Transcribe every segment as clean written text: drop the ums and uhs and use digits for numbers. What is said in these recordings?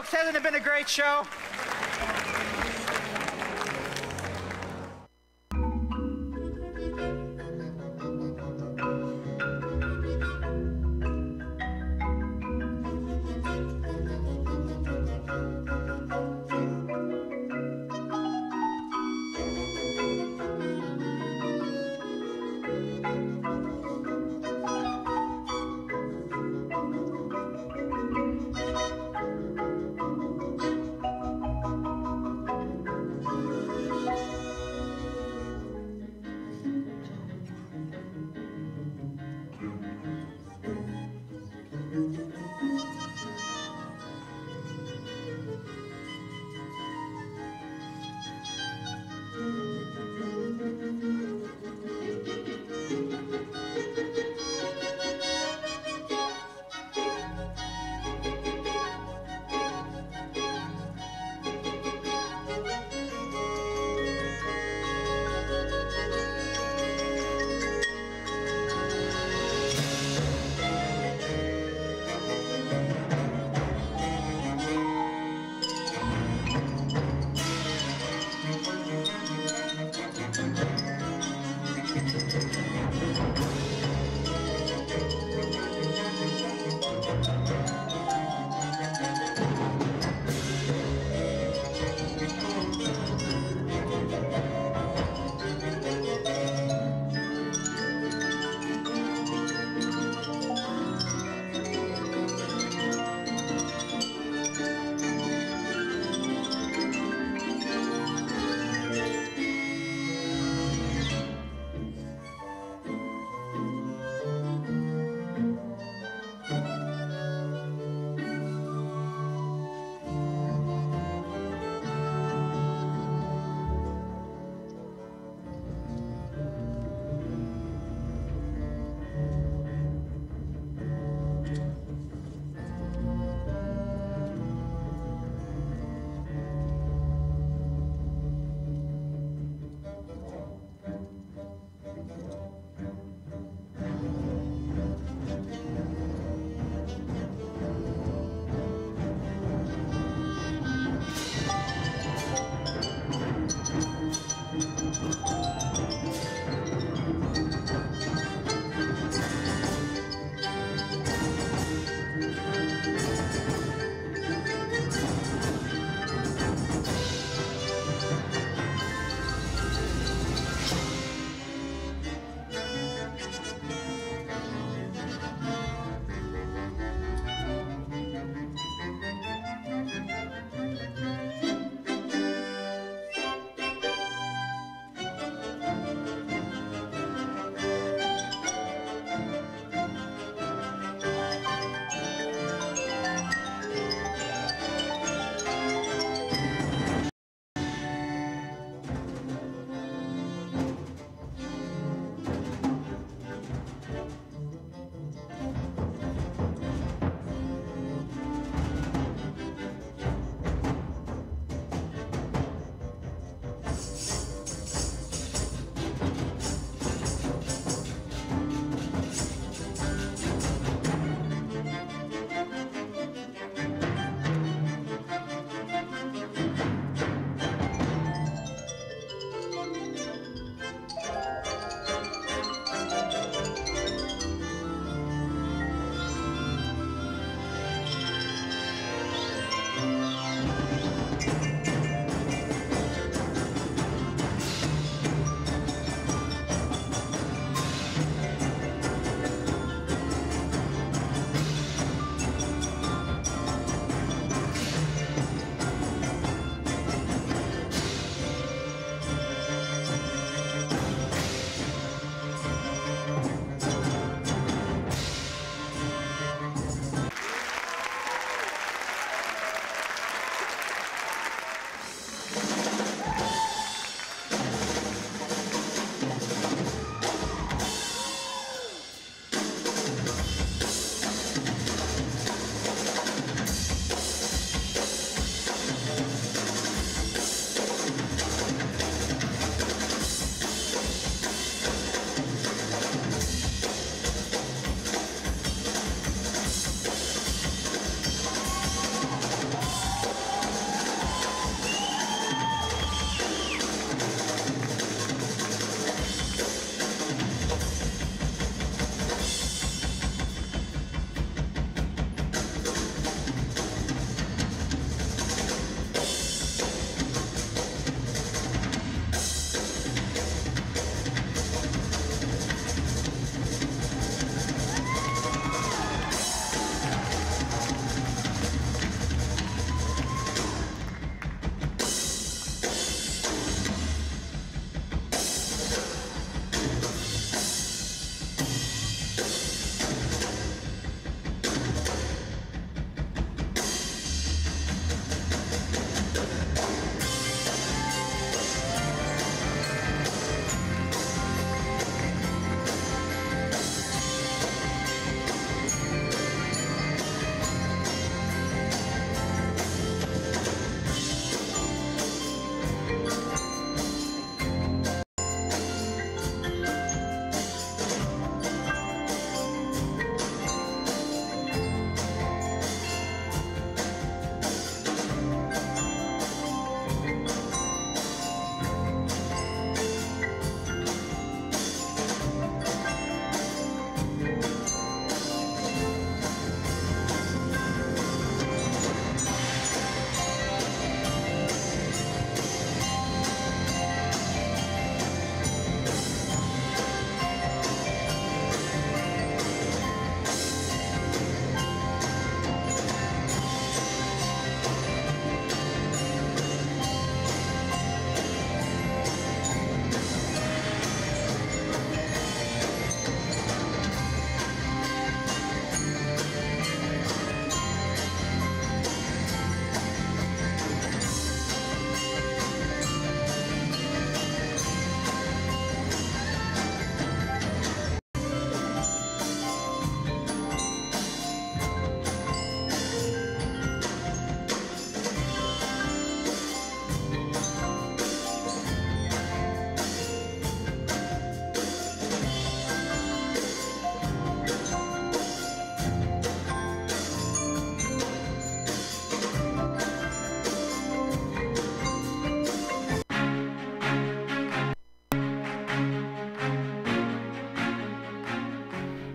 folks. Hasn't it been a great show?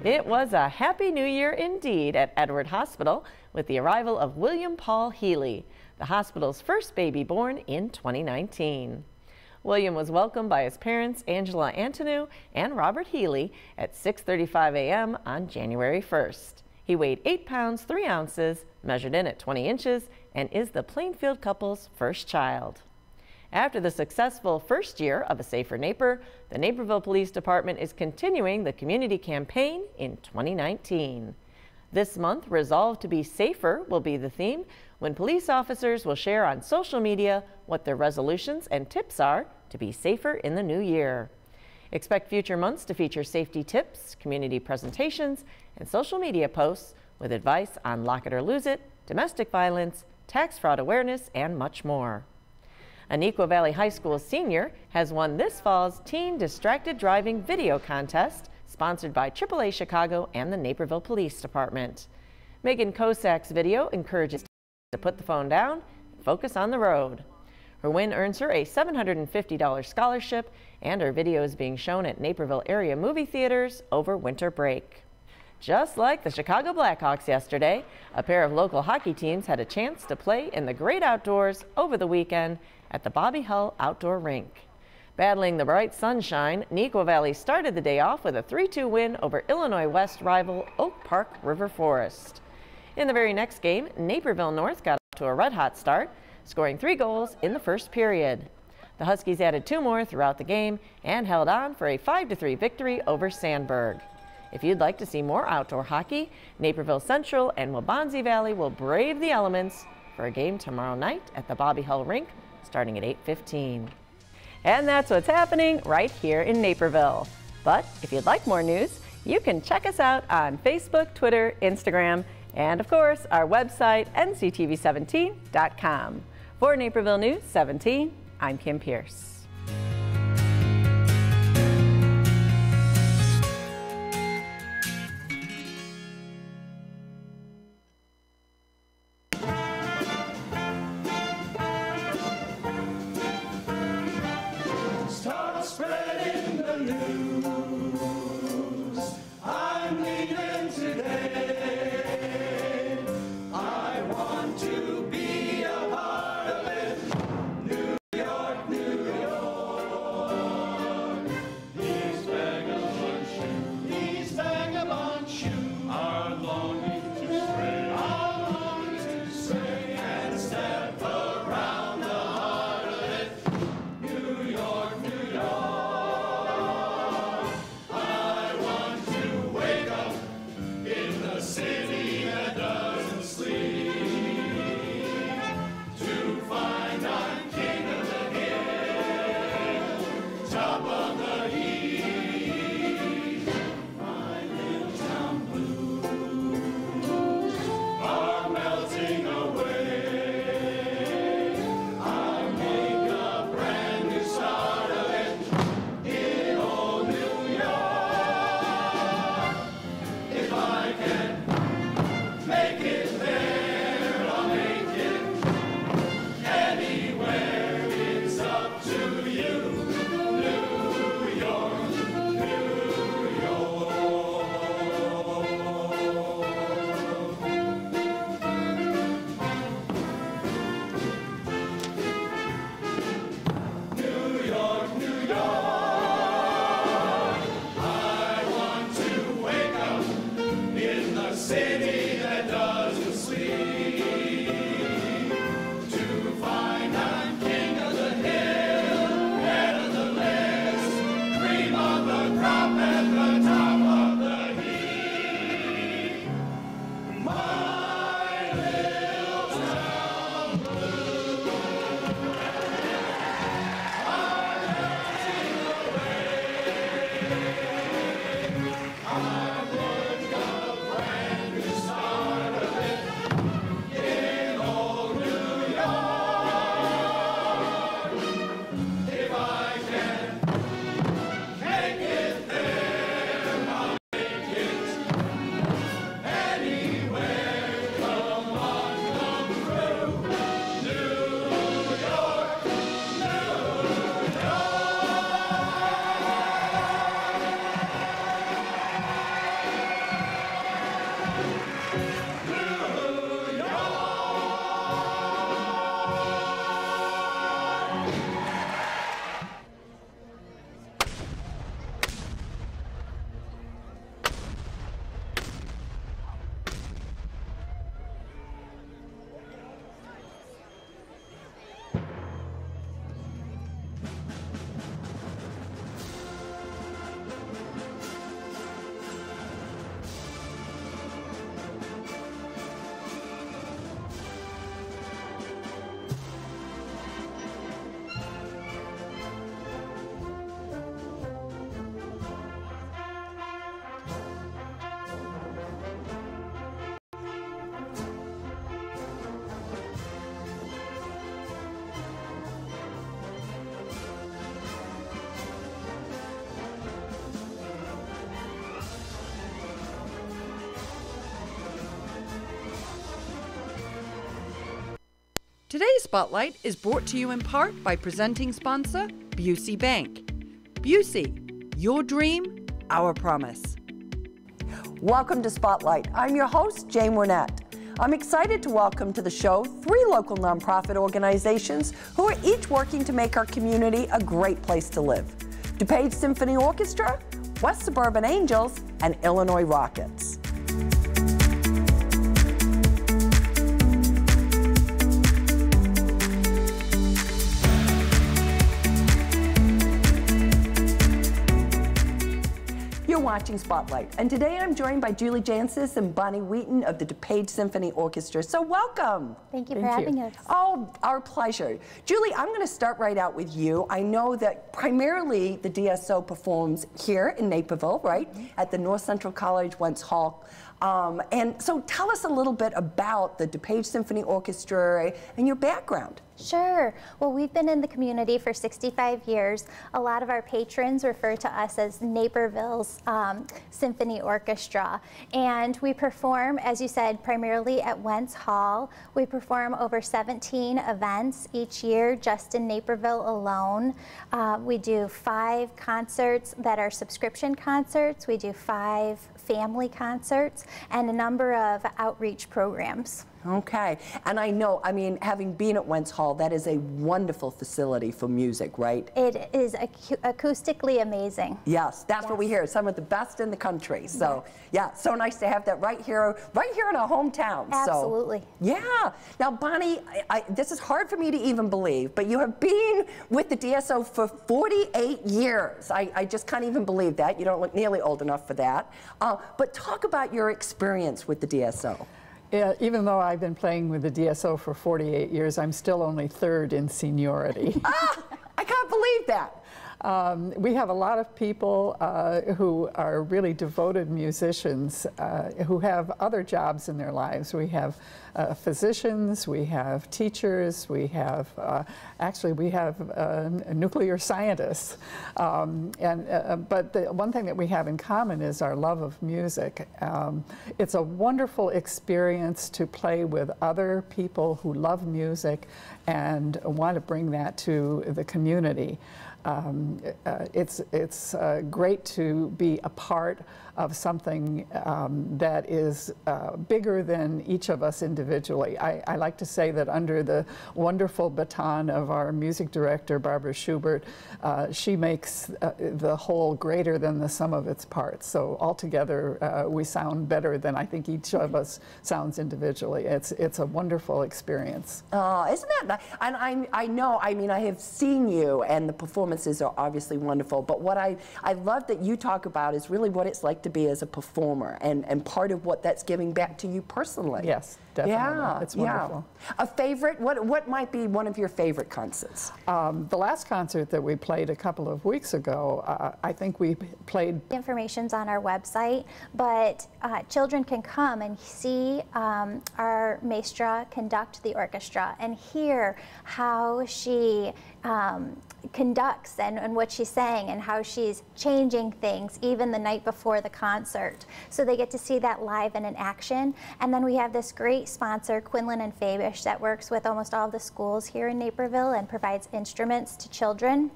It was a happy new year indeed at Edward Hospital with the arrival of William Paul Healy, the hospital's first baby born in 2019. William was welcomed by his parents, Angela Antonou and Robert Healy, at 6:35 a.m. on January 1st. He weighed 8 pounds 3 ounces, measured in at 20 inches, and is the Plainfield couple's first child. After the successful first year of A Safer Naper, the Naperville Police Department is continuing the community campaign in 2019. This month, Resolve to be Safer will be the theme, when police officers will share on social media what their resolutions and tips are to be safer in the new year. Expect future months to feature safety tips, community presentations, and social media posts with advice on lock it or lose it, domestic violence, tax fraud awareness, and much more. An Aqua Valley High School senior has won this fall's Teen Distracted Driving Video Contest, sponsored by AAA Chicago and the Naperville Police Department. Megan Kosak's video encourages to put the phone down and focus on the road. Her win earns her a $750 scholarship, and her video is being shown at Naperville area movie theaters over winter break. Just like the Chicago Blackhawks yesterday, a pair of local hockey teams had a chance to play in the great outdoors over the weekend at the Bobby Hull Outdoor Rink. Battling the bright sunshine, Aqua Valley started the day off with a 3-2 win over Illinois West rival Oak Park River Forest. In the very next game, Naperville North got off to a red-hot start, scoring 3 goals in the first period. The Huskies added 2 more throughout the game and held on for a 5-3 victory over Sandburg. If you'd like to see more outdoor hockey, Naperville Central and Waubonsie Valley will brave the elements for a game tomorrow night at the Bobby Hull Rink, starting at 8:15. And that's what's happening right here in Naperville. But if you'd like more news, you can check us out on Facebook, Twitter, Instagram, and of course, our website, NCTV17.com. For Naperville News 17, I'm Kim Pierce. Start spreading the news. I'm leaving today. I want to be a part of it. New York, New York. These vagabond shoes are longing to stray and step around the heart of it. New York, New York. I want to wake up in the city that doesn't sleep, to find I'm king of the hill, top of the heap. My little town blues are melting away. I make a brand new start of it in old New York. If I can make it there, I'll make it anywhere. It's up to you, New York, New York. New York, New York. I want to wake up in the city that doesn't sleep, to find I'm king of the hill, head of the list, cream of the crop at the top of the heap. My little town blues are melting away. I would a brand new start of it in old New York. If I can make it there, I'll make it anywhere. Come on, come through. New York, New York. Today's Spotlight is brought to you in part by presenting sponsor, Busey Bank. Busey, your dream, our promise. Welcome to Spotlight. I'm your host, Jane Wernette. I'm excited to welcome to the show 3 local nonprofit organizations who are each working to make our community a great place to live. DuPage Symphony Orchestra, West Suburban Angels, and Illinois Rockets. You're watching Spotlight, and today I'm joined by Julie Jancis and Bonnie Wheaton of the DuPage Symphony Orchestra. So welcome. Thank you for having us. Oh, our pleasure. Julie, I'm going to start right out with you. I know that primarily the DSO performs here in Naperville, right, at the North Central College Wentz Hall. And so tell us a little bit about the DuPage Symphony Orchestra and your background. Sure. Well, we've been in the community for 65 years. A lot of our patrons refer to us as Naperville's Symphony Orchestra. And we perform, as you said, primarily at Wentz Hall. We perform over 17 events each year just in Naperville alone. We do 5 concerts that are subscription concerts. We do 5 family concerts and a number of outreach programs. Okay, and I know, I mean, having been at Wentz Hall, that is a wonderful facility for music, right? It is acoustically amazing. Yes, that's what we hear, some of the best in the country. So, yeah, so nice to have that right here in our hometown. Absolutely. So, yeah. Now, Bonnie, this is hard for me to even believe, but you have been with the DSO for 48 years. I just can't even believe that. You don't look nearly old enough for that. But talk about your experience with the DSO. Yeah, even though I've been playing with the DSO for 48 years, I'm still only 3rd in seniority. I can't believe that. We have a lot of people who are really devoted musicians who have other jobs in their lives. We have physicians, we have teachers, we have actually we have nuclear scientists. But the one thing that we have in common is our love of music. It's a wonderful experience to play with other people who love music and want to bring that to the community. It's great to be a part of something that is bigger than each of us individually. I like to say that under the wonderful baton of our music director, Barbara Schubert, she makes the whole greater than the sum of its parts. So altogether, we sound better than I think each of us sounds individually. It's a wonderful experience. Isn't that nice? And I know, I mean, I have seen you, and the performances are obviously wonderful, but what I love that you talk about is really what it's like to be as a performer, and part of what that's giving back to you personally. Yes, definitely. Yeah, it's wonderful. Yeah. A favorite, what might be one of your favorite concerts? The last concert that we played a couple of weeks ago, I think we played... Information's on our website, but children can come and see our maestra conduct the orchestra and hear how she conducts and what she's saying and how she's changing things even the night before the concert. So they get to see that live and in action. And then we have this great sponsor, Quinlan and Fabish, that works with almost all the schools here in Naperville and provides instruments to children.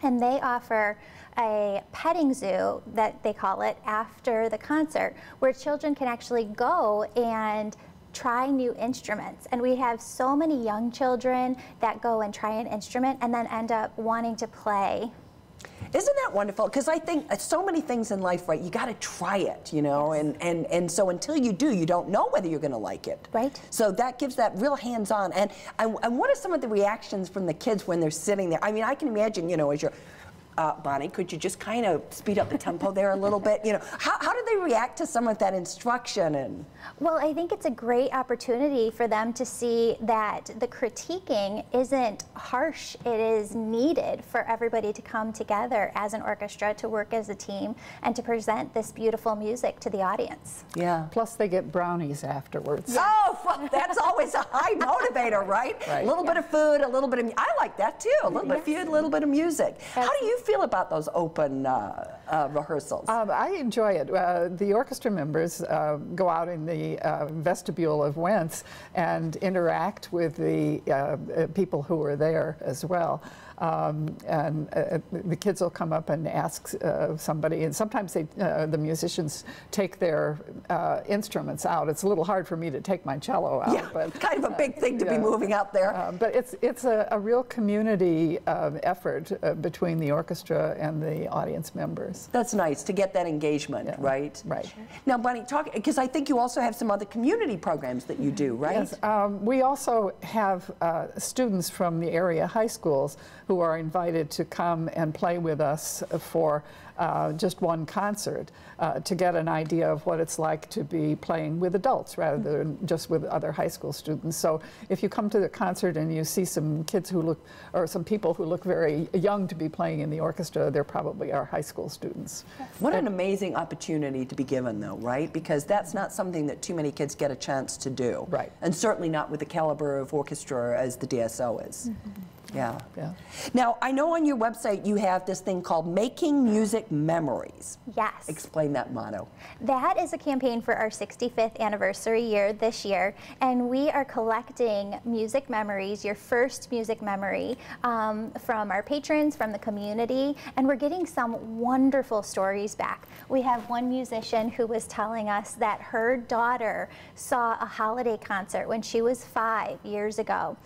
And they offer a petting zoo, that they call it, after the concert, where children can actually go and try new instruments. And we have so many young children that go and try an instrument and then end up wanting to play. Isn't that wonderful? Because I think so many things in life, right, you got to try it, you know, Yes. and so until you do, you don't know whether you're going to like it. Right. So that gives that real hands-on. And what are some of the reactions from the kids when they're sitting there? I mean, I can imagine, you know, as you're, Bonnie, could you just kind of speed up the tempo there a little bit? You know, how do they react to some of that instruction? And Well, I think it's a great opportunity for them to see that the critiquing isn't harsh. It is needed for everybody to come together as an orchestra, to work as a team, and to present this beautiful music to the audience. yeah. Plus they get brownies afterwards. Oh, well, that's always a high motivator, right? Right. A little bit of food, a little bit of, I like that too, a little bit of food, a little bit of music. How do you feel about those open rehearsals? I enjoy it. The orchestra members go out in the vestibule of Wentz and interact with the people who are there as well. And the kids will come up and ask somebody, and sometimes the musicians take their instruments out. It's a little hard for me to take my cello out. Yeah, but kind of a big thing to be moving out there. But it's a real community effort between the orchestra and the audience members. That's nice to get that engagement, right? Right. Sure. Now, Bunny, talk, because I think you also have some other community programs that you do, right? Yes, we also have students from the area high schools who are invited to come and play with us for just one concert to get an idea of what it's like to be playing with adults rather than just with other high school students. So if you come to the concert and you see some kids who look, or some people who look very young to be playing in the orchestra, they're probably our high school students. What an amazing opportunity to be given, though, right? Because that's not something that too many kids get a chance to do. Right. And certainly not with the caliber of orchestra as the DSO is. Yeah. Now, I know on your website you have this thing called Making Music Memories. Yes. Explain that motto. That is a campaign for our 65th anniversary year this year, and we are collecting music memories, your first music memory, from our patrons, from the community, and we're getting some wonderful stories back. We have one musician who was telling us that her daughter saw a holiday concert when she was 5 years ago.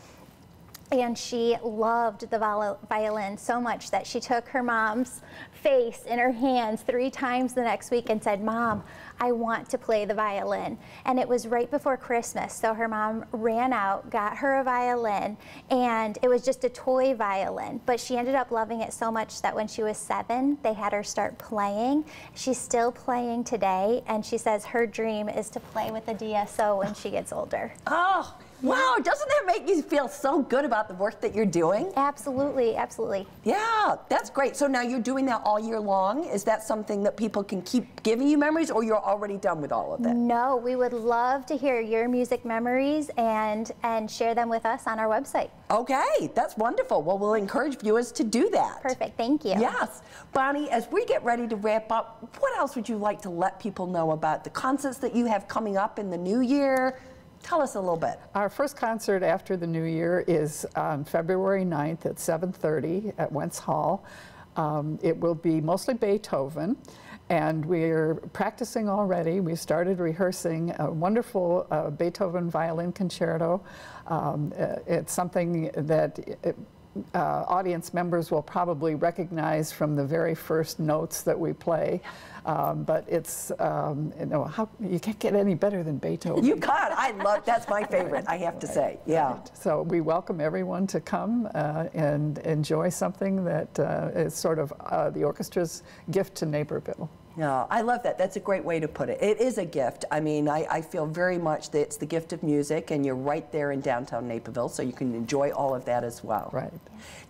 And she loved the violin so much that she took her mom's face in her hands 3 times the next week and said, "Mom, I want to play the violin." And it was right before Christmas, so her mom ran out, got her a violin, and it was just a toy violin. But she ended up loving it so much that when she was 7, they had her start playing. She's still playing today, and she says her dream is to play with the DSO when she gets older. Oh, wow, doesn't that make you feel so good about the work that you're doing? Absolutely, absolutely. Yeah, that's great. So now you're doing that all year long? Is that something that people can keep giving you memories, or you're already done with all of that? No, we would love to hear your music memories and share them with us on our website. Okay, that's wonderful. Well, we'll encourage viewers to do that. Perfect, thank you. Yes. Bonnie, as we get ready to wrap up, what else would you like to let people know about the concerts that you have coming up in the new year? Tell us a little bit. Our first concert after the new year is on February 9th at 7:30 at Wentz Hall. It will be mostly Beethoven, and we're practicing already. We started rehearsing a wonderful Beethoven violin concerto. It's something that audience members will probably recognize from the very first notes that we play. But it's, you can't get any better than Beethoven. You can't. I love, that's my favorite, I have to say. Yeah. Right. So we welcome everyone to come and enjoy something that is sort of the orchestra's gift to Naperville. Yeah, I love that. That's a great way to put it. It is a gift. I mean, I feel very much that it's the gift of music, and you're right there in downtown Naperville, so you can enjoy all of that as well. Right.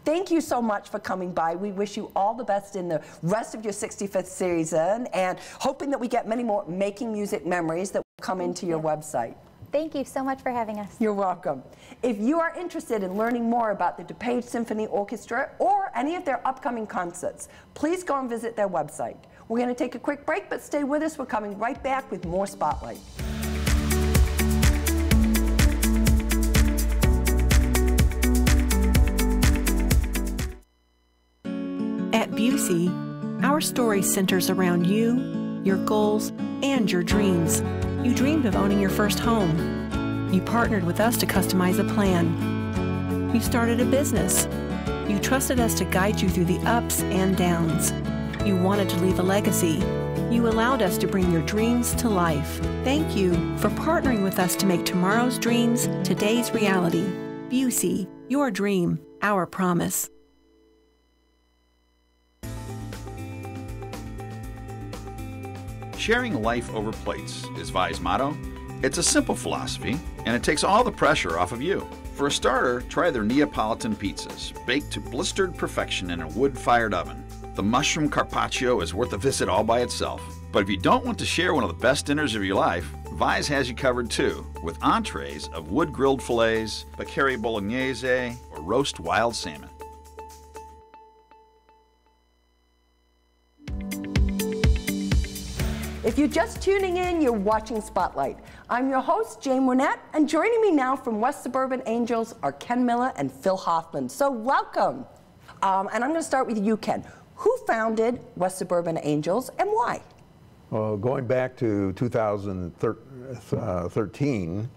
Thank you so much for coming by. We wish you all the best in the rest of your 65th season, and hoping that we get many more Making Music memories that will come into your website. Thank you so much for having us. You're welcome. If you are interested in learning more about the DuPage Symphony Orchestra or any of their upcoming concerts, please go and visit their website. We're going to take a quick break, but stay with us. We're coming right back with more Spotlight. At Busey, our story centers around you, your goals, and your dreams. You dreamed of owning your first home. You partnered with us to customize a plan. You started a business. You trusted us to guide you through the ups and downs. You wanted to leave a legacy. You allowed us to bring your dreams to life. Thank you for partnering with us to make tomorrow's dreams today's reality. Busey, your dream, our promise. Sharing life over plates is Vi's motto. It's a simple philosophy, and it takes all the pressure off of you. For a starter, try their Neapolitan pizzas, baked to blistered perfection in a wood-fired oven. The mushroom carpaccio is worth a visit all by itself. But if you don't want to share one of the best dinners of your life, Vi's has you covered too, with entrees of wood-grilled fillets, peccari bolognese, or roast wild salmon. If you're just tuning in, you're watching Spotlight. I'm your host, Jane Wynette, and joining me now from West Suburban Angels are Ken Miller and Phil Hoffman. So welcome. And I'm going to start with you, Ken. Who founded West Suburban Angels and why? Well, going back to 2013,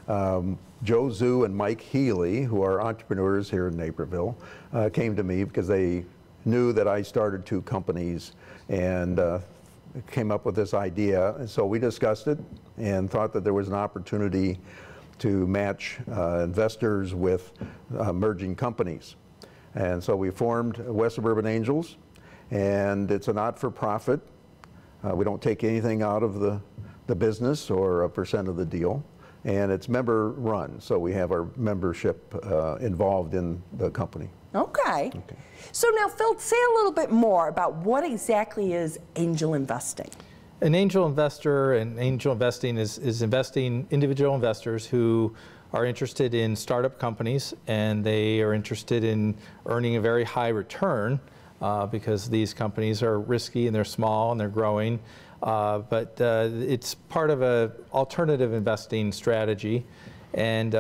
Joe Zhu and Mike Healy, who are entrepreneurs here in Naperville, came to me because they knew that I started 2 companies and came up with this idea. And so we discussed it and thought that there was an opportunity to match investors with merging companies. And so we formed West Suburban Angels, and it's a not-for-profit. We don't take anything out of the business or a % of the deal. And it's member run, so we have our membership involved in the company. Okay. So now, Phil, say a little bit more about what exactly is angel investing. An angel investor and angel investing is investing individual investors who are interested in startup companies, and they are interested in earning a very high return because these companies are risky and they're small and they're growing. But it's part of an alternative investing strategy, and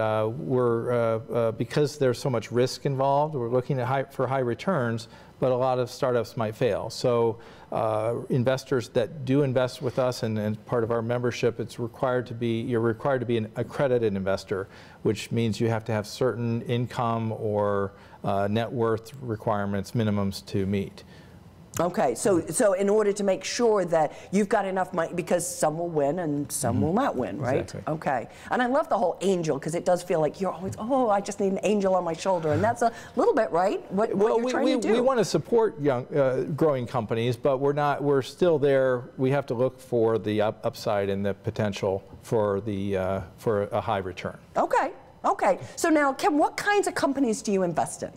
because there's so much risk involved, we're looking at for high returns, but a lot of startups might fail. So investors that do invest with us and part of our membership, you're required to be an accredited investor, which means you have to have certain income or net worth requirements, minimums to meet. Okay, so in order to make sure that you've got enough money, because some will win and some will not win, right? Exactly. Okay, and I love the whole angel, because it does feel like you're always, oh, I just need an angel on my shoulder, and that's a little bit, right? What you're trying to do. We want to support young, growing companies, but we're still there. We have to look for the upside and the potential for a high return. Okay, okay. So now, Ken, what kinds of companies do you invest in?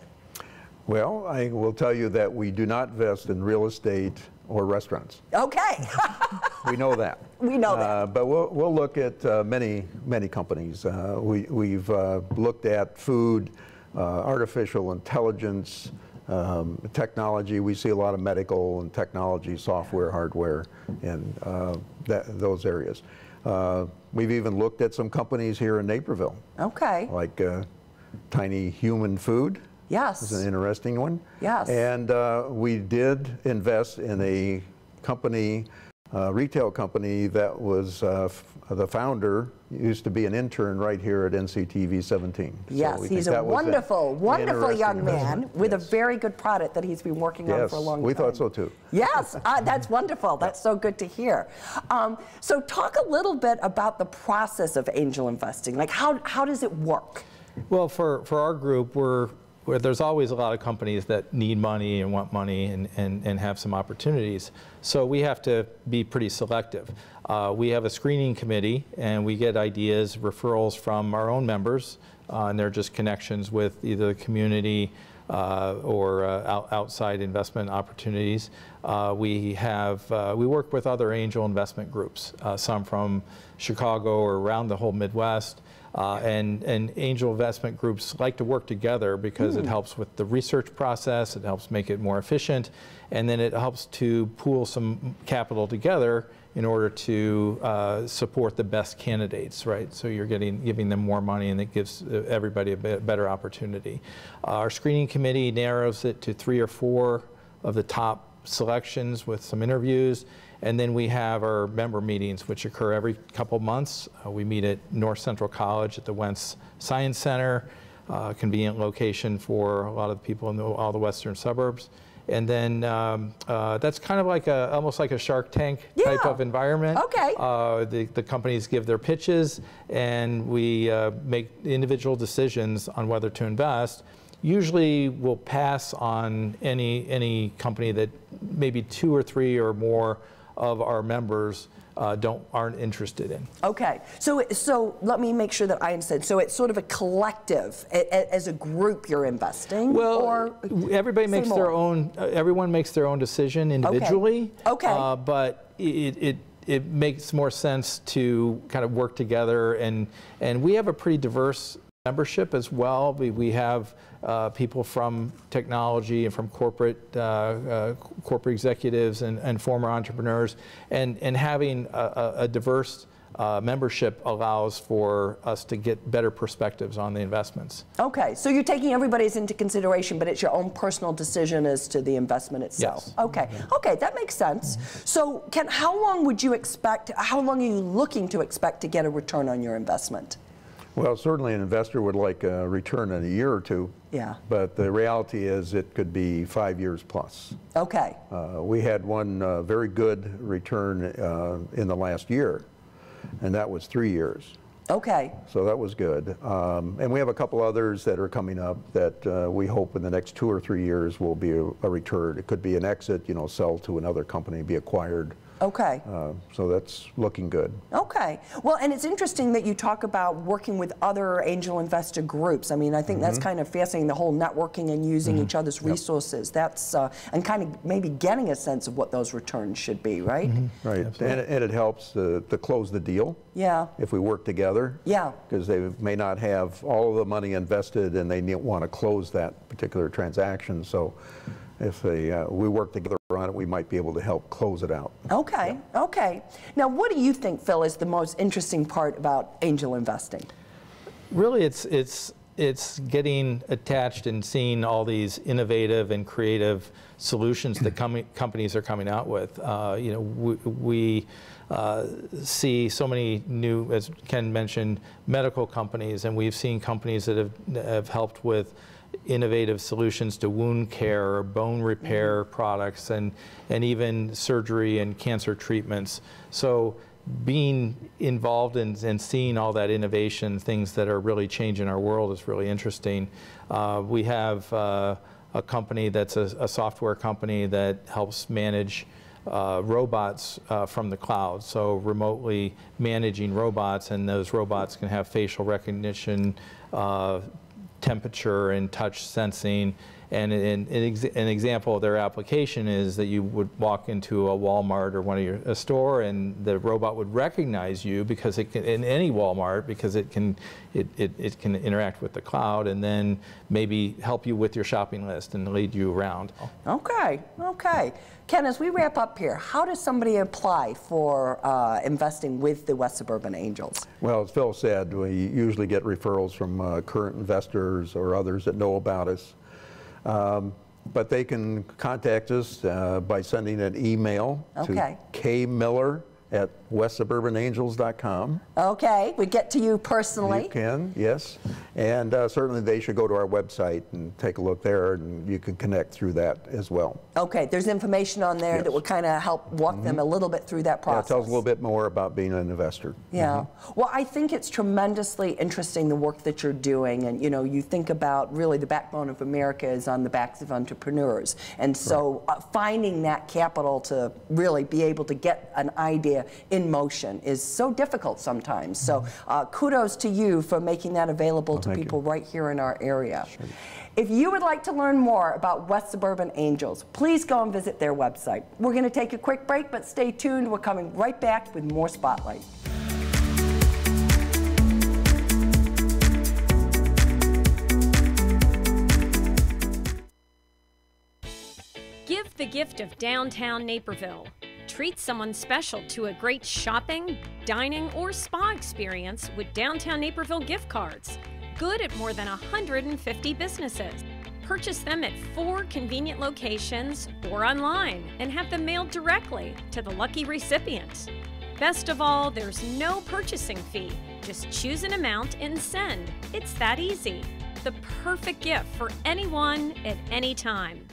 Well, I will tell you that we do not invest in real estate or restaurants. Okay. We know that. We know that. But we'll look at many companies. We've looked at food, artificial intelligence, technology. We see a lot of medical and technology, software, hardware, and those areas. We've even looked at some companies here in Naperville. Okay. Like Tiny Human Food. Yes. It's an interesting one. Yes. And we did invest in a company, retail company that was the founder used to be an intern right here at NCTV17. Yes, so he's a wonderful, wonderful young man with a very good product that he's been working on for a long time. We thought so too. Yes, that's wonderful. That's so good to hear. So talk a little bit about the process of angel investing. Like how does it work? Well, for our group, there's always a lot of companies that need money and want money and have some opportunities. So we have to be pretty selective. We have a screening committee, and we get ideas, referrals from our own members, and they're just connections with either the community or outside investment opportunities. We work with other angel investment groups, some from Chicago or around the whole Midwest. And angel investment groups like to work together because it helps with the research process, it helps make it more efficient, and then it helps to pool some capital together in order to support the best candidates, right? So you're giving them more money, and it gives everybody a better opportunity. Our screening committee narrows it to 3 or 4 of the top selections with some interviews. And then we have our member meetings, which occur every couple months. We meet at North Central College at the Wentz Science Center, convenient location for a lot of the people in all the western suburbs. And then that's kind of like almost like a Shark Tank type of environment. Okay. The companies give their pitches, and we make individual decisions on whether to invest. Usually we'll pass on any company that maybe 2 or 3 or more of our members aren't interested in. Okay, so let me make sure that I understand. So it's sort of a collective, as a group you're investing? Well, or everybody makes their own, everyone makes their own decision individually. Okay. But it makes more sense to kind of work together, and we have a pretty diverse membership as well. We have people from technology and from corporate executives and former entrepreneurs, and having a diverse membership allows for us to get better perspectives on the investments. Okay, so you're taking everybody's into consideration, but it's your own personal decision as to the investment itself. Yes. Okay, okay, that makes sense. So Ken, how long would you expect, how long are you looking to expect to get a return on your investment? Well, certainly an investor would like a return in a year or two. Yeah. But the reality is it could be 5 years plus. Okay. We had one very good return in the last year, and that was 3 years. Okay. So that was good. And we have a couple others that are coming up that we hope in the next 2 or 3 years will be a return. It could be an exit, you know, sell to another company, be acquired. Okay. So that's looking good. Okay. Well, and it's interesting that you talk about working with other angel investor groups. I mean, I think that's kind of fascinating, the whole networking and using each other's resources. That's, and kind of maybe getting a sense of what those returns should be, right? Right. And it helps to close the deal. Yeah. If we work together. Yeah. Because they may not have all of the money invested and they want to close that particular transaction. So if we work together on it, we might be able to help close it out. Okay, okay. Now, what do you think, Phil, is the most interesting part about angel investing? Really, it's getting attached and seeing all these innovative and creative solutions that companies are coming out with. You know, we see so many new, as Ken mentioned, medical companies, and we've seen companies that have helped with innovative solutions to wound care or bone repair products, and even surgery and cancer treatments. So being involved and seeing all that innovation, things that are really changing our world, is really interesting. We have a company that's a software company that helps manage robots from the cloud, so remotely managing robots, and those robots can have facial recognition, temperature and touch sensing. And an example of their application is that you would walk into a Walmart or a store, and the robot would recognize you because it can, in any Walmart, because it can interact with the cloud, and then maybe help you with your shopping list and lead you around. Okay, okay. Ken, as we wrap up here, how does somebody apply for investing with the West Suburban Angels? Well, as Phil said, we usually get referrals from current investors or others that know about us. But they can contact us by sending an email to kmiller@westsuburbanangels.com. Okay, we get to you personally. You can, yes. And certainly they should go to our website and take a look there, and you can connect through that as well. Okay, there's information on there that will kind of help walk them a little bit through that process. Yeah, it tells a little bit more about being an investor. Yeah. Well, I think it's tremendously interesting, the work that you're doing. And, you know, you think about really the backbone of America is on the backs of entrepreneurs. And so finding that capital to really be able to get an idea in motion is so difficult sometimes. So kudos to you for making that available to people right here in our area. Sure. If you would like to learn more about West Suburban Angels, please go and visit their website. We're going to take a quick break, but stay tuned. We're coming right back with more Spotlight. Give the gift of downtown Naperville. Treat someone special to a great shopping, dining, or spa experience with Downtown Naperville gift cards. Good at more than 150 businesses. Purchase them at 4 convenient locations or online and have them mailed directly to the lucky recipients. Best of all, there's no purchasing fee. Just choose an amount and send. It's that easy. The perfect gift for anyone at any time.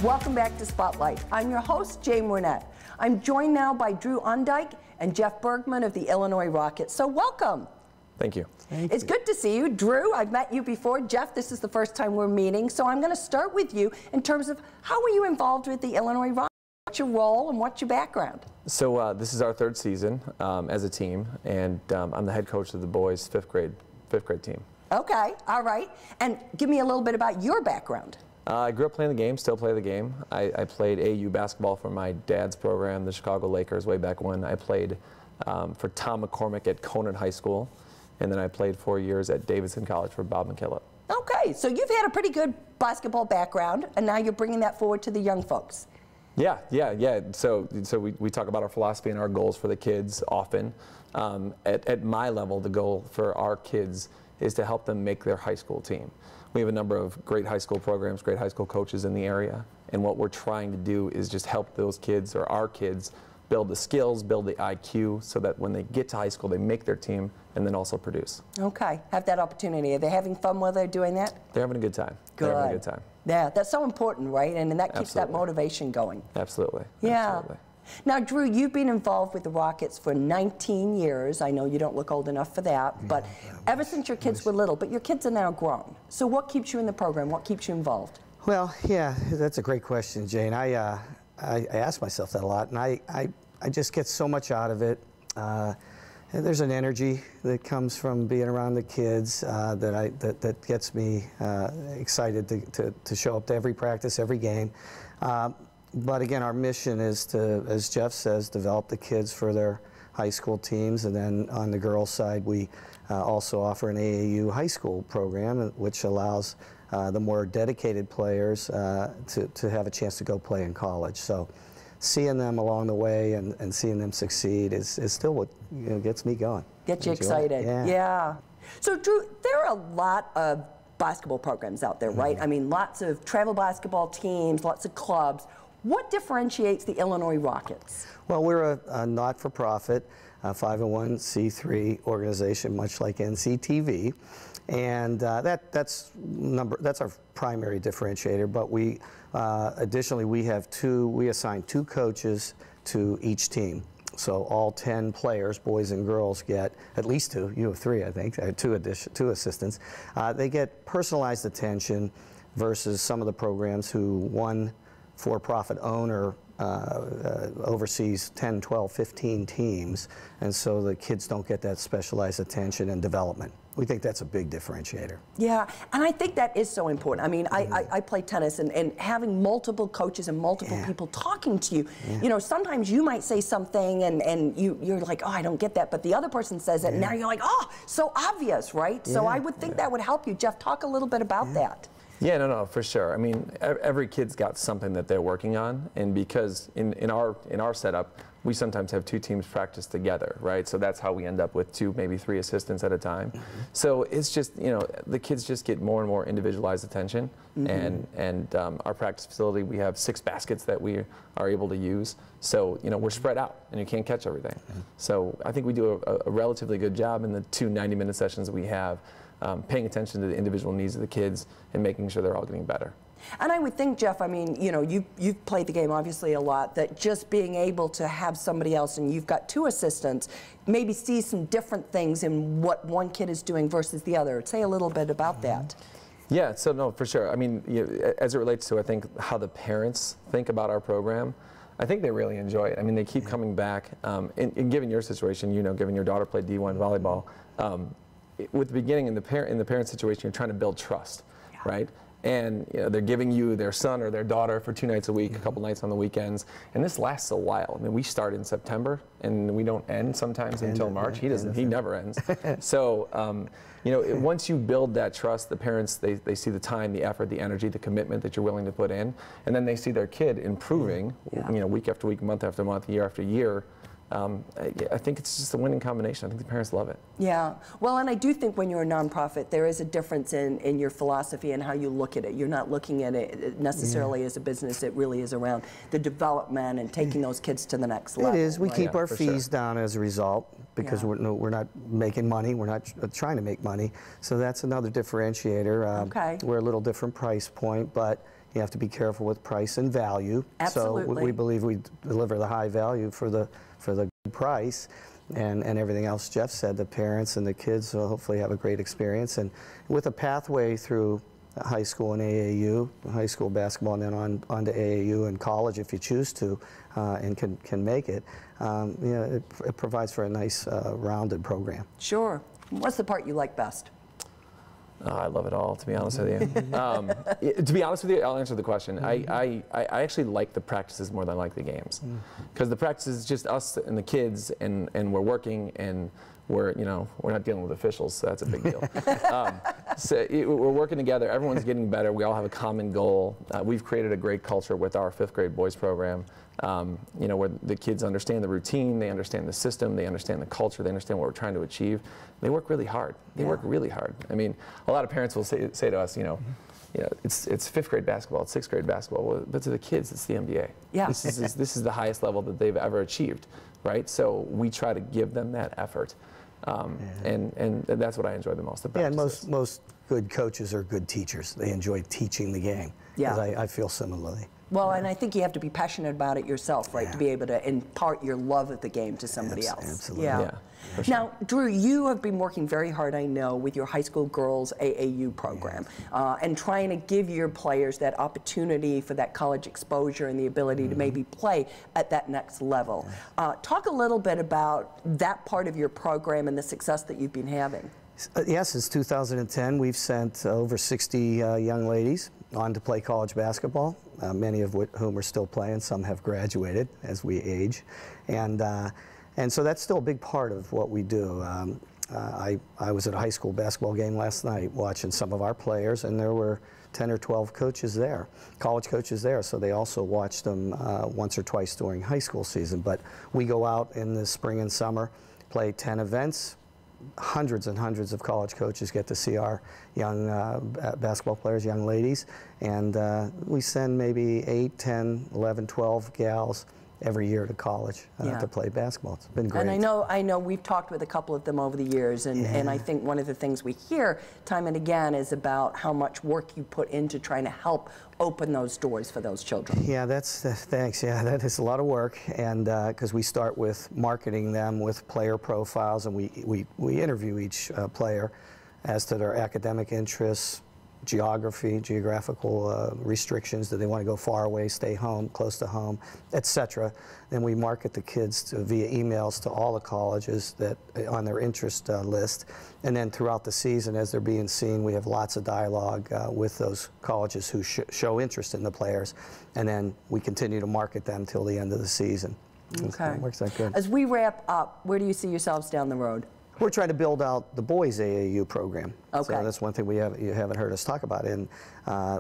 Welcome back to Spotlight. I'm your host, Jane Wernette. I'm joined now by Drew Undyke and Jeff Bergman of the Illinois Rockets. So welcome. Thank you. It's good to see you. Drew, I've met you before. Jeff, this is the first time we're meeting. So I'm going to start with you in terms of how were you involved with the Illinois Rockets? What's your role and what's your background? So this is our 3rd season as a team, and I'm the head coach of the boys' fifth grade team. Okay, all right. And give me a little bit about your background. I grew up playing the game, still play the game. I played AU basketball for my dad's program, the Chicago Lakers, way back when. I played for Tom McCormick at Conant High School, and then I played 4 years at Davidson College for Bob McKillop. Okay, so you've had a pretty good basketball background, and now you're bringing that forward to the young folks. Yeah. So we talk about our philosophy and our goals for the kids often. At my level, the goal for our kids is to help them make their high school team. We have a number of great high school programs, great high school coaches in the area, and what we're trying to do is just help those kids, or our kids, build the skills, build the IQ, so that when they get to high school, they make their team and then also produce. Okay, have that opportunity. Are they having fun while they're doing that? They're having a good time. Good. They're having a good time. Yeah, that's so important, right? And that keeps that motivation going. Absolutely. Yeah. Absolutely. Now, Drew, you've been involved with the Rockets for 19 years. I know you don't look old enough for that, but ever since your kids were little, but your kids are now grown. So what keeps you in the program? What keeps you involved? Well, yeah, that's a great question, Jane. I ask myself that a lot, and I just get so much out of it. And there's an energy that comes from being around the kids that gets me excited to show up to every practice, every game. But again, our mission is to, as Jeff says, develop the kids for their high school teams. And then on the girls' side, we also offer an AAU high school program, which allows the more dedicated players to have a chance to go play in college. So seeing them along the way and seeing them succeed is still what gets me going. Gets you excited. Yeah. So Drew, there are a lot of basketball programs out there, right? I mean, lots of travel basketball teams, lots of clubs. What differentiates the Illinois Rockets? Well, we're a not-for-profit 501c3 organization, much like NCTV, and that's our primary differentiator. But we additionally we assign 2 coaches to each team. So all 10 players, boys and girls, get at least 2. You have 3, I think. 2 assistants. They get personalized attention versus some of the programs who one for-profit owner oversees 10, 12, 15 teams, and so the kids don't get that specialized attention and development. We think that's a big differentiator. Yeah, and I think that is so important. I mean, I play tennis, and having multiple coaches and multiple people talking to you, you know, sometimes you might say something and you're like, oh, I don't get that, but the other person says it, and now you're like, oh, so obvious, right? So I would think that would help you. Jeff, talk a little bit about that. Yeah, no, for sure. I mean, every kid's got something that they're working on, and because in our setup, we sometimes have 2 teams practice together, right? So that's how we end up with 2, maybe 3 assistants at a time. So it's just, you know, the kids just get more and more individualized attention, and our practice facility, we have 6 baskets that we are able to use. So, you know, we're spread out, and you can't catch everything. So I think we do a relatively good job in the 2 90-minute sessions that we have, paying attention to the individual needs of the kids and making sure they're all getting better. And I would think, Jeff, I mean, you know, you've played the game obviously a lot, that just being able to have somebody else, and you've got 2 assistants, maybe see some different things in what one kid is doing versus the other. Say a little bit about that. Yeah, so no, for sure. I mean, as it relates to, I think, how the parents think about our program, I think they really enjoy it. I mean, they keep coming back. And given your situation, you know, given your daughter played D1 volleyball, with the beginning in the parent situation, you're trying to build trust, right? And you know, they're giving you their son or their daughter for 2 nights a week, a couple nights on the weekends, and this lasts a while. I mean, we start in September, and we don't end sometimes until March. He never ends. So, you know, once you build that trust, the parents, they see the time, the effort, the energy, the commitment that you're willing to put in, and then they see their kid improving, you know, week after week, month after month, year after year. I think it's just a winning combination. I think the parents love it. Yeah. Well, and I do think when you're a nonprofit, there is a difference in your philosophy and how you look at it. You're not looking at it necessarily as a business. It really is around the development and taking those kids to the next level. It is. We keep our fees down as a result because we're not making money. We're not trying to make money. So that's another differentiator. We're a little different price point, but you have to be careful with price and value. Absolutely. So we believe we deliver the high value for the good price, and everything else Jeff said. The parents and the kids will hopefully have a great experience, and with a pathway through high school and AAU, high school basketball, and then on to AAU and college if you choose to, and can make it. You know, it provides for a nice rounded program. Sure. What's the part you like best? Oh, I love it all, to be honest with you. To be honest with you, I'll answer the question. I actually like the practices more than I like the games. Because the practices is just us and the kids, and we're working, and we're not dealing with officials, so that's a big deal. We're working together. Everyone's getting better. We all have a common goal. We've created a great culture with our 5th grade boys program. Where the kids understand the routine, they understand the system, they understand the culture, they understand what we're trying to achieve. They work really hard. They work really hard. I mean, a lot of parents will say to us, it's 5th grade basketball, it's 6th grade basketball. Well, but to the kids, it's the NBA. Yeah. This is the highest level that they've ever achieved, right? So we try to give them that effort, and that's what I enjoy the most. Yeah, and most good coaches are good teachers. They enjoy teaching the game. Yeah. I feel similarly. Well, and I think you have to be passionate about it yourself, right, to be able to impart your love of the game to somebody else. Absolutely. Yeah. For sure. Now, Drew, you have been working very hard, I know, with your high school girls AAU program, and trying to give your players that opportunity for that college exposure and the ability to maybe play at that next level. Talk a little bit about that part of your program and the success that you've been having. Yes, since 2010, we've sent over 60 young ladies on to play college basketball, many of whom are still playing. Some have graduated as we age. And so that's still a big part of what we do. I was at a high school basketball game last night watching some of our players, and there were 10 or 12 coaches there, college coaches there, so they also watched them once or twice during high school season. But we go out in the spring and summer, play 10 events. Hundreds and hundreds of college coaches get to see our young basketball players, young ladies, and we send maybe 8, 10, 11, 12 gals every year to college to play basketball. It's been great. And I know we've talked with a couple of them over the years, and I think one of the things we hear time and again is about how much work you put into trying to help open those doors for those children. Yeah, thanks. Yeah, that is a lot of work, and because we start with marketing them with player profiles, and we interview each player as to their academic interests, geographical restrictions. Do they want to go far away, stay home, close to home, etc. Then we market the kids via emails to all the colleges that on their interest list. And then throughout the season, as they're being seen, we have lots of dialogue with those colleges who show interest in the players. And then we continue to market them till the end of the season. Okay. It works out good. As we wrap up, where do you see yourselves down the road? We're trying to build out the boys AAU program. Okay. So that's one thing you haven't heard us talk about. And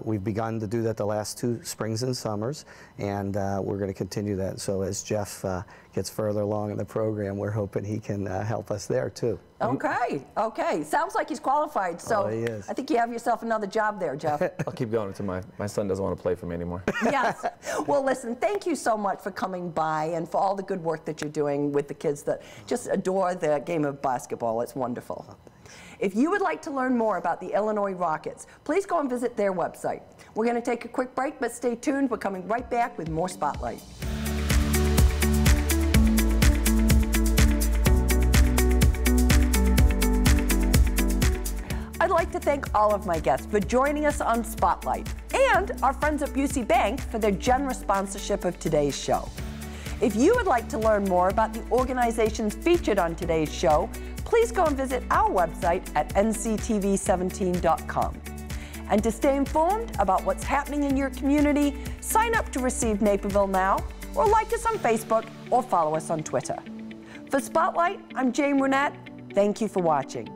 we've begun to do that the last 2 springs and summers, and we're going to continue that. So as Jeff gets further along in the program, we're hoping he can help us there too. Okay, okay. Sounds like he's qualified, so he is. I think you have yourself another job there, Jeff. I'll keep going until my son doesn't want to play for me anymore. Yes. Well, listen, thank you so much for coming by and for all the good work that you're doing with the kids that just adore the game of basketball. It's wonderful. If you would like to learn more about the Illinois Rockets, please go and visit their website. We're going to take a quick break, but stay tuned. We're coming right back with more Spotlight. I'd like to thank all of my guests for joining us on Spotlight, and our friends at Busey Bank for their generous sponsorship of today's show. If you would like to learn more about the organizations featured on today's show, please go and visit our website at NCTV17.com. And to stay informed about what's happening in your community, sign up to receive Naperville Now, or like us on Facebook, or follow us on Twitter. For Spotlight, I'm Jane Wernette. Thank you for watching.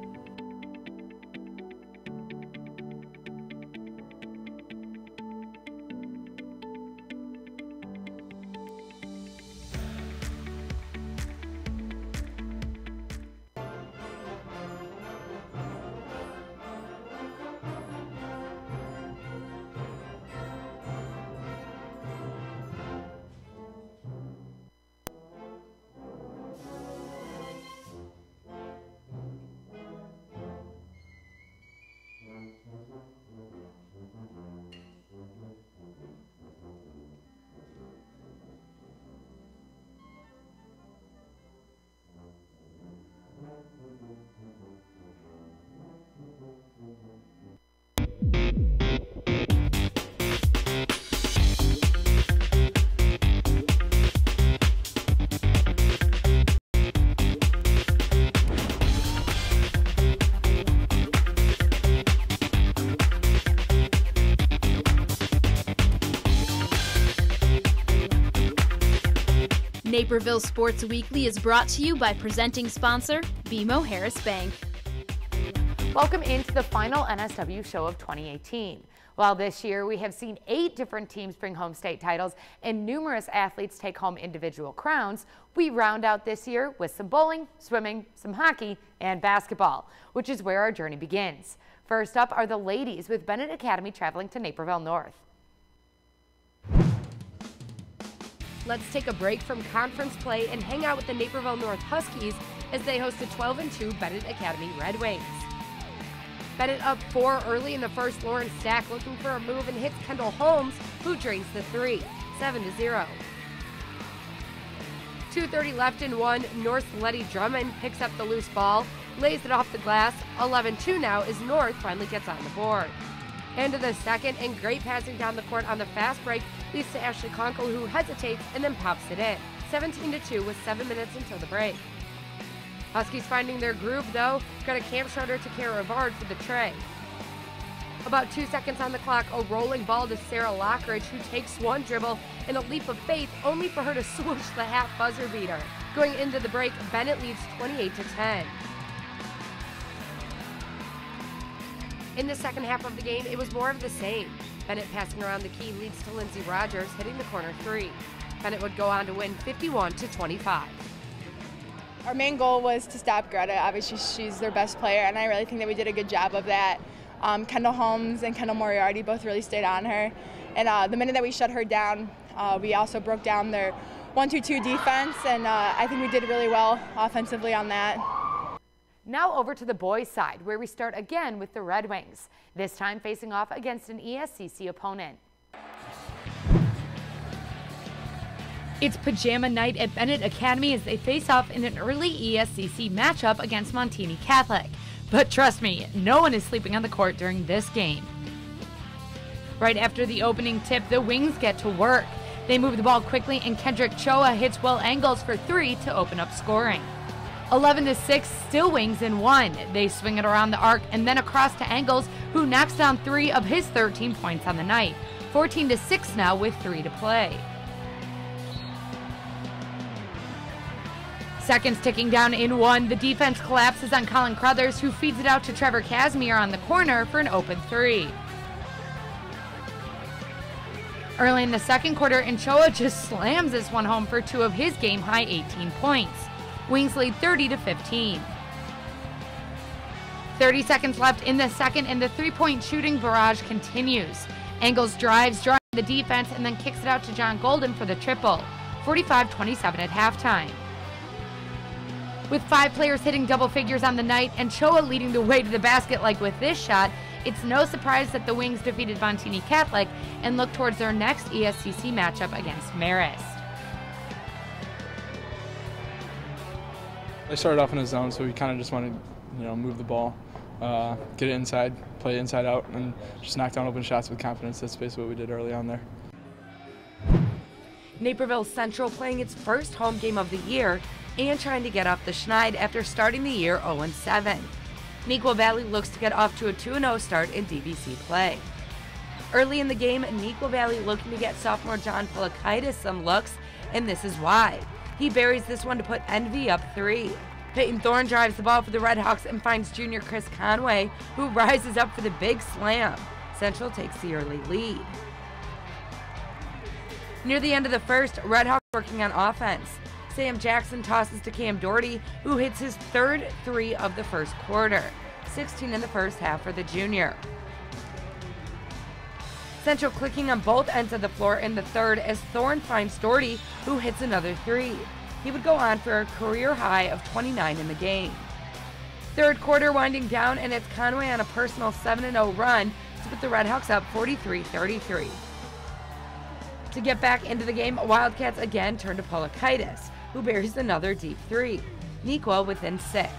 Naperville Sports Weekly is brought to you by presenting sponsor, BMO Harris Bank. Welcome into the final NSW show of 2018. Well, this year we have seen 8 different teams bring home state titles and numerous athletes take home individual crowns. We round out this year with some bowling, swimming, some hockey, and basketball, which is where our journey begins. First up are the ladies with Bennett Academy traveling to Naperville North. Let's take a break from conference play and hang out with the Naperville North Huskies as they host the 12-2 Bennett Academy Red Wings. Bennett up 4 early in the first. Lauren Stack looking for a move and hits Kendall Holmes, who drains the 3, 7-0. 2:30 left in 1. North's Letty Drummond picks up the loose ball, lays it off the glass. 11-2 now as North finally gets on the board. End of the second, and great passing down the court on the fast break leads to Ashley Conkle, who hesitates and then pops it in. 17-2 with 7 minutes until the break. Huskies finding their groove, though. Got a Cam Schroeder to Kara Rivard for the tray. About 2 seconds on the clock, a rolling ball to Sarah Lockridge, who takes one dribble in a leap of faith, only for her to swoosh the half buzzer beater. Going into the break, Bennett leads 28-10. In the second half of the game, it was more of the same. Bennett passing around the key leads to Lindsay Rogers hitting the corner 3. Bennett would go on to win 51-25. Our main goal was to stop Greta. Obviously, she's their best player, and I really think that we did a good job of that. Kendall Holmes and Kendall Moriarty both really stayed on her. And the minute that we shut her down, we also broke down their 1-2-2 defense, and I think we did really well offensively on that. Now over to the boys' side, where we start again with the Red Wings, this time facing off against an ESCC opponent. It's pajama night at Bennett Academy as they face off in an early ESCC matchup against Montini Catholic. But trust me, no one is sleeping on the court during this game. Right after the opening tip, the Wings get to work. They move the ball quickly, and Kendrick Choa hits well angles for 3 to open up scoring. 11-6, still Wings in 1. They swing it around the arc and then across to Angles, who knocks down 3 of his 13 points on the night. 14-6 now with 3 to play. Seconds ticking down in 1. The defense collapses on Colin Crothers, who feeds it out to Trevor Casimir on the corner for an open 3. Early in the second quarter, Choa just slams this one home for 2 of his game-high 18 points. Wings lead 30-15. 30 seconds left in the second, and the three-point shooting barrage continues. Angles drives, drawing the defense, and then kicks it out to John Golden for the triple. 45-27 at halftime. With 5 players hitting double figures on the night and Choa leading the way to the basket like with this shot, it's no surprise that the Wings defeated Montini Catholic and look towards their next ESCC matchup against Marist. I started off in a zone, so we kind of just wanted to, move the ball, get it inside, play it inside out, and just knock down open shots with confidence. That's basically what we did early on there. Naperville Central playing its first home game of the year and trying to get off the schneid after starting the year 0-7. Neuqua Valley looks to get off to a 2-0 start in DBC play. Early in the game, Neuqua Valley looking to get sophomore John Polakaitis some looks, and this is why. He buries this one to put Envy up 3. Peyton Thorne drives the ball for the Redhawks and finds junior Chris Conway, who rises up for the big slam. Central takes the early lead. Near the end of the first, Redhawks working on offense. Sam Jackson tosses to Cam Doherty, who hits his 3rd 3 of the first quarter. 16 in the first half for the junior. Central clicking on both ends of the floor in the third as Thorne finds Doherty, who hits another 3. He would go on for a career high of 29 in the game. Third quarter winding down, and it's Conway on a personal 7-0 run to put the Redhawks up 43-33. To get back into the game, Wildcats again turn to Polakaitis, who buries another deep 3. Neuqua within 6.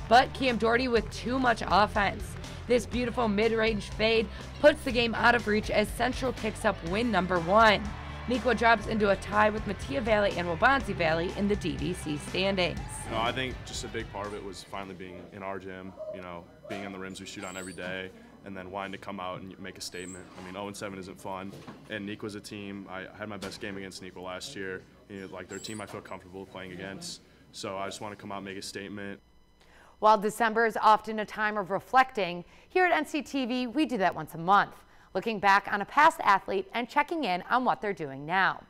But Cam Doherty with too much offense. This beautiful mid-range fade puts the game out of reach as Central picks up win number 1. Neuqua drops into a tie with Mattia Valley and Waubonsie Valley in the DDC standings. I think just a big part of it was finally being in our gym, being in the rims we shoot on every day, and then wanting to come out and make a statement. I mean, 0-7 isn't fun, and Nequa's a team. I had my best game against Nequa last year. You know, like, they're a team I feel comfortable playing against, so I just want to come out and make a statement. While December is often a time of reflecting, here at NCTV we do that once a month, looking back on a past athlete and checking in on what they're doing now.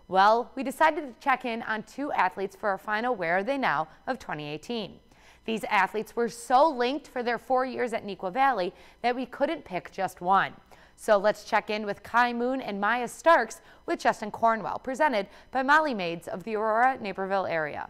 Well, we decided to check in on 2 athletes for our final Where Are They Now of 2018. These athletes were so linked for their 4 years at Neuqua Valley that we couldn't pick just one. So let's check in with Kai Moon and Maya Starks with Justin Cornwell, presented by Molly Maids of the Aurora, Naperville area.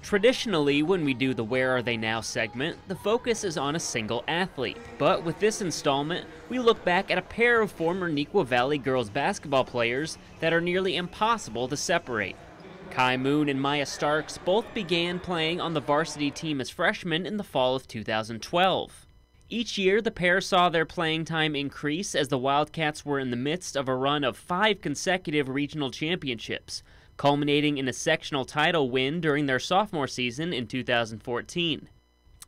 Traditionally, when we do the Where Are They Now segment, the focus is on a single athlete. But with this installment, we look back at a pair of former Neuqua Valley girls basketball players that are nearly impossible to separate. Kai Moon and Maya Starks both began playing on the varsity team as freshmen in the fall of 2012. Each year, the pair saw their playing time increase as the Wildcats were in the midst of a run of 5 consecutive regional championships, culminating in a sectional title win during their sophomore season in 2014.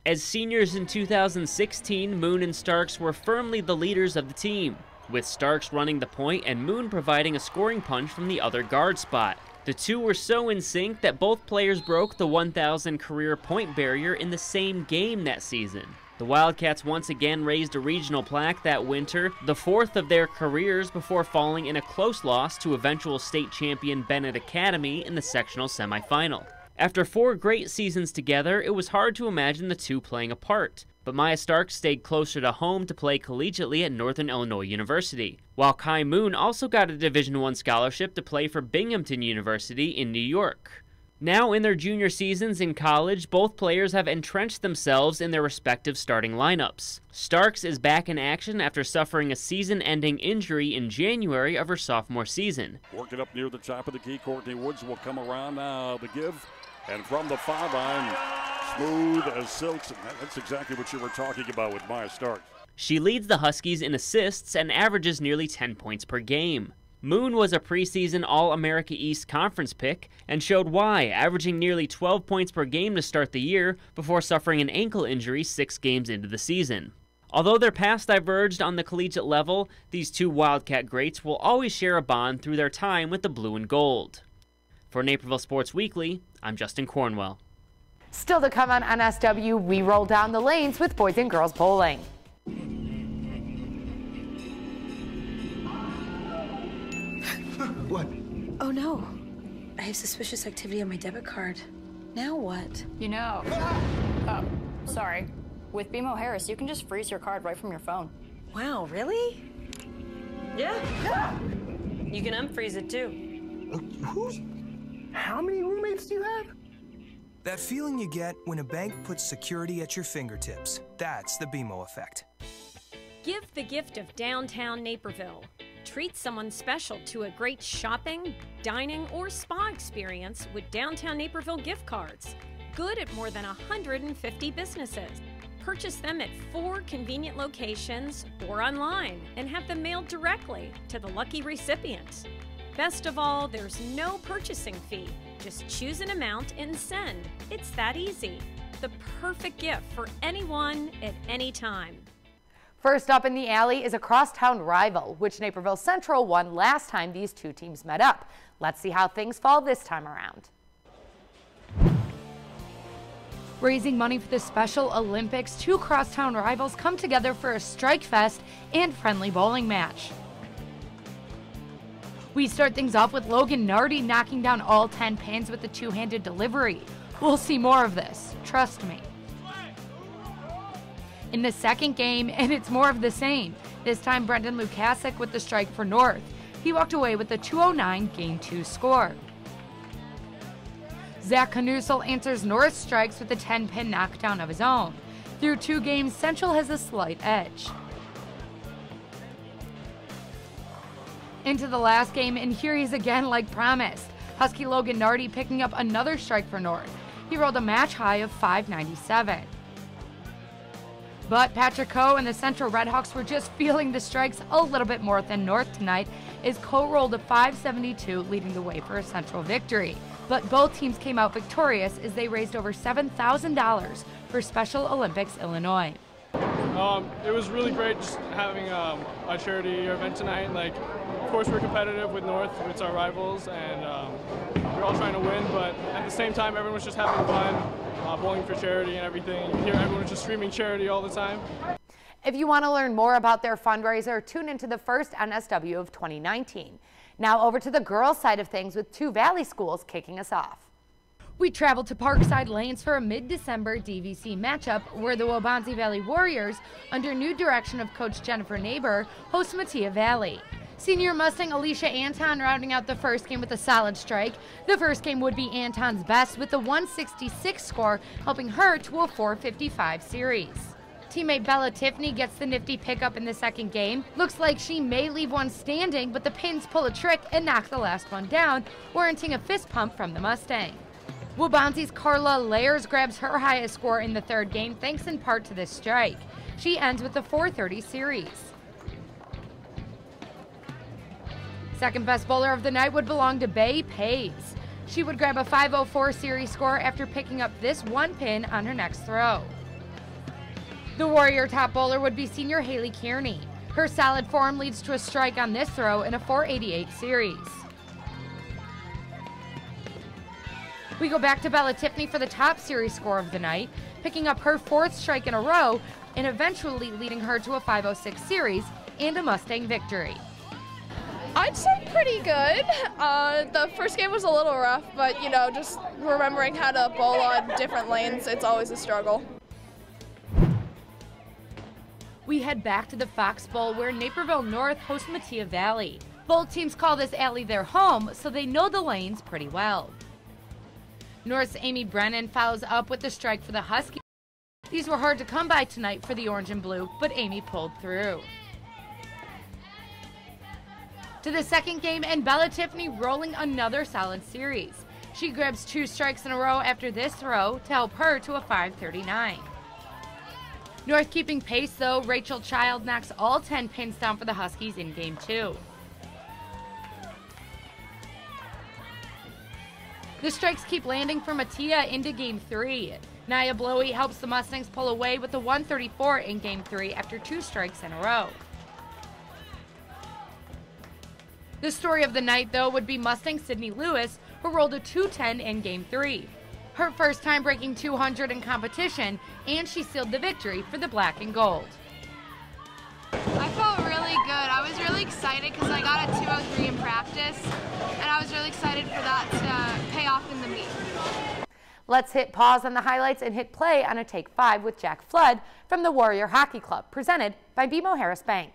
As seniors in 2016, Moon and Starks were firmly the leaders of the team, with Starks running the point and Moon providing a scoring punch from the other guard spot. The two were so in sync that both players broke the 1,000 career point barrier in the same game that season. The Wildcats once again raised a regional plaque that winter, the 4th of their careers, before falling in a close loss to eventual state champion Bennett Academy in the sectional semifinal. After 4 great seasons together, it was hard to imagine the two playing apart, but Maya Starks stayed closer to home to play collegiately at Northern Illinois University, while Kai Moon also got a Division I scholarship to play for Binghamton University in New York. Now in their junior seasons in college, both players have entrenched themselves in their respective starting lineups. Starks is back in action after suffering a season-ending injury in January of her sophomore season. Working up near the top of the key, Courtney Woods will come around now. The give, and from the foul line, smooth as silks. That's exactly what you were talking about with Maya Starks. She leads the Huskies in assists and averages nearly 10 points per game. Moon was a preseason All-America East Conference pick and showed why, averaging nearly 12 points per game to start the year before suffering an ankle injury 6 games into the season. Although their paths diverged on the collegiate level, these two Wildcat greats will always share a bond through their time with the blue and gold. For Naperville Sports Weekly, I'm Justin Cornwell. Still to come on NSW, we roll down the lanes with boys and girls bowling. What? Oh no. I have suspicious activity on my debit card. Now what? You know. Sorry. With BMO Harris, you can just freeze your card right from your phone. Wow, really? Yeah. You can unfreeze it too. How many roommates do you have? That feeling you get when a bank puts security at your fingertips. That's the BMO effect. Give the gift of downtown Naperville. Treat someone special to a great shopping, dining, or spa experience with downtown Naperville gift cards. Good at more than 150 businesses. Purchase them at 4 convenient locations or online and have them mailed directly to the lucky recipient. Best of all, there's no purchasing fee. Just choose an amount and send. It's that easy. The perfect gift for anyone at any time. First up in the alley is a crosstown rival, which Naperville Central won last time these two teams met up. Let's see how things fall this time around. Raising money for the Special Olympics, 2 crosstown rivals come together for a strike fest and friendly bowling match. We start things off with Logan Nardi knocking down all 10 pins with a 2-handed delivery. We'll see more of this, trust me. In the second game, and it's more of the same. This time, Brendan Lukasik with the strike for North. He walked away with a 209 Game 2 score. Zach Knusel answers North's strikes with a 10-pin knockdown of his own. Through 2 games, Central has a slight edge. Into the last game, and here he's again like promised. Husky Logan Nardi picking up another strike for North. He rolled a match high of 597. But Patrick Coe and the Central Redhawks were just feeling the strikes a little bit more than North tonight, as Coe rolled a 572, leading the way for a Central victory. But both teams came out victorious as they raised over $7,000 for Special Olympics Illinois. It was really great just having a charity event tonight. Like, of course, we're competitive with North, it's our rivals, and we're all trying to win, but at the same time, everyone was just having fun, bowling for charity and everything. Here, everyone was just screaming charity all the time. If you want to learn more about their fundraiser, tune into the first NSW of 2019. Now over to the girls' side of things with two Valley schools kicking us off. We traveled to Parkside Lanes for a mid-December DVC matchup where the Waubonsie Valley Warriors, under new direction of Coach Jennifer Neighbor, host Mattia Valley. Senior Mustang Alicia Anton rounding out the first game with a solid strike. The first game would be Anton's best with the 166 score, helping her to a 455 series. Teammate Bella Tiffany gets the nifty pickup in the second game. Looks like she may leave one standing, but the Pins pull a trick and knock the last one down, warranting a fist pump from the Mustang. Waubonsie's Carla Layers grabs her highest score in the third game, thanks in part to this strike. She ends with the 430 series. Second best bowler of the night would belong to Bay Pays. She would grab a 504 series score after picking up this one pin on her next throw. The Warrior top bowler would be senior Haley Kearney. Her solid form leads to a strike on this throw in a 488 series. We go back to Bella Tiffany for the top series score of the night, picking up her fourth strike in a row and eventually leading her to a 506 series and a Mustang victory. I'd say pretty good. The first game was a little rough, but you know, just remembering how to bowl on different lanes, it's always a struggle. We head back to the Fox Bowl where Naperville North hosts Mattia Valley. Both teams call this alley their home, so they know the lanes pretty well. North's Amy Brennan follows up with the strike for the Huskies. These were hard to come by tonight for the orange and blue, but Amy pulled through. To the second game, and Bella Tiffany rolling another solid series. She grabs two strikes in a row after this throw to help her to a 539. North keeping pace though, Rachel Child knocks all 10 pins down for the Huskies in game two. The strikes keep landing for Mattia into game three. Nia Blowy helps the Mustangs pull away with the 134 in game three after two strikes in a row. The story of the night, though, would be Mustang Sydney Lewis, who rolled a 210 in game three. Her first time breaking 200 in competition, and she sealed the victory for the black and gold. I felt really good. I was really excited because I got a 203 in practice, and I was really excited for that to pay off in the meet. Let's hit pause on the highlights and hit play on a Take 5 with Jack Flood from the Warrior Hockey Club, presented by BMO Harris Bank.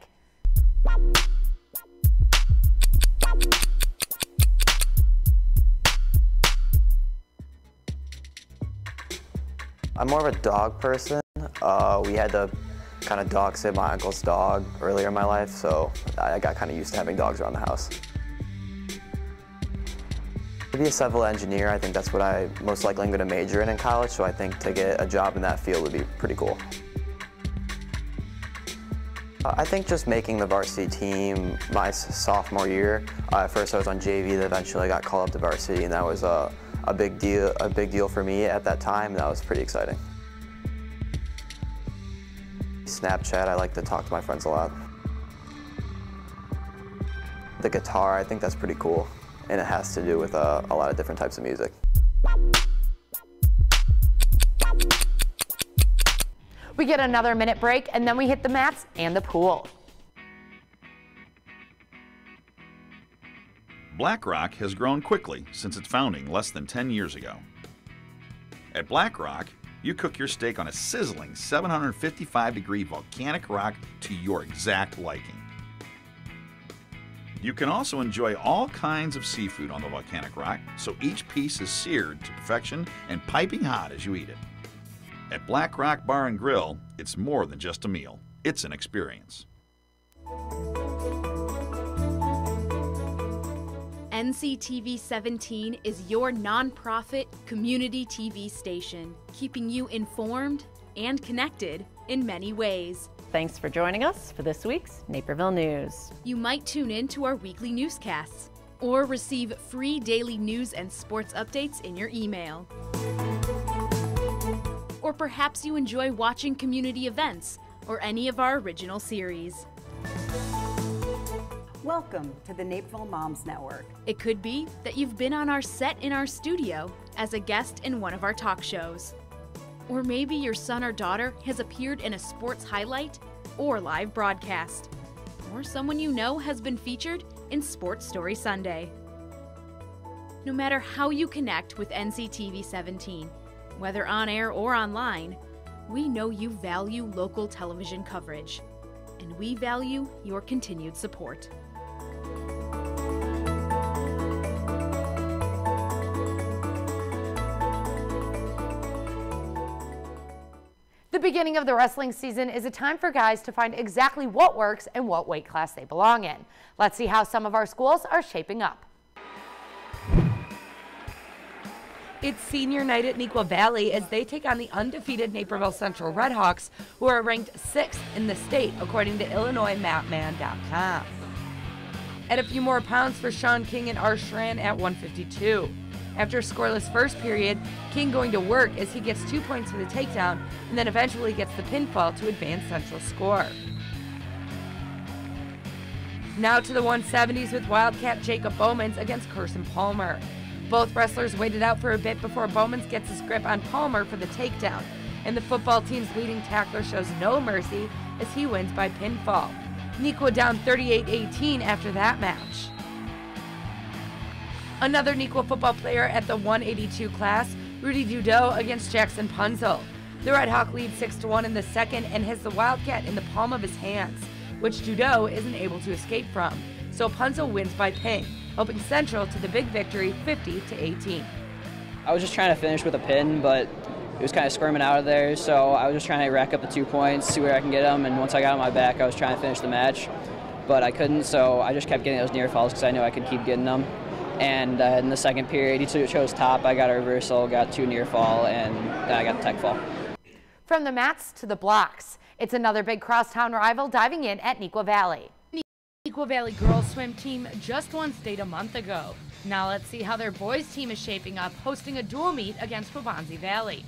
I'm more of a dog person. We had to kind of dog sit my uncle's dog earlier in my life, so I got kind of used to having dogs around the house. To be a civil engineer, I think that's what I most likely am going to major in college, so I think to get a job in that field would be pretty cool. I think just making the varsity team my sophomore year. At first I was on JV, then eventually I got called up to varsity, and that was a big deal for me at that time. That was pretty exciting. Snapchat, I like to talk to my friends a lot. The guitar, I think that's pretty cool, and it has to do with a lot of different types of music. We get another minute break, and then we hit the mats and the pool. Black Rock has grown quickly since its founding less than 10 years ago. At Black Rock, you cook your steak on a sizzling 755-degree volcanic rock to your exact liking. You can also enjoy all kinds of seafood on the volcanic rock, so each piece is seared to perfection and piping hot as you eat it. At Black Rock Bar and Grill, it's more than just a meal, it's an experience. NCTV17 is your nonprofit community TV station, keeping you informed and connected in many ways. Thanks for joining us for this week's Naperville News. You might tune in to our weekly newscasts or receive free daily news and sports updates in your email. Or perhaps you enjoy watching community events or any of our original series. Welcome to the Naperville Moms Network. It could be that you've been on our set in our studio as a guest in one of our talk shows. Or maybe your son or daughter has appeared in a sports highlight or live broadcast. Or someone you know has been featured in Sports Story Sunday. No matter how you connect with NCTV17, whether on air or online, we know you value local television coverage, and we value your continued support. The beginning of the wrestling season is a time for guys to find exactly what works and what weight class they belong in. Let's see how some of our schools are shaping up. It's senior night at Aqua Valley as they take on the undefeated Naperville Central Redhawks, who are ranked 6th in the state according to IllinoisMapman.com. Add a few more pounds for Sean King and R. Schran at 152. After a scoreless first period, King going to work as he gets 2 points for the takedown and then eventually gets the pinfall to advance Central's score. Now to the 170s with Wildcat Jacob Bowmans against Carson Palmer. Both wrestlers waited out for a bit before Bowmans gets his grip on Palmer for the takedown, and the football team's leading tackler shows no mercy as he wins by pinfall. Nequa down 38-18 after that match. Another Nequa football player at the 182 class, Rudy Dudo against Jackson Punzel. The Red Hawk leads 6-1 in the second and has the Wildcat in the palm of his hands, which Dudo isn't able to escape from. So Punzel wins by pin, helping Central to the big victory 50-18. I was just trying to finish with a pin, but it was kind of squirming out of there, so I was just trying to rack up the 2 points, see where I can get them, and once I got on my back, I was trying to finish the match, but I couldn't, so I just kept getting those near falls because I knew I could keep getting them. And in the second period, he chose top. I got a reversal, got 2 near fall, and then I got the tech fall. From the mats to the blocks, it's another big crosstown rival diving in at Nequa Valley. Aqua Valley girls swim team just won state a month ago. Now let's see how their boys team is shaping up, hosting a dual meet against Waubonsie Valley.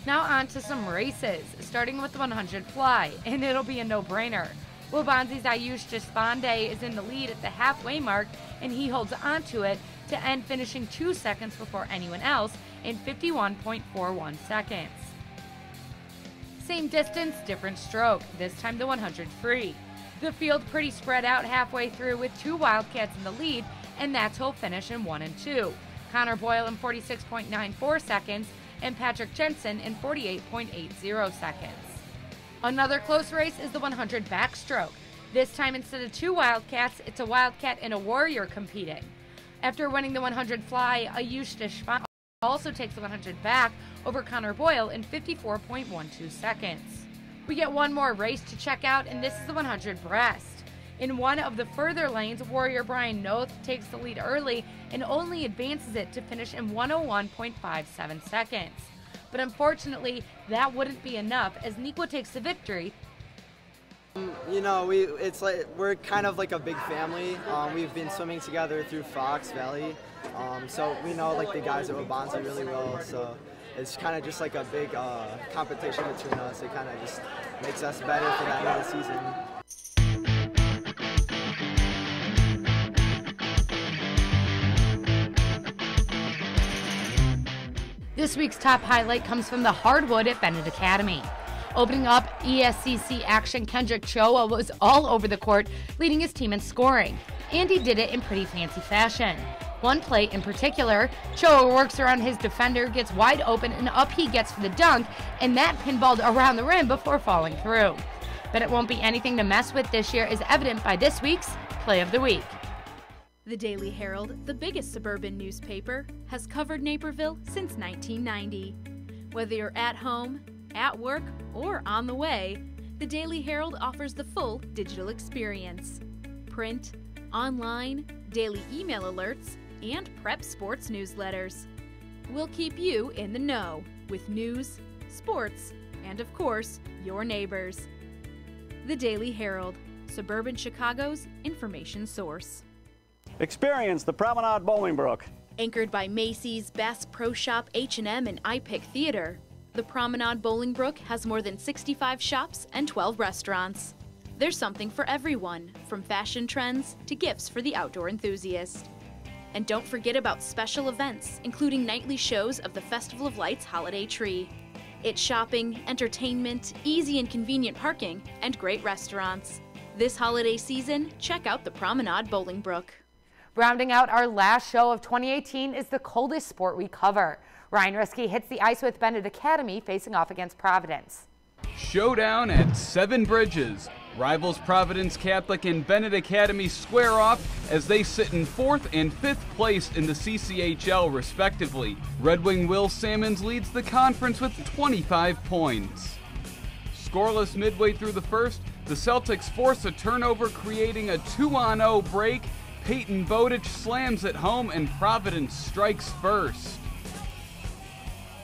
Now on to some races, starting with the 100 fly, and it'll be a no-brainer. Waubonsie's Ayush Despande is in the lead at the halfway mark, and he holds on to it to end finishing 2 seconds before anyone else in 51.41 seconds. Same distance, different stroke, this time the 100 free. The field pretty spread out halfway through with 2 Wildcats in the lead, and that's who'll finish in 1 and 2. Connor Boyle in 46.94 seconds, and Patrick Jensen in 48.80 seconds. Another close race is the 100 backstroke. This time instead of 2 Wildcats, it's a Wildcat and a Warrior competing. After winning the 100 fly, Ayush Deshpande also takes the 100 back over Connor Boyle in 54.12 seconds. We get one more race to check out, and this is the 100 breast. In one of the further lanes, Warrior Brian Noth takes the lead early and only advances it to finish in 101.57 seconds. But unfortunately, that wouldn't be enough as Nequa takes the victory. You know, it's like we're kind of like a big family. We've been swimming together through Fox Valley, so we know like the guys at Waubonsie really well. So it's kind of just like a big competition between us. It kind of just makes us better for the end of the season. This week's top highlight comes from the hardwood at Bennett Academy. Opening up ESCC action, Kendrick Choa was all over the court, leading his team in scoring. And he did it in pretty fancy fashion. One play in particular, Choa works around his defender, gets wide open, and up he gets for the dunk, and that pinballed around the rim before falling through. But it won't be anything to mess with this year, as evident by this week's Play of the Week. The Daily Herald, the biggest suburban newspaper, has covered Naperville since 1990. Whether you're at home, at work, or on the way, the Daily Herald offers the full digital experience. print, online, daily email alerts, and prep sports newsletters. We'll keep you in the know with news, sports, and of course, your neighbors. The Daily Herald, Suburban Chicago's information source. Experience the Promenade Bolingbrook. Anchored by Macy's, Bass Pro Shop, H&M, and iPic Theater, the Promenade Bolingbrook has more than 65 shops and 12 restaurants. There's something for everyone, from fashion trends to gifts for the outdoor enthusiast. And don't forget about special events, including nightly shows of the Festival of Lights Holiday Tree. It's shopping, entertainment, easy and convenient parking, and great restaurants. This holiday season, check out the Promenade Bolingbrook. Rounding out our last show of 2018 is the coldest sport we cover. Ryan Risky hits the ice with Bennett Academy facing off against Providence. Showdown at Seven Bridges. Rivals Providence Catholic and Bennett Academy square off as they sit in 4th and 5th place in the CCHL respectively. Red Wing Will Salmons leads the conference with 25 points. Scoreless midway through the first, the Celtics force a turnover, creating a 2-on-0 break. Peyton Bowditch slams it home and Providence strikes first.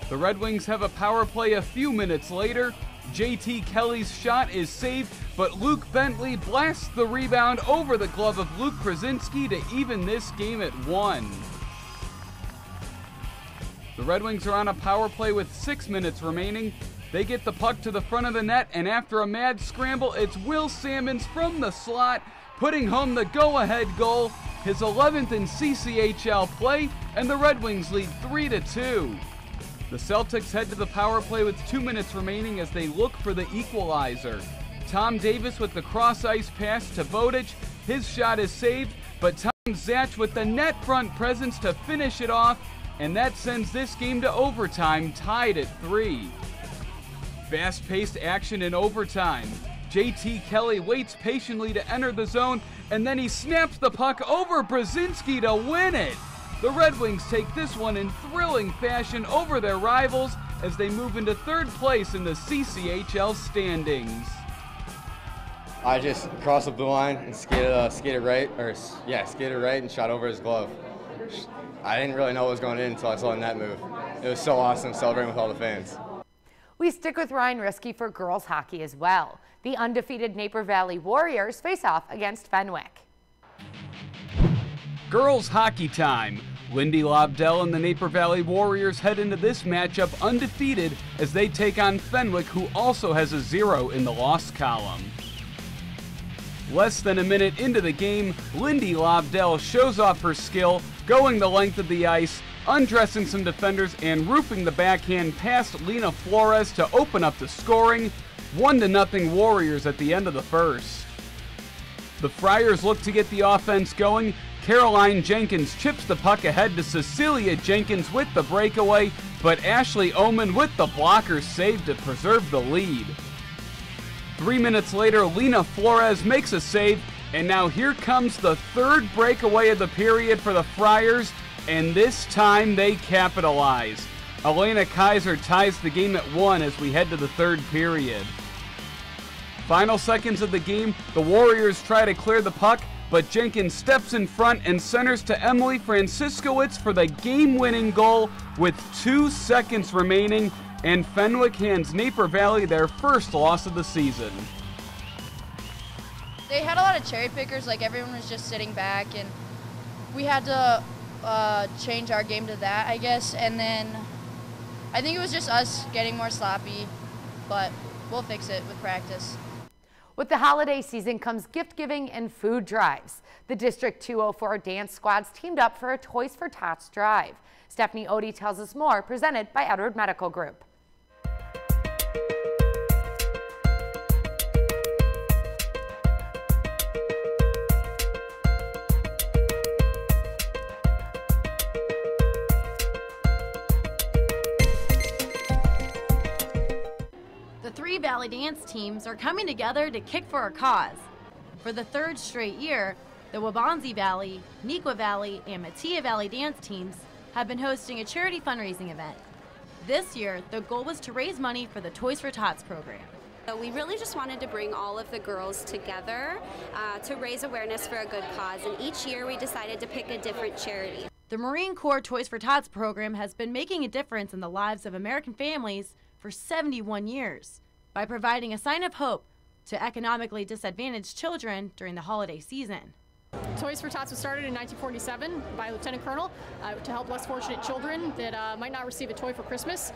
The Red Wings have a power play a few minutes later. JT Kelly's shot is saved, but Luke Bentley blasts the rebound over the glove of Luke Krasinski to even this game at 1. The Red Wings are on a power play with 6 minutes remaining. They get the puck to the front of the net, and after a mad scramble, it's Will Salmons from the slot, putting home the go-ahead goal, his 11th in CCHL play, and the Red Wings lead 3-2. The Celtics head to the power play with 2 minutes remaining as they look for the equalizer. Tom Davis with the cross-ice pass to Bowditch. His shot is saved, but Tom Zach with the net front presence to finish it off, and that sends this game to overtime, tied at 3. Fast-paced action in overtime. JT Kelly waits patiently to enter the zone, and then he snaps the puck over Brzezinski to win it. The Red Wings take this one in thrilling fashion over their rivals as they move into 3rd place in the CCHL standings. I just crossed the blue line and skated right and shot over his glove. I didn't really know what was going in until I saw the net move. It was so awesome celebrating with all the fans. We stick with Ryan Risky for girls hockey as well. The undefeated Naper Valley Warriors face off against Fenwick. Girls hockey time. Lindy Lobdell and the Naper Valley Warriors head into this matchup undefeated as they take on Fenwick, who also has a 0 in the loss column. Less than a minute into the game, Lindy Lobdell shows off her skill, going the length of the ice, undressing some defenders and roofing the backhand past Lena Flores to open up the scoring. 1-0 Warriors at the end of the first. The Friars look to get the offense going. Caroline Jenkins chips the puck ahead to Cecilia Jenkins with the breakaway, but Ashley Oman with the blocker save to preserve the lead. 3 minutes later, Lena Flores makes a save, and now here comes the 3rd breakaway of the period for the Friars, and this time they capitalize. Elena Kaiser ties the game at 1 as we head to the 3rd period. Final seconds of the game, the Warriors try to clear the puck, but Jenkins steps in front and centers to Emily Franciscowicz for the game-winning goal with 2 seconds remaining, and Fenwick hands Naper Valley their first loss of the season. They had a lot of cherry pickers, like everyone was just sitting back, and we had to change our game to that, I guess, and then I think it was just us getting more sloppy, but we'll fix it with practice. With the holiday season comes gift giving and food drives. The District 204 dance squads teamed up for a Toys for Tots drive. Stephanie Odie tells us more, presented by Edward Medical Group. The 3 Valley dance teams are coming together to kick for a cause. For the 3rd straight year, the Waubonsie Valley, Neuqua Valley, and Mattia Valley dance teams have been hosting a charity fundraising event. This year, the goal was to raise money for the Toys for Tots program. So we really just wanted to bring all of the girls together to raise awareness for a good cause, and each year we decided to pick a different charity. The Marine Corps Toys for Tots program has been making a difference in the lives of American families for 71 years by providing a sign of hope to economically disadvantaged children during the holiday season. Toys for Tots was started in 1947 by a Lieutenant Colonel to help less fortunate children that might not receive a toy for Christmas.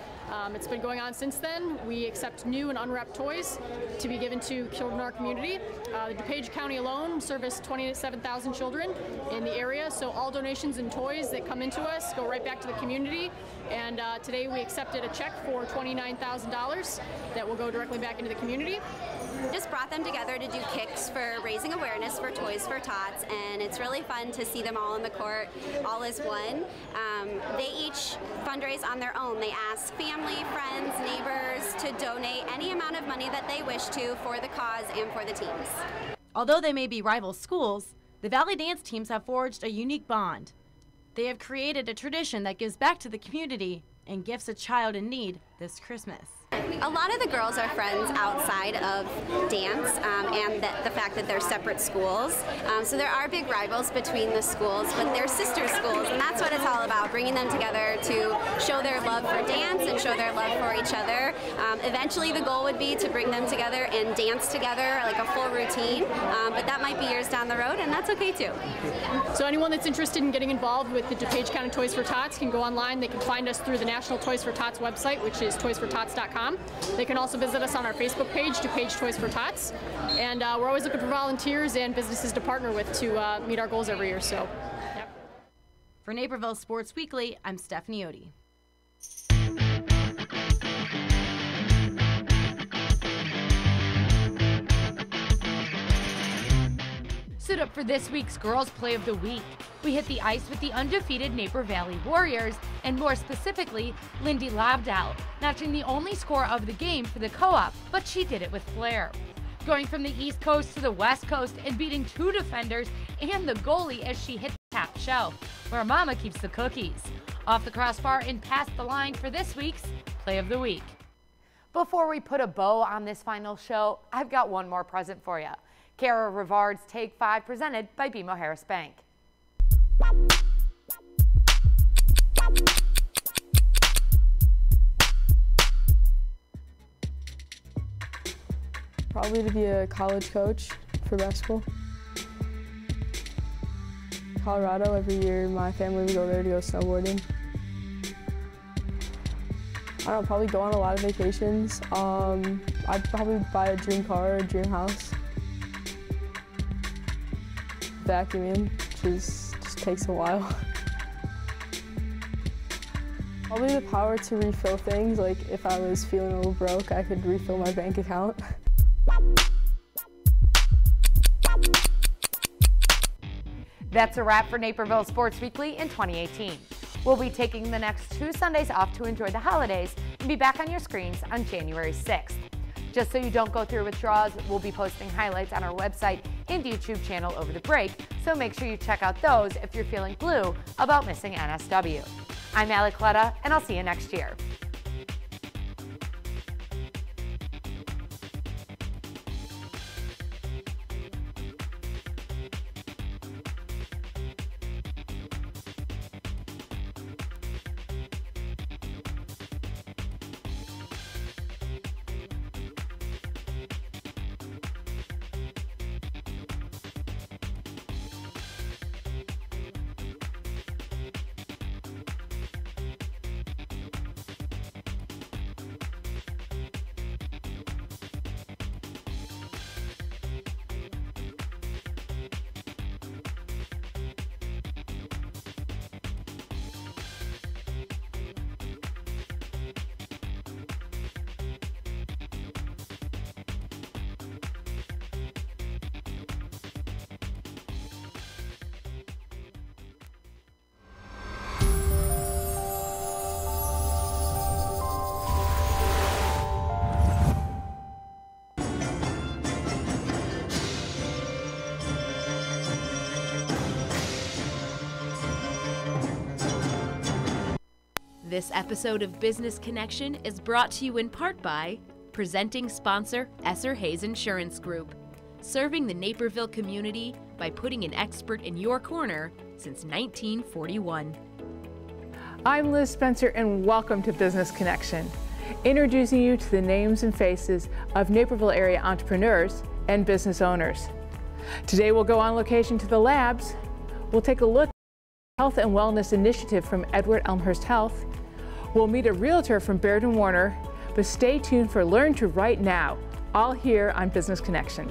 It's been going on since then. We accept new and unwrapped toys to be given to children in our community. The DuPage County alone serviced 27,000 children in the area, so all donations and toys that come into us go right back to the community. And today we accepted a check for $29,000 that will go directly back into the community. We just brought them together to do kicks for raising awareness for Toys for Tots, and it's really fun to see them all in the court, all as one. They each fundraise on their own. They ask family, friends, neighbors to donate any amount of money that they wish to for the cause and for the teams. Although they may be rival schools, the Valley Dance teams have forged a unique bond. They have created a tradition that gives back to the community and gifts a child in need this Christmas. A lot of the girls are friends outside of dance and the fact that they're separate schools. So there are big rivals between the schools, but they're sister schools, and that's what it's all about, bringing them together to show their love for dance and show their love for each other. Eventually the goal would be to bring them together and dance together like a full routine, but that might be years down the road, and that's okay too. So anyone that's interested in getting involved with the DuPage County Toys for Tots can go online. They can find us through the National Toys for Tots website, which is toysfortots.com. They can also visit us on our Facebook page, DuPage Toys for Tots. And we're always looking for volunteers and businesses to partner with to meet our goals every year. So, yep. For Naperville Sports Weekly, I'm Stephanie Odie. Suit up for this week's Girls Play of the Week. We hit the ice with the undefeated Naperville Valley Warriors, and more specifically, Lindy Lobdell, notching the only score of the game for the co-op, but she did it with flair. Going from the East Coast to the West Coast and beating two defenders and the goalie as she hit the top shelf, where Mama keeps the cookies. Off the crossbar and past the line for this week's Play of the Week. Before we put a bow on this final show, I've got one more present for you. Kara Rivard's Take 5 presented by BMO Harris Bank. Probably to be a college coach for basketball. Colorado, every year my family would go there to go snowboarding. I don't know, probably go on a lot of vacations. I'd probably buy a dream car or a dream house. Vacuuming, which just takes a while. Probably the power to refill things, like if I was feeling a little broke, I could refill my bank account. That's a wrap for Naperville Sports Weekly in 2018. We'll be taking the next 2 Sundays off to enjoy the holidays and be back on your screens on January 6th. Just so you don't go through withdrawals, we'll be posting highlights on our website and YouTube channel over the break, so make sure you check out those if you're feeling blue about missing NSW. I'm Allie Cletta, and I'll see you next year. This episode of Business Connection is brought to you in part by Presenting sponsor, Esser Hayes Insurance Group. Serving the Naperville community by putting an expert in your corner since 1941. I'm Liz Spencer and welcome to Business Connection, introducing you to the names and faces of Naperville area entrepreneurs and business owners. Today we'll go on location to the labs. We'll take a look at the Health and Wellness Initiative from Edward Elmhurst Health. We'll meet a realtor from Bergen Warner, but stay tuned for Learn to Write Now, all here on Business Connection.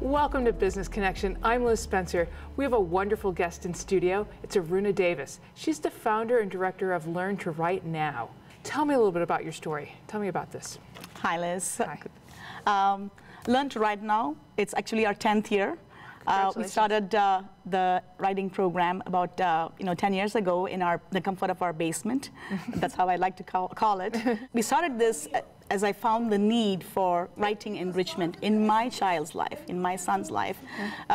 Welcome to Business Connection. I'm Liz Spencer. We have a wonderful guest in studio. It's Aruna Davis. She's the founder and director of Learn to Write Now. Tell me a little bit about your story. Tell me about this. Hi, Liz. Hi. Learn to Write Now. It's actually our 10th year. We started the writing program about 10 years ago in the comfort of our basement. That's how I like to call it. We started this as I found the need for writing enrichment in my child's life, in my son's life.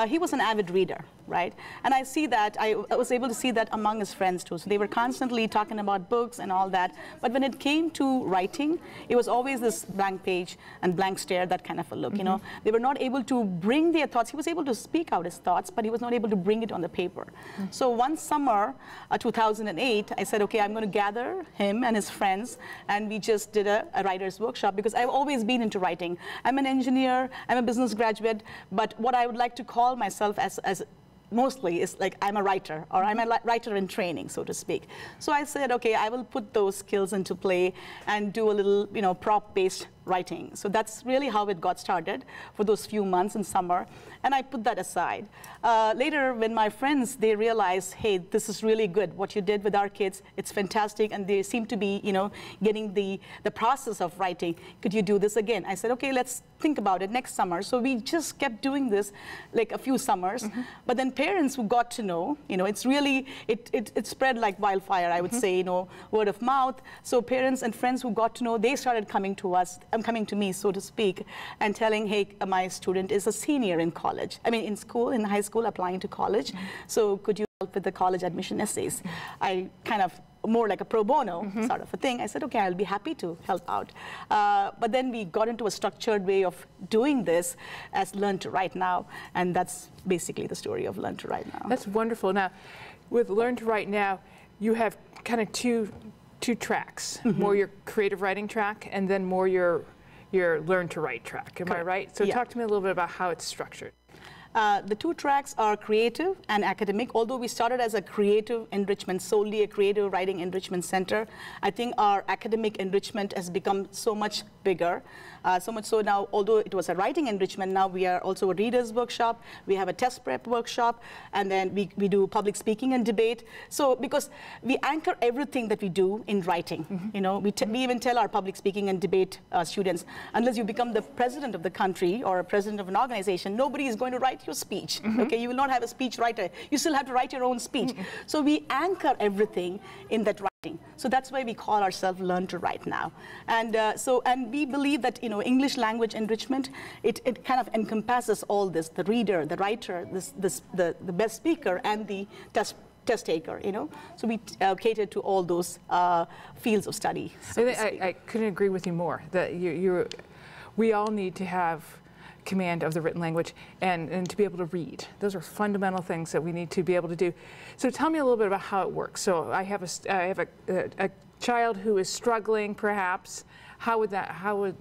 He was an avid reader, right? And I see that, I was able to see that among his friends too. So they were constantly talking about books and all that. But when it came to writing, it was always this blank page and blank stare, that kind of a look, you know. They were not able to bring their thoughts. He was able to speak out his thoughts, but he was not able to bring it on the paper. So one summer, 2008, I said, okay, I'm going to gather him and his friends, and we just did a writer's workshop, because I've always been into writing. I'm an engineer, I'm a business graduate, but what I would like to call myself as mostly is like I'm a writer, or I'm a writer in training, so to speak. So I said, okay, I will put those skills into play and do a little, prop-based writing. So that's really how it got started for those few months in summer, and I put that aside. Later, when my friends, they realized, hey, this is really good, what you did with our kids, it's fantastic, and they seem to be, getting the process of writing. Could you do this again? I said, okay, let's think about it next summer. So we just kept doing this like a few summers, but then parents who got to know, it's really, it spread like wildfire, I would say, word of mouth. So parents and friends who got to know, they started coming to us, coming to me, so to speak, and telling, hey, my student is a senior in college. I mean, in school, in high school, applying to college. So could you help with the college admission essays? I kind of, more like a pro bono sort of a thing. I said, okay, I'll be happy to help out. But then we got into a structured way of doing this as Learn to Write Now, and that's basically the story of Learn to Write Now. That's wonderful. Now, with Learn to Write Now, you have kind of two tracks, more your creative writing track and then more your Learn to Write track. Am I right? So talk to me a little bit about how it's structured. The two tracks are creative and academic. Although we started as a creative enrichment, solely a creative writing enrichment center, I think our academic enrichment has become so much bigger. So much so now, although it was a writing enrichment, now we are also a reader's workshop, we have a test prep workshop, and then we do public speaking and debate. So because we anchor everything that we do in writing, we even tell our public speaking and debate students, unless you become the president of the country or a president of an organization, nobody is going to write your speech. Okay, you will not have a speech writer. You still have to write your own speech. So we anchor everything in that writing. So that's why we call ourselves Learn to Write Now. And and we believe that English language enrichment, it kind of encompasses all this: the reader, the writer, the best speaker, and the test taker. So we cater to all those fields of study. So I couldn't agree with you more. That we all need to have command of the written language and to be able to read. Those are fundamental things that we need to be able to do. So tell me a little bit about how it works. So I have a child who is struggling, perhaps. How would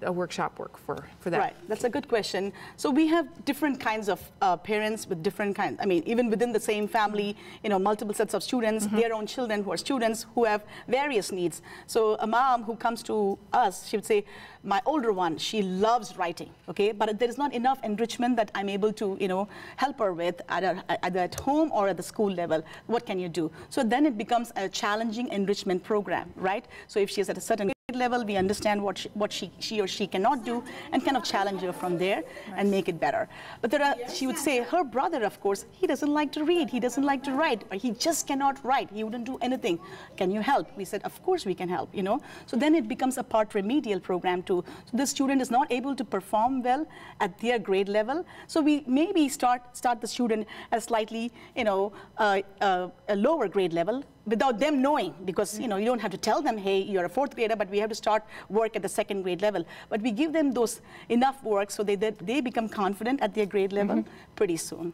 a workshop work for that? Right, that's a good question. So we have different kinds of parents with different kinds. I mean, even within the same family, multiple sets of students, their own children who are students who have various needs. So a mom who comes to us, she would say, my older one, she loves writing, okay, but there is not enough enrichment that I'm able to, help her with either at home or at the school level. What can you do? So then it becomes a challenging enrichment program, right? So if she is at a certain level, we understand what she or she cannot do and kind of challenge her from there and make it better. But she would say her brother, of course, he doesn't like to read, he doesn't like to write, or he just cannot write, he wouldn't do anything. Can you help? We said, of course we can help, you know. So then it becomes a part remedial program too. So the student is not able to perform well at their grade level. So we maybe start the student at a slightly, you know, a lower grade level, without them knowing, because you know you don't have to tell them, hey, you're a 4th grader, but we have to start work at the 2nd grade level. But we give them those enough work so they become confident at their grade level pretty soon.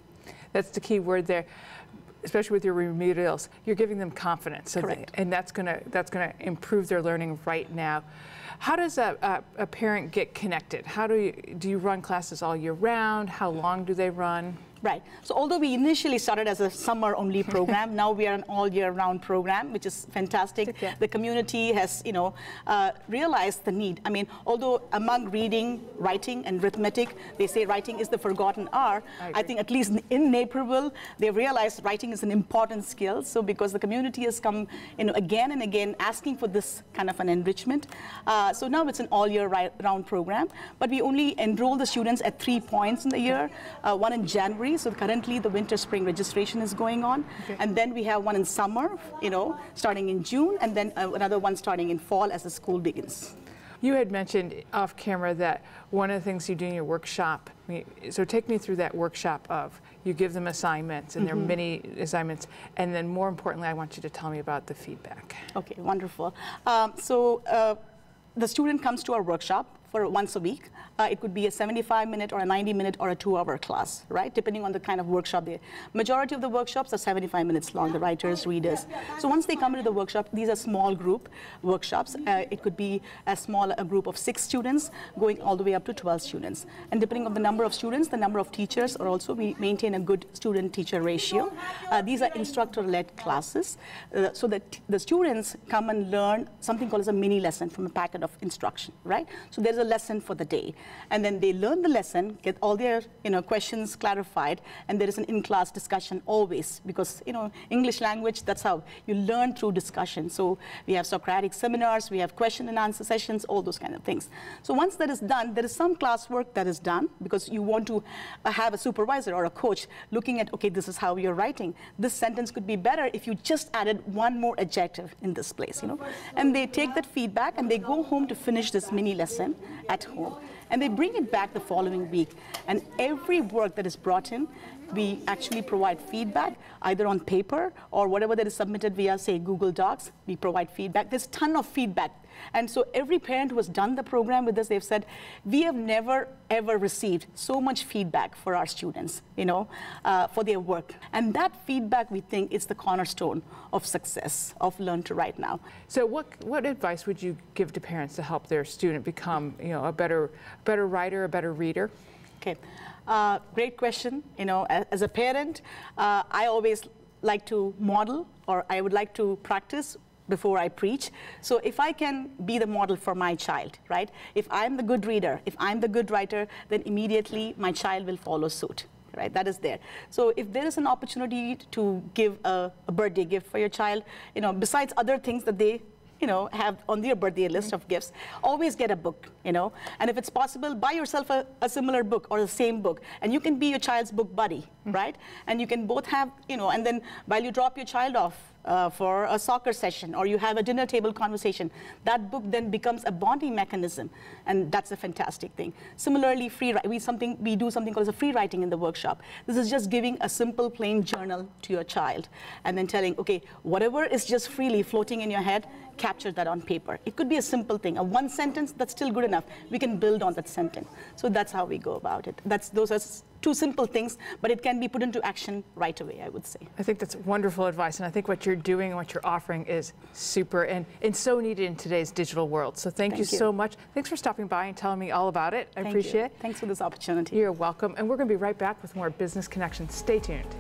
That's the key word there, especially with your remedials. You're giving them confidence, so and that's gonna improve their learning right now. How does a parent get connected? How do you run classes all year round? How long do they run? Right. So although we initially started as a summer-only program, now we are an all-year-round program, which is fantastic. Yeah. The community has, you know, realized the need. I mean, although among reading, writing, and arithmetic, they say writing is the forgotten R. I think at least in Naperville, they realized writing is an important skill. So because the community has come, you know, again and again asking for this kind of an enrichment. So now it's an all-year-round program, but we only enroll the students at 3 points in the year, one in January. So currently the winter-spring registration is going on. And then we have one in summer, you know, starting in June, and then another one starting in fall as the school begins. You had mentioned off camera that one of the things you do in your workshop, so take me through that workshop of, you give them assignments, and there are many assignments, and then more importantly, I want you to tell me about the feedback. Okay, wonderful. The student comes to our workshop for once a week. It could be a 75-minute or a 90-minute or a 2-hour class, right? Depending on the kind of workshop they. Majority of the workshops are 75 minutes long, the writers, readers. So once they come into the workshop, these are small group workshops. It could be a group of 6 students going all the way up to 12 students. And depending on the number of students, the number of teachers, or also we maintain a good student-teacher ratio. These are instructor-led classes, so that the students come and learn something called as a mini lesson from a packet of instruction, right? So there's a lesson for the day. And then they learn the lesson, get all their questions clarified, and there is an in-class discussion always, because English language, that's how you learn, through discussion. So we have Socratic seminars, we have question and answer sessions, all those kind of things. So once that is done, there is some classwork that is done, because you want to have a supervisor or a coach looking at, okay, this is how you're writing. This sentence could be better if you just added one more adjective in this place, And they take that feedback and they go home to finish this mini lesson at home. And they bring it back the following week. And every work that is brought in, we actually provide feedback, either on paper or whatever that is submitted via, say, Google Docs. We provide feedback. There's a ton of feedback. And so every parent who has done the program with us, they've said, we have never, ever received so much feedback for our students, for their work. And that feedback, we think, is the cornerstone of success of Learn to Write Now. So what advice would you give to parents to help their student become, a better writer, a better reader? Okay, great question. As a parent, I always like to model, or I would like to practice before I preach. So if I can be the model for my child, right? If I'm the good reader, if I'm the good writer, then immediately my child will follow suit, right? That is there. So if there is an opportunity to give a birthday gift for your child, besides other things that they have on their birthday list of gifts, always get a book, And if it's possible, buy yourself a similar book or the same book, and you can be your child's book buddy, right? And you can both have, and then while you drop your child off for a soccer session, or you have a dinner table conversation, that book then becomes a bonding mechanism, and that's a fantastic thing. Similarly, we do something called as a free writing in the workshop. This is just giving a simple, plain journal to your child, and then telling, okay, whatever is just freely floating in your head, capture that on paper. It could be a simple thing, a one sentence, that's still good enough. We can build on that sentence. So that's how we go about it. Those are two simple things, but it can be put into action right away, I would say. I think that's wonderful advice, and I think what you're doing and what you're offering is super and so needed in today's digital world. So thank you so much. Thanks for stopping by and telling me all about it. I appreciate it. Thanks for this opportunity. You're welcome, and we're going to be right back with more Business Connection. Stay tuned.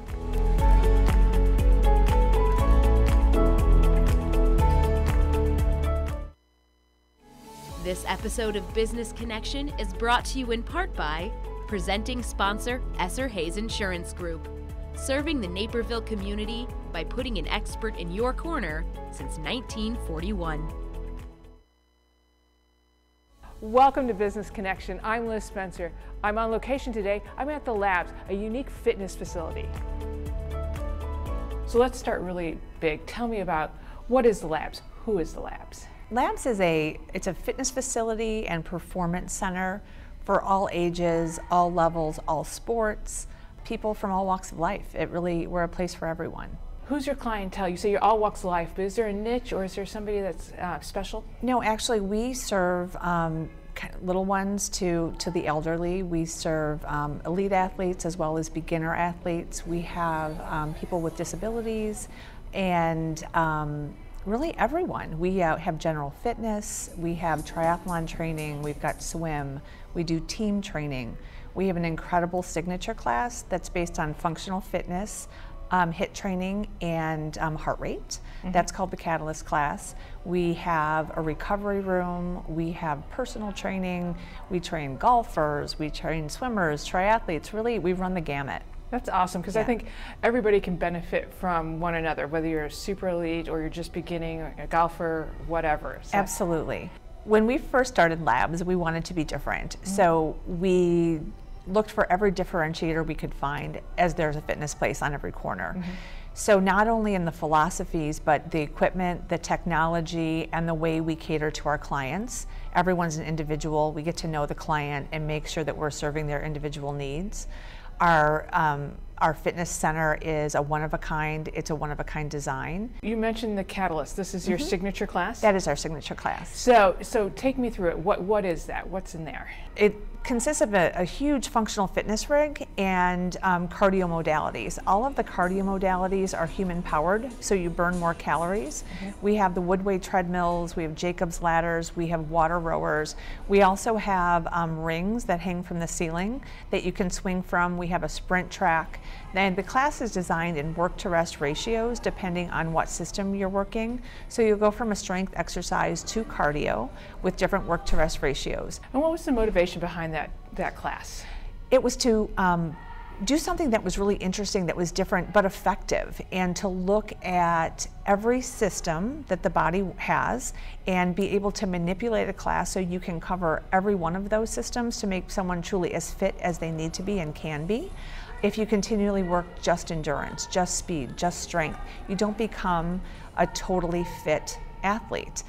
This episode of Business Connection is brought to you in part by presenting sponsor Esser Hayes Insurance Group, serving the Naperville community by putting an expert in your corner since 1941. Welcome to Business Connection. I'm Liz Spencer. I'm on location today. I'm at the Labs, a unique fitness facility. So let's start really big. Tell me about what is the Labs? Who is the Labs? Labs is it's a fitness facility and performance center for all ages, all levels, all sports, people from all walks of life. We're a place for everyone. Who's your clientele? You say you're all walks of life, but is there a niche or is there somebody that's special? No, actually we serve little ones to the elderly. We serve elite athletes as well as beginner athletes. We have people with disabilities and really everyone. We have general fitness, we have triathlon training, we've got swim, we do team training. We have an incredible signature class that's based on functional fitness, HIIT training, and heart rate. That's called the Catalyst class. We have a recovery room, we have personal training, we train golfers, we train swimmers, triathletes, really we run the gamut. That's awesome, because I think everybody can benefit from one another, whether you're a super elite or you're just beginning, or a golfer, whatever. So. Absolutely. When we first started Labs, we wanted to be different. So we looked for every differentiator we could find, as there's a fitness place on every corner. So not only in the philosophies, but the equipment, the technology, and the way we cater to our clients. Everyone's an individual. We get to know the client and make sure that we're serving their individual needs. Our fitness center is a one-of-a-kind. It's a one-of-a-kind design. You mentioned the Catalyst. This is your signature class? That is our signature class. So take me through it. What is that? What's in there? It consists of a huge functional fitness rig and cardio modalities. All of the cardio modalities are human-powered, so you burn more calories. We have the Woodway treadmills, we have Jacob's ladders, we have water rowers. We also have rings that hang from the ceiling that you can swing from. We have a sprint track. And the class is designed in work-to-rest ratios depending on what system you're working. So you'll go from a strength exercise to cardio with different work-to-rest ratios. And what was the motivation behind that class? It was to do something that was really interesting, that was different but effective, and to look at every system that the body has and be able to manipulate a class so you can cover every one of those systems to make someone truly as fit as they need to be and can be. If you continually work just endurance, just speed, just strength, you don't become a totally fit athlete.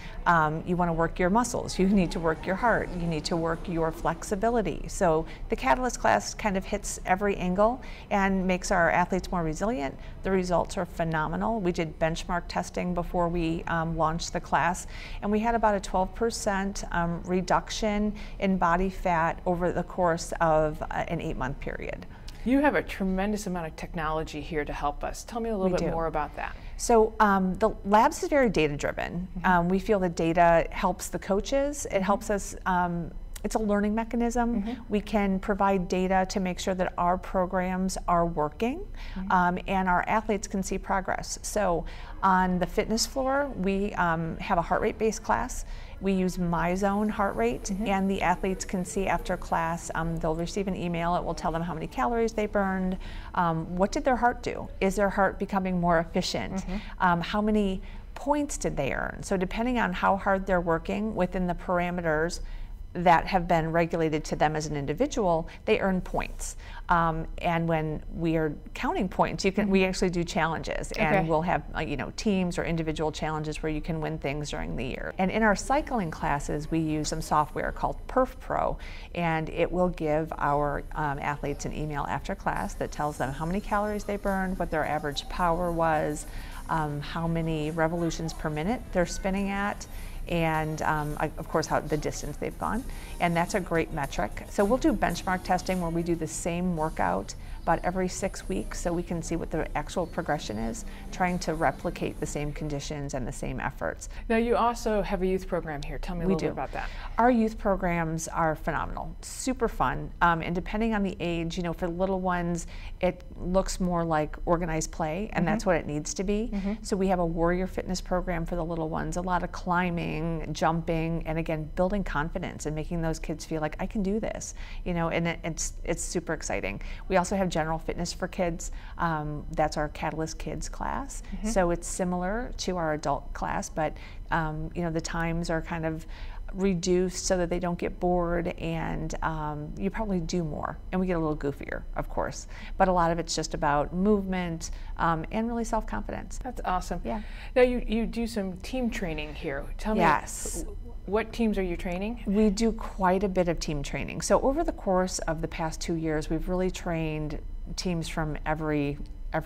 You want to work your muscles, you need to work your heart, you need to work your flexibility. So the Catalyst class kind of hits every angle and makes our athletes more resilient. The results are phenomenal. We did benchmark testing before we launched the class, and we had about a 12% reduction in body fat over the course of an 8-month period. You have a tremendous amount of technology here to help us. Tell me a little bit more about that. So the Labs is very data driven. We feel that data helps the coaches. It helps us, it's a learning mechanism. We can provide data to make sure that our programs are working and our athletes can see progress. So on the fitness floor, we have a heart rate based class. We use MyZone heart rate, and the athletes can see after class, they'll receive an email. It will tell them how many calories they burned, what did their heart do? Is their heart becoming more efficient? How many points did they earn? So depending on how hard they're working within the parameters that have been regulated to them as an individual, they earn points. And when we are counting points, we actually do challenges, and we'll have teams or individual challenges where you can win things during the year. And in our cycling classes, we use some software called Perf Pro, and it will give our athletes an email after class that tells them how many calories they burned, what their average power was, how many revolutions per minute they're spinning at, and of course the distance they've gone, and that's a great metric. So we'll do benchmark testing where we do the same workout about every 6 weeks so we can see what the actual progression is, trying to replicate the same conditions and the same efforts. Now you also have a youth program here. Tell me a little bit about that. Our youth programs are phenomenal, super fun, and depending on the age, for little ones, it looks more like organized play, and that's what it needs to be. So we have a warrior fitness program for the little ones, a lot of climbing, jumping, and again, building confidence and making those kids feel like I can do this, and it's super exciting. We also have general fitness for kids. That's our Catalyst Kids class. So it's similar to our adult class, but the times are kind of reduced so that they don't get bored, and you probably do more, and we get a little goofier, of course, but a lot of it's just about movement and really self-confidence. That's awesome. Yeah. Now you do some team training here. Tell me, yes. What teams are you training? We do quite a bit of team training. So over the course of the past 2 years, we've really trained teams from every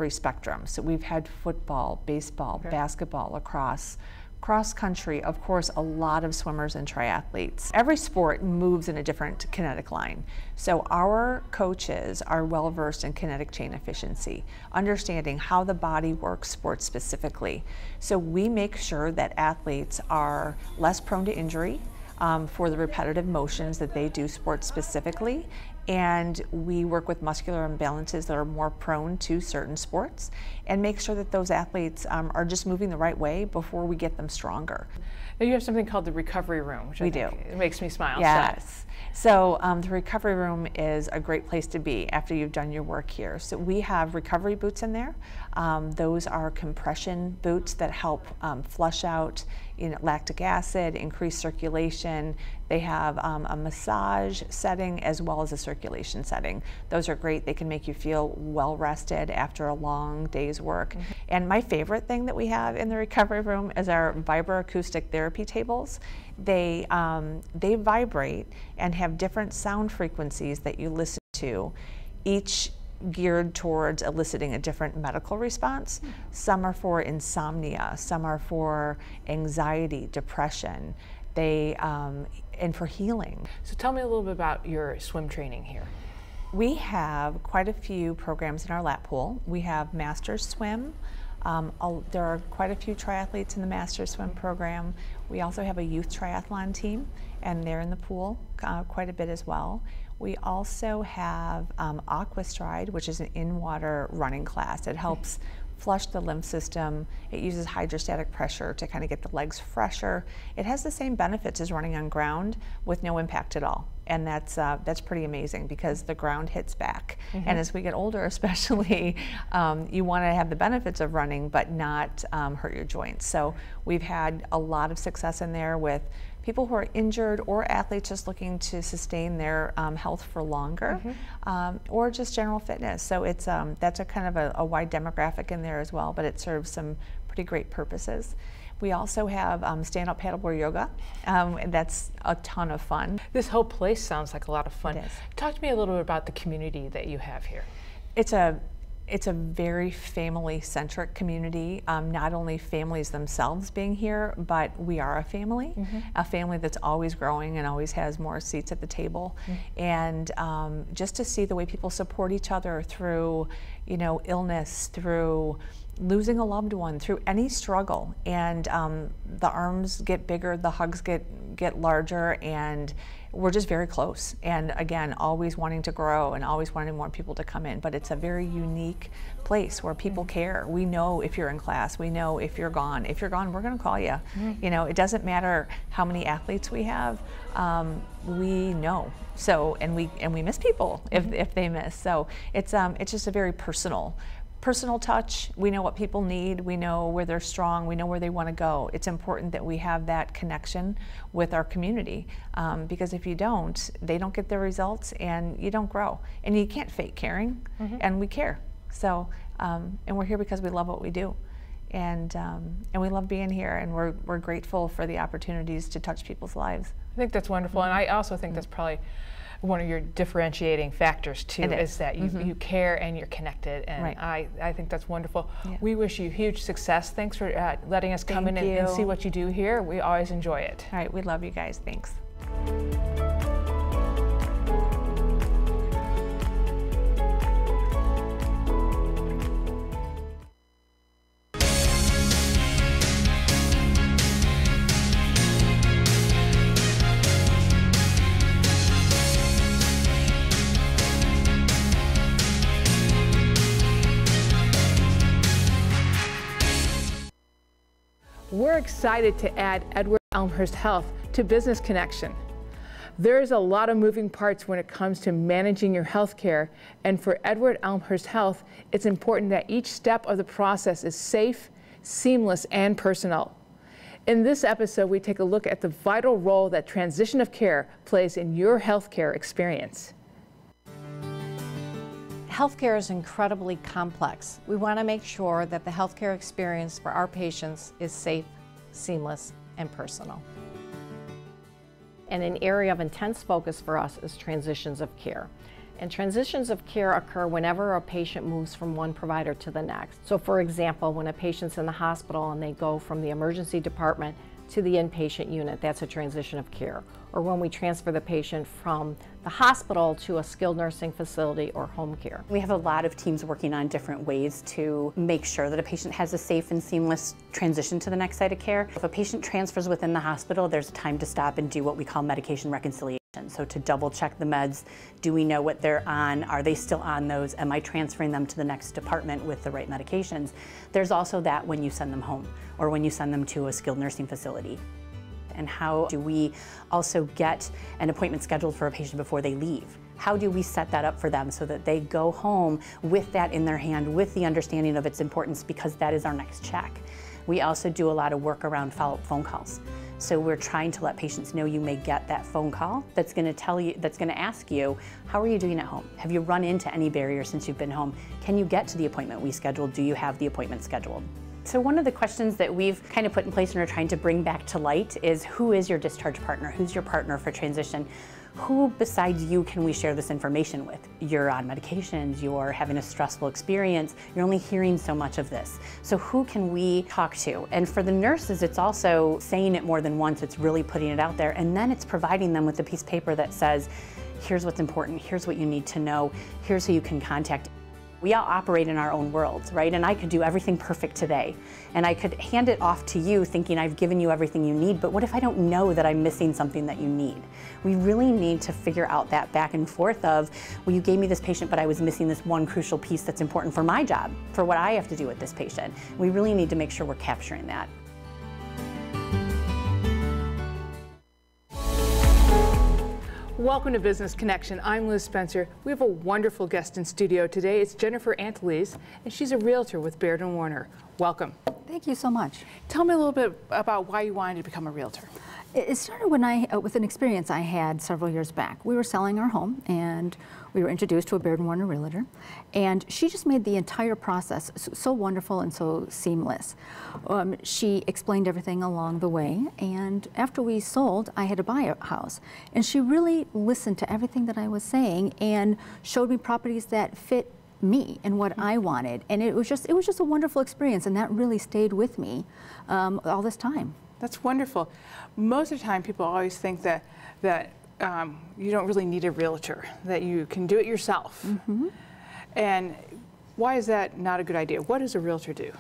spectrum. So we've had football, baseball, basketball, lacrosse, cross country, of course, a lot of swimmers and triathletes. Every sport moves in a different kinetic line. So our coaches are well versed in kinetic chain efficiency, understanding how the body works sport specifically. So we make sure that athletes are less prone to injury for the repetitive motions that they do sport specifically. And we work with muscular imbalances that are more prone to certain sports and make sure that those athletes are just moving the right way before we get them stronger. Now you have something called the recovery room, which I think it makes me smile. Yes. So the recovery room is a great place to be after you've done your work here. So we have recovery boots in there. Those are compression boots that help flush out lactic acid, increase circulation. They have a massage setting as well as a circulation setting. Those are great. They can make you feel well rested after a long day's work. And my favorite thing that we have in the recovery room is our vibroacoustic therapy tables. They vibrate and have different sound frequencies that you listen to, each geared towards eliciting a different medical response. Some are for insomnia, some are for anxiety, depression, and for healing. So tell me a little bit about your swim training here. We have quite a few programs in our lap pool. We have Masters Swim. There are quite a few triathletes in the Masters Swim program. We also have a youth triathlon team, and they're in the pool quite a bit as well. We also have Aqua Stride, which is an in-water running class. It helps flush the lymph system. It uses hydrostatic pressure to kind of get the legs fresher. It has the same benefits as running on ground with no impact at all. And that's pretty amazing because the ground hits back. And as we get older especially, you want to have the benefits of running but not hurt your joints. So we've had a lot of success in there with people who are injured or athletes just looking to sustain their health for longer, or just general fitness. So it's that's a kind of a wide demographic in there as well, but it serves some pretty great purposes. We also have stand-up paddleboard yoga, and that's a ton of fun. This whole place sounds like a lot of fun. It is. Talk to me a little bit about the community that you have here. It's a very family-centric community, not only families themselves being here, but we are a family that's always growing and always has more seats at the table. And just to see the way people support each other through, illness, through losing a loved one, through any struggle, and the arms get bigger, the hugs get larger, and we're just very close. And again, always wanting to grow and always wanting more people to come in. But it's a very unique place where people care. We know if you're in class. We know if you're gone. If you're gone, we're going to call you. It doesn't matter how many athletes we have. We know. So and we miss people if they miss. So it's just a very personal touch. We know what people need. We know where they're strong. We know where they want to go. It's important that we have that connection with our community, because if you don't, they don't get the results and you don't grow. And you can't fake caring, and we care. So, and we're here because we love what we do. And we love being here, and we're grateful for the opportunities to touch people's lives. I think that's wonderful, and I also think that's probably one of your differentiating factors too, is that you care and you're connected, and I think that's wonderful. We wish you huge success. Thanks for letting us come in and see what you do here. We always enjoy it. All right, we love you guys. Thanks. We're excited to add Edward Elmhurst Health to Business Connection. There's a lot of moving parts when it comes to managing your health care, and for Edward Elmhurst Health, it's important that each step of the process is safe, seamless, and personal. In this episode, we take a look at the vital role that transition of care plays in your healthcare experience. Healthcare is incredibly complex. We want to make sure that the healthcare experience for our patients is safe, seamless, and personal. And an area of intense focus for us is transitions of care. And transitions of care occur whenever a patient moves from one provider to the next. So for example, when a patient's in the hospital and they go from the emergency department to the inpatient unit, that's a transition of care. Or when we transfer the patient from the hospital to a skilled nursing facility or home care. We have a lot of teams working on different ways to make sure that a patient has a safe and seamless transition to the next site of care. If a patient transfers within the hospital, there's time to stop and do what we call medication reconciliation. So to double check the meds, do we know what they're on? Are they still on those? Am I transferring them to the next department with the right medications? There's also that when you send them home or when you send them to a skilled nursing facility. And how do we also get an appointment scheduled for a patient before they leave? How do we set that up for them so that they go home with that in their hand, with the understanding of its importance, because that is our next check. We also do a lot of work around follow-up phone calls. So we're trying to let patients know you may get that phone call that's going to tell you, that's going to ask you, how are you doing at home? Have you run into any barriers since you've been home? Can you get to the appointment we scheduled? Do you have the appointment scheduled? So one of the questions that we've kind of put in place and are trying to bring back to light is, who is your discharge partner? Who's your partner for transition? Who besides you can we share this information with? You're on medications, you're having a stressful experience, you're only hearing so much of this. So who can we talk to? And for the nurses, it's also saying it more than once, it's really putting it out there, and then it's providing them with a piece of paper that says, here's what's important, here's what you need to know, here's who you can contact. We all operate in our own worlds, right? And I could do everything perfect today. And I could hand it off to you thinking I've given you everything you need, but what if I don't know that I'm missing something that you need? We really need to figure out that back and forth of, well, you gave me this patient, but I was missing this one crucial piece that's important for my job, for what I have to do with this patient. We really need to make sure we're capturing that. Welcome to Business Connection. I'm Liz Spencer. We have a wonderful guest in studio today. It's Jennifer Antilles, and she's a realtor with Bergen Warner. Welcome. Thank you so much. Tell me a little bit about why you wanted to become a realtor. It started when with an experience I had several years back. We were selling our home, and we were introduced to a Bergen Warner realtor, and she just made the entire process so wonderful and so seamless. She explained everything along the way, and after we sold, I had to buy a house, and she really listened to everything that I was saying and showed me properties that fit me and what I wanted, and it was just a wonderful experience, and that really stayed with me all this time. That's wonderful. Most of the time, people always think that you don't really need a realtor, that you can do it yourself. Mm-hmm. And why is that not a good idea? What does a realtor do?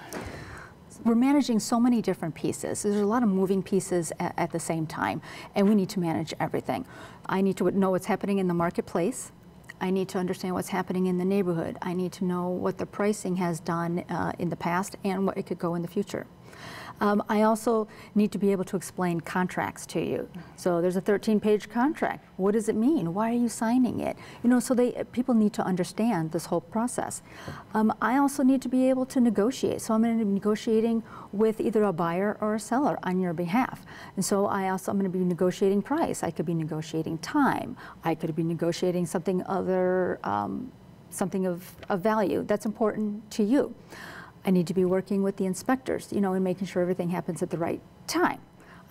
We're managing so many different pieces. There's a lot of moving pieces at the same time, and we need to manage everything. I need to know what's happening in the marketplace. I need to understand what's happening in the neighborhood. I need to know what the pricing has done in the past and what it could go in the future. I also need to be able to explain contracts to you. So there's a 13-page contract. What does it mean? Why are you signing it? You know, so people need to understand this whole process. I also need to be able to negotiate. So I'm going to be negotiating with either a buyer or a seller on your behalf. And so I'm going to be negotiating price. I could be negotiating time. I could be negotiating something other, something of value that's important to you. I need to be working with the inspectors, you know, and making sure everything happens at the right time.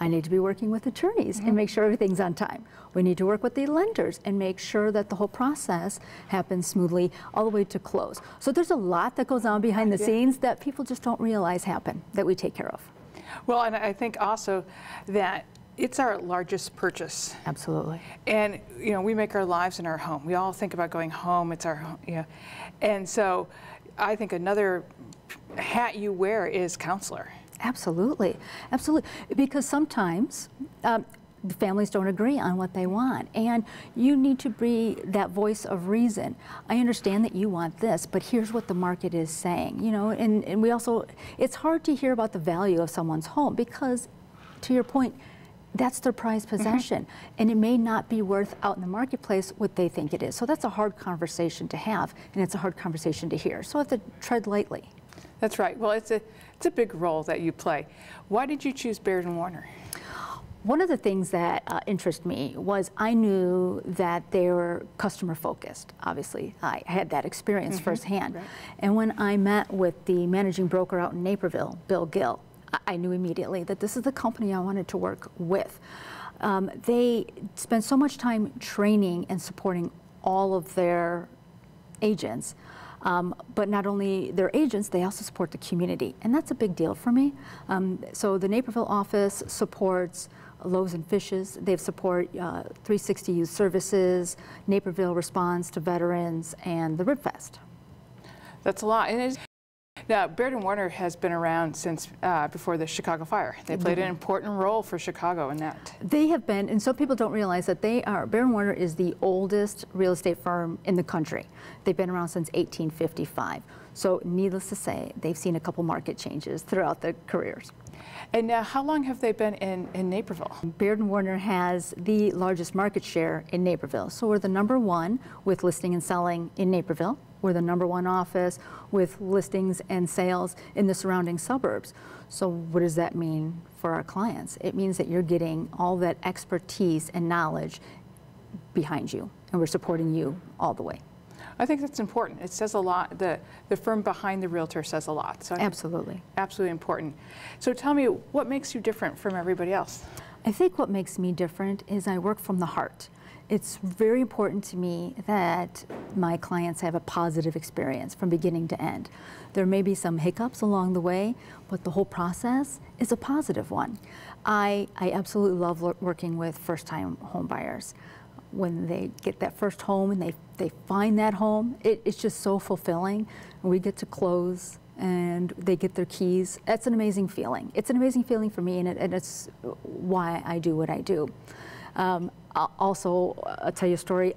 I need to be working with attorneys and make sure everything's on time. We need to work with the lenders and make sure that the whole process happens smoothly all the way to close. So there's a lot that goes on behind the scenes that people just don't realize happen, that we take care of. Well, and I think also that it's our largest purchase. Absolutely. And, you know, we make our lives in our home. We all think about going home. It's our home, you know. And so I think another hat you wear is counselor. Absolutely, absolutely. Because sometimes the families don't agree on what they want, and you need to be that voice of reason. I understand that you want this, but here's what the market is saying, you know, and we also, it's hard to hear about the value of someone's home because, to your point, that's their prized possession, and it may not be worth out in the marketplace what they think it is. So that's a hard conversation to have, and it's a hard conversation to hear. So I have to tread lightly. That's right. Well, it's a big role that you play. Why did you choose Bergen Warner? One of the things that interested me was I knew that they were customer focused. Obviously, I had that experience firsthand. Right. And when I met with the managing broker out in Naperville, Bill Gill, I knew immediately that this is the company I wanted to work with. They spend so much time training and supporting all of their agents. But not only their agents, they also support the community, and that's a big deal for me. So the Naperville office supports Loaves and Fishes. They support 360 Youth Services. Naperville responds to veterans and the Rib Fest. That's a lot. And now, Bergen Warner has been around since before the Chicago fire. They played an important role for Chicago in that. They have been, and some people don't realize that Bergen Warner is the oldest real estate firm in the country. They've been around since 1855. So needless to say, they've seen a couple market changes throughout their careers. And now, how long have they been in Naperville? Bergen Warner has the largest market share in Naperville. So we're the #1 with listing and selling in Naperville. We're the #1 office with listings and sales in the surrounding suburbs. So what does that mean for our clients? It means that you're getting all that expertise and knowledge behind you, and we're supporting you all the way. I think that's important. It says a lot. The firm behind the realtor says a lot. So absolutely. Absolutely important. So tell me, what makes you different from everybody else? I think what makes me different is I work from the heart. It's very important to me that my clients have a positive experience from beginning to end. There may be some hiccups along the way, but the whole process is a positive one. I absolutely love working with first-time home buyers. When they get that first home and they find that home, it's just so fulfilling. We get to close and they get their keys. That's an amazing feeling. It's an amazing feeling for me, and it's why I do what I do. Also, I'll tell you a story.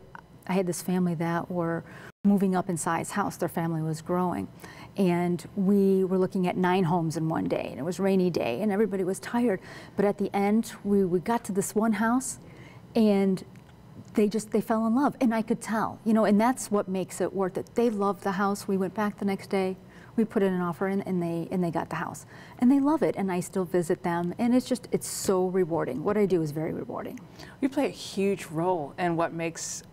I had this family that were moving up in size house. Their family was growing. And we were looking at 9 homes in one day, and it was a rainy day, and everybody was tired. But at the end, we got to this one house, and they fell in love, and I could tell, you know, and that's what makes it worth it. They loved the house. We went back the next day. We put in an offer in, and they got the house, and they love it. And I still visit them, and it's so rewarding. What I do is very rewarding. You play a huge role in what makes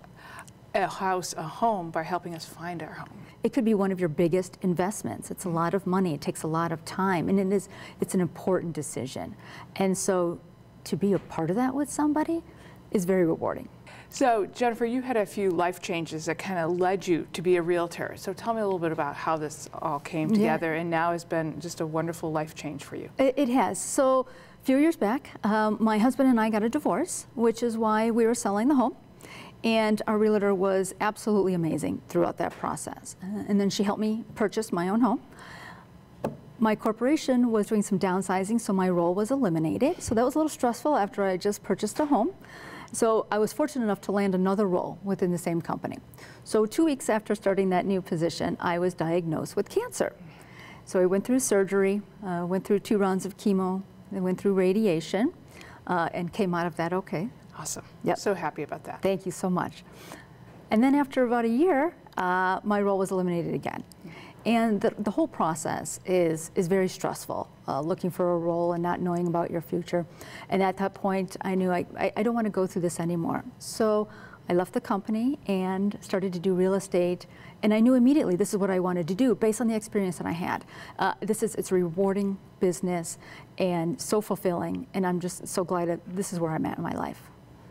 a house a home by helping us find our home. It could be one of your biggest investments. It's a lot of money. It takes a lot of time, and it's an important decision. And so, to be a part of that with somebody is very rewarding. So, Jennifer, you had a few life changes that kind of led you to be a realtor. So tell me a little bit about how this all came together, and now has been just a wonderful life change for you. It has. So a few years back, my husband and I got a divorce, which is why we were selling the home. And our realtor was absolutely amazing throughout that process. And then she helped me purchase my own home. My corporation was doing some downsizing, so my role was eliminated. So that was a little stressful after I just purchased a home. So I was fortunate enough to land another role within the same company. So 2 weeks after starting that new position, I was diagnosed with cancer. So I went through surgery, went through 2 rounds of chemo, then went through radiation, and came out of that okay. Awesome. Yep. So happy about that. Thank you so much. And then after about a year, my role was eliminated again. And the whole process is very stressful, looking for a role and not knowing about your future. And at that point, I knew I don't want to go through this anymore. So I left the company and started to do real estate. And I knew immediately this is what I wanted to do based on the experience that I had. It's a rewarding business and so fulfilling. And I'm just so glad that this is where I'm at in my life.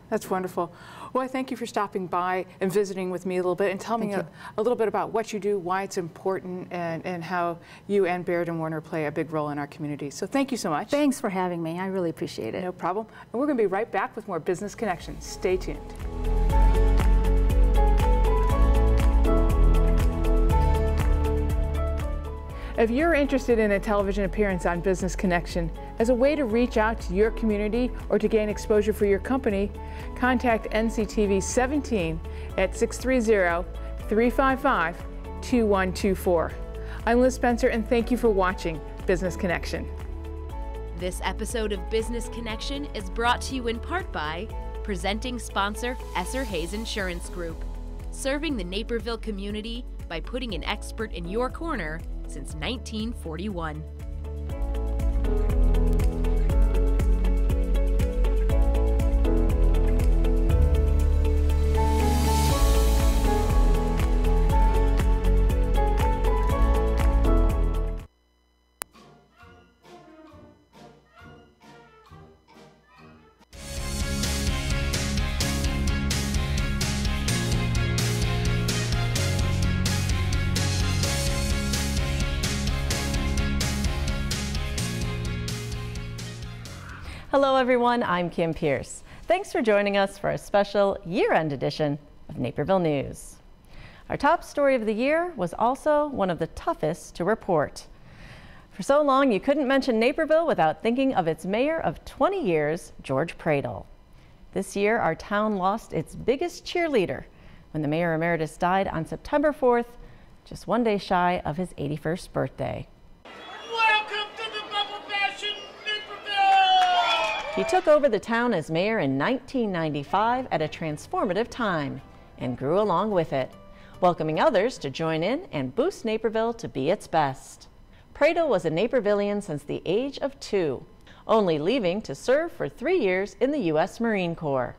That's wonderful. Well, I thank you for stopping by and visiting with me a little bit and tell me a little bit about what you do, why it's important, and how you and Bergen Warner play a big role in our community. So thank you so much. Thanks for having me. I really appreciate it. No problem. And we're going to be right back with more Business Connections. Stay tuned. If you're interested in a television appearance on Business Connection as a way to reach out to your community or to gain exposure for your company, contact NCTV17 at 630-355-2124. I'm Liz Spencer, and thank you for watching Business Connection. This episode of Business Connection is brought to you in part by presenting sponsor Esser Hayes Insurance Group. serving the Naperville community by putting an expert in your corner since 1941. Hello everyone, I'm Kim Pierce. Thanks for joining us for a special year-end edition of Naperville News. Our top story of the year was also one of the toughest to report. For so long, you couldn't mention Naperville without thinking of its mayor of 20 years, George Pradle. This year, our town lost its biggest cheerleader when the mayor emeritus died on September 4th, just one day shy of his 81st birthday. He took over the town as mayor in 1995 at a transformative time and grew along with it, welcoming others to join in and boost Naperville to be its best. Pradle was a Napervillian since the age of 2, only leaving to serve for 3 years in the U.S. Marine Corps.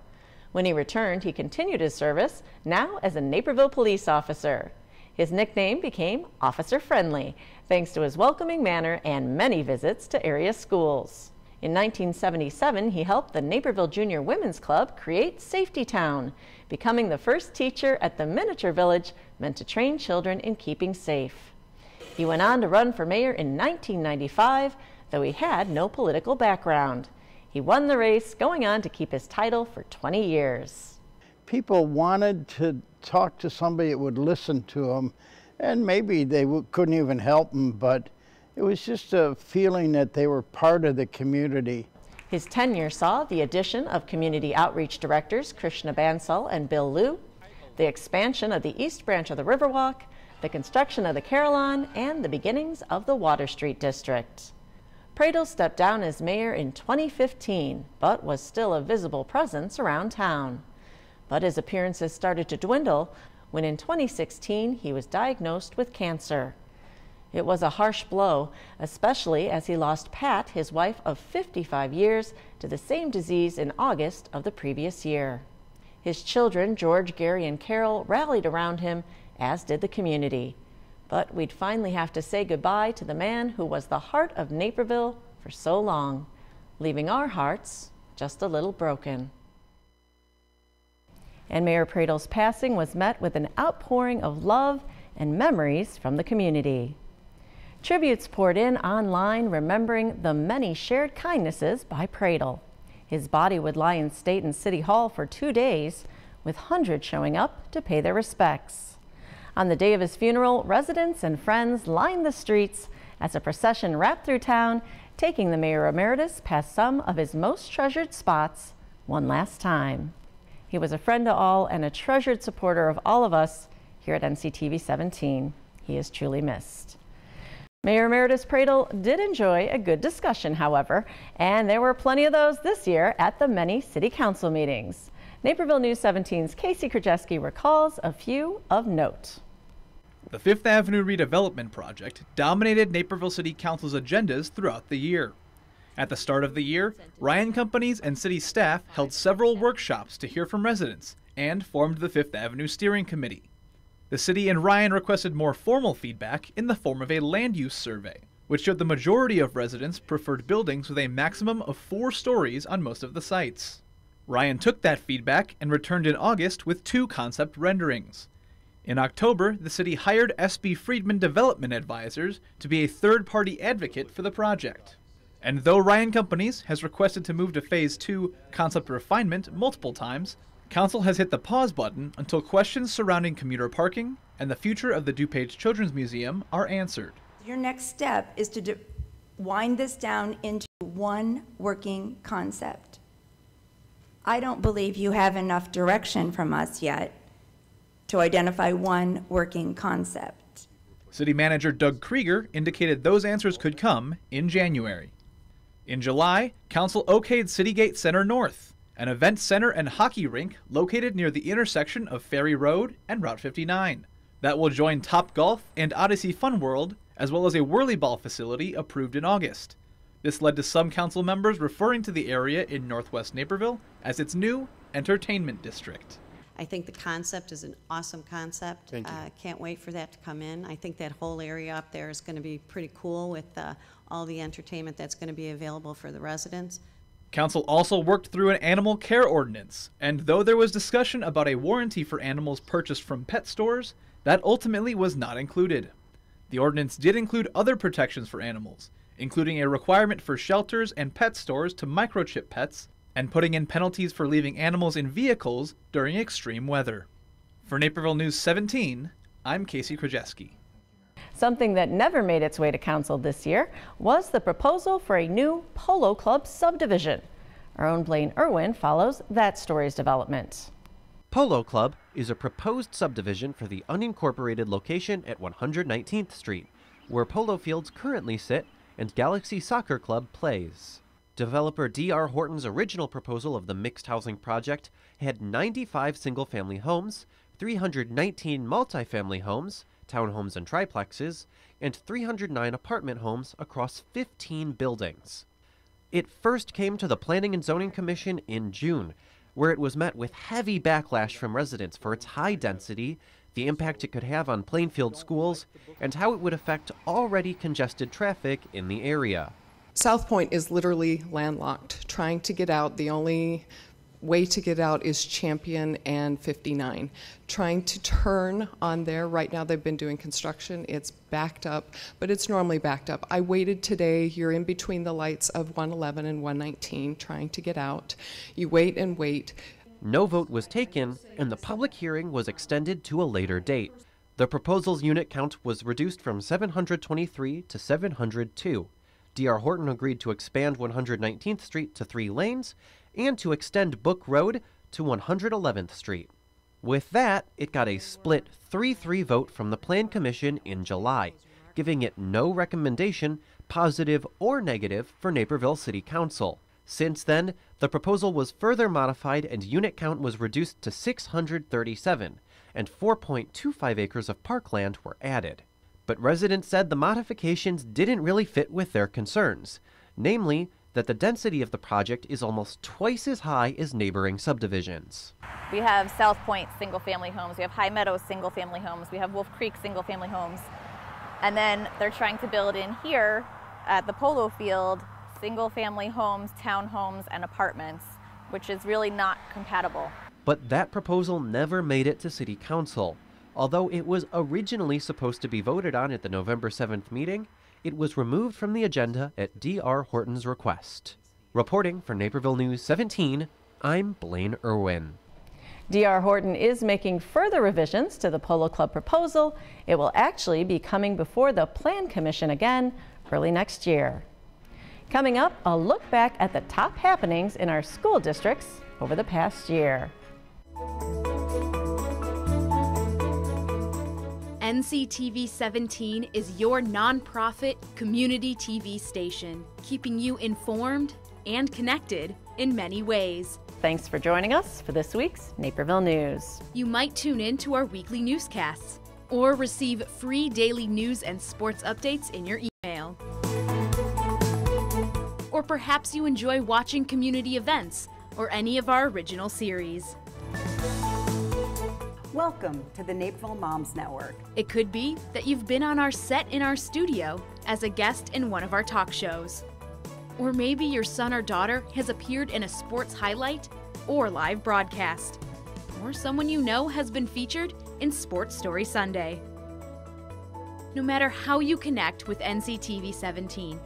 When he returned, he continued his service, now as a Naperville police officer. His nickname became Officer Friendly, thanks to his welcoming manner and many visits to area schools. In 1977, he helped the Naperville Junior Women's Club create Safety Town, becoming the first teacher at the miniature village meant to train children in keeping safe. He went on to run for mayor in 1995, though he had no political background. He won the race, going on to keep his title for 20 years. People wanted to talk to somebody that would listen to them, and maybe they couldn't even help them, but it was just a feeling that they were part of the community. His tenure saw the addition of community outreach directors Krishna Bansal and Bill Liu, the expansion of the East Branch of the Riverwalk, the construction of the Carillon, and the beginnings of the Water Street District. Pradle stepped down as mayor in 2015, but was still a visible presence around town. But his appearances started to dwindle when in 2016 he was diagnosed with cancer. It was a harsh blow, especially as he lost Pat, his wife of 55 years, to the same disease in August of the previous year. His children, George, Gary, and Carol, rallied around him, as did the community. But we'd finally have to say goodbye to the man who was the heart of Naperville for so long, leaving our hearts just a little broken. And Mayor Pradle's passing was met with an outpouring of love and memories from the community. Tributes poured in online, remembering the many shared kindnesses by Pradle. His body would lie in State and City Hall for 2 days, with hundreds showing up to pay their respects. On the day of his funeral, residents and friends lined the streets as a procession wrapped through town, taking the mayor emeritus past some of his most treasured spots one last time. He was a friend to all and a treasured supporter of all of us here at NCTV17. He is truly missed. Mayor Emeritus Pradle did enjoy a good discussion, however, and there were plenty of those this year at the many city council meetings. Naperville News 17's Casey Krajewski recalls a few of note. The Fifth Avenue redevelopment project dominated Naperville City Council's agendas throughout the year. At the start of the year, Ryan Companies and city staff held several workshops to hear from residents and formed the Fifth Avenue Steering Committee. The city and Ryan requested more formal feedback in the form of a land use survey, which showed the majority of residents preferred buildings with a maximum of 4 stories on most of the sites. Ryan took that feedback and returned in August with 2 concept renderings. In October, the city hired SB Friedman Development Advisors to be a third-party advocate for the project. And though Ryan Companies has requested to move to Phase 2 concept refinement multiple times, Council has hit the pause button until questions surrounding commuter parking and the future of the DuPage Children's Museum are answered. Your next step is to wind this down into one working concept. I don't believe you have enough direction from us yet to identify one working concept. City Manager Doug Krieger indicated those answers could come in January. In July, Council okayed Citygate Center North. an event center and hockey rink located near the intersection of Ferry Road and Route 59. That will join Top Golf and Odyssey Fun World, as well as a whirly ball facility approved in August. This led to some council members referring to the area in northwest Naperville as its new entertainment district. I think the concept is an awesome concept. Thank you. Can't wait for that to come in. I think that whole area up there is going to be pretty cool with all the entertainment that's going to be available for the residents. Council also worked through an animal care ordinance, and though there was discussion about a warranty for animals purchased from pet stores, that ultimately was not included. The ordinance did include other protections for animals, including a requirement for shelters and pet stores to microchip pets, and putting in penalties for leaving animals in vehicles during extreme weather. For Naperville News 17, I'm Casey Krajewski. Something that never made its way to council this year was the proposal for a new Polo Club subdivision. Our own Blaine Irwin follows that story's development. Polo Club is a proposed subdivision for the unincorporated location at 119th Street, where polo fields currently sit and Galaxy Soccer Club plays. Developer D.R. Horton's original proposal of the mixed housing project had 95 single-family homes, 319 multifamily homes, townhomes and triplexes, and 309 apartment homes across 15 buildings. It first came to the Planning and Zoning Commission in June, where it was met with heavy backlash from residents for its high density, the impact it could have on Plainfield schools, and how it would affect already congested traffic in the area. South Point is literally landlocked. Trying to get out, the only way to get out is Champion and 59. Trying to turn on there, right now they've been doing construction, it's backed up, but it's normally backed up. I waited today, you're in between the lights of 111 and 119 trying to get out. You wait and wait. No vote was taken, and the public hearing was extended to a later date. The proposal's unit count was reduced from 723 to 702. D.R. Horton agreed to expand 119th Street to 3 lanes and to extend Book Road to 111th Street. With that, it got a split 3-3 vote from the Plan Commission in July, giving it no recommendation, positive or negative, for Naperville City Council. Since then, the proposal was further modified and unit count was reduced to 637, and 4.25 acres of parkland were added. But residents said the modifications didn't really fit with their concerns, namely that the density of the project is almost twice as high as neighboring subdivisions. We have South Point single-family homes, we have High Meadows single-family homes, we have Wolf Creek single-family homes, and then they're trying to build in here at the polo field single-family homes, townhomes, and apartments, which is really not compatible. But that proposal never made it to City Council. Although it was originally supposed to be voted on at the November 7th meeting, it was removed from the agenda at D.R. Horton's request. Reporting for Naperville News 17, I'm Blaine Irwin. D.R. Horton is making further revisions to the Polo Club proposal. It will actually be coming before the Plan Commission again early next year. Coming up, a look back at the top happenings in our school districts over the past year. NCTV17 is your nonprofit community TV station, keeping you informed and connected in many ways. Thanks for joining us for this week's Naperville News. You might tune in to our weekly newscasts or receive free daily news and sports updates in your email. Or perhaps you enjoy watching community events or any of our original series. Welcome to the Naperville Moms Network. It could be that you've been on our set in our studio as a guest in one of our talk shows. Or maybe your son or daughter has appeared in a sports highlight or live broadcast. Or someone you know has been featured in Sports Story Sunday. No matter how you connect with NCTV17,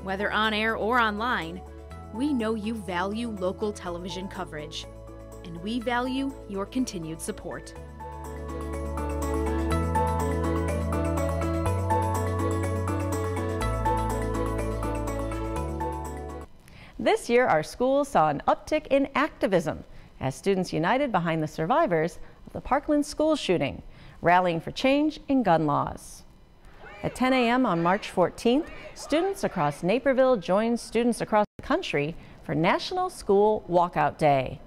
whether on air or online, we know you value local television coverage, and we value your continued support. This year, our schools saw an uptick in activism as students united behind the survivors of the Parkland school shooting, rallying for change in gun laws. At 10 a.m. on March 14th, students across Naperville joined students across the country for National School Walkout Day.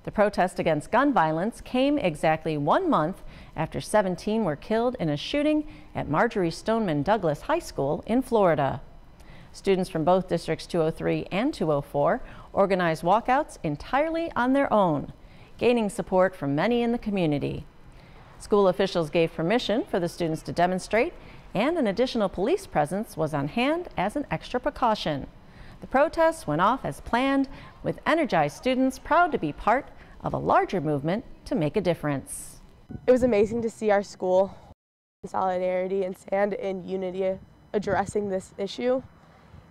The protest against gun violence came exactly 1 month after 17 were killed in a shooting at Marjorie Stoneman Douglas High School in Florida. Students from both Districts 203 and 204 organized walkouts entirely on their own, gaining support from many in the community. School officials gave permission for the students to demonstrate, and an additional police presence was on hand as an extra precaution. The protests went off as planned, with energized students proud to be part of a larger movement to make a difference. It was amazing to see our school in solidarity and stand in unity addressing this issue.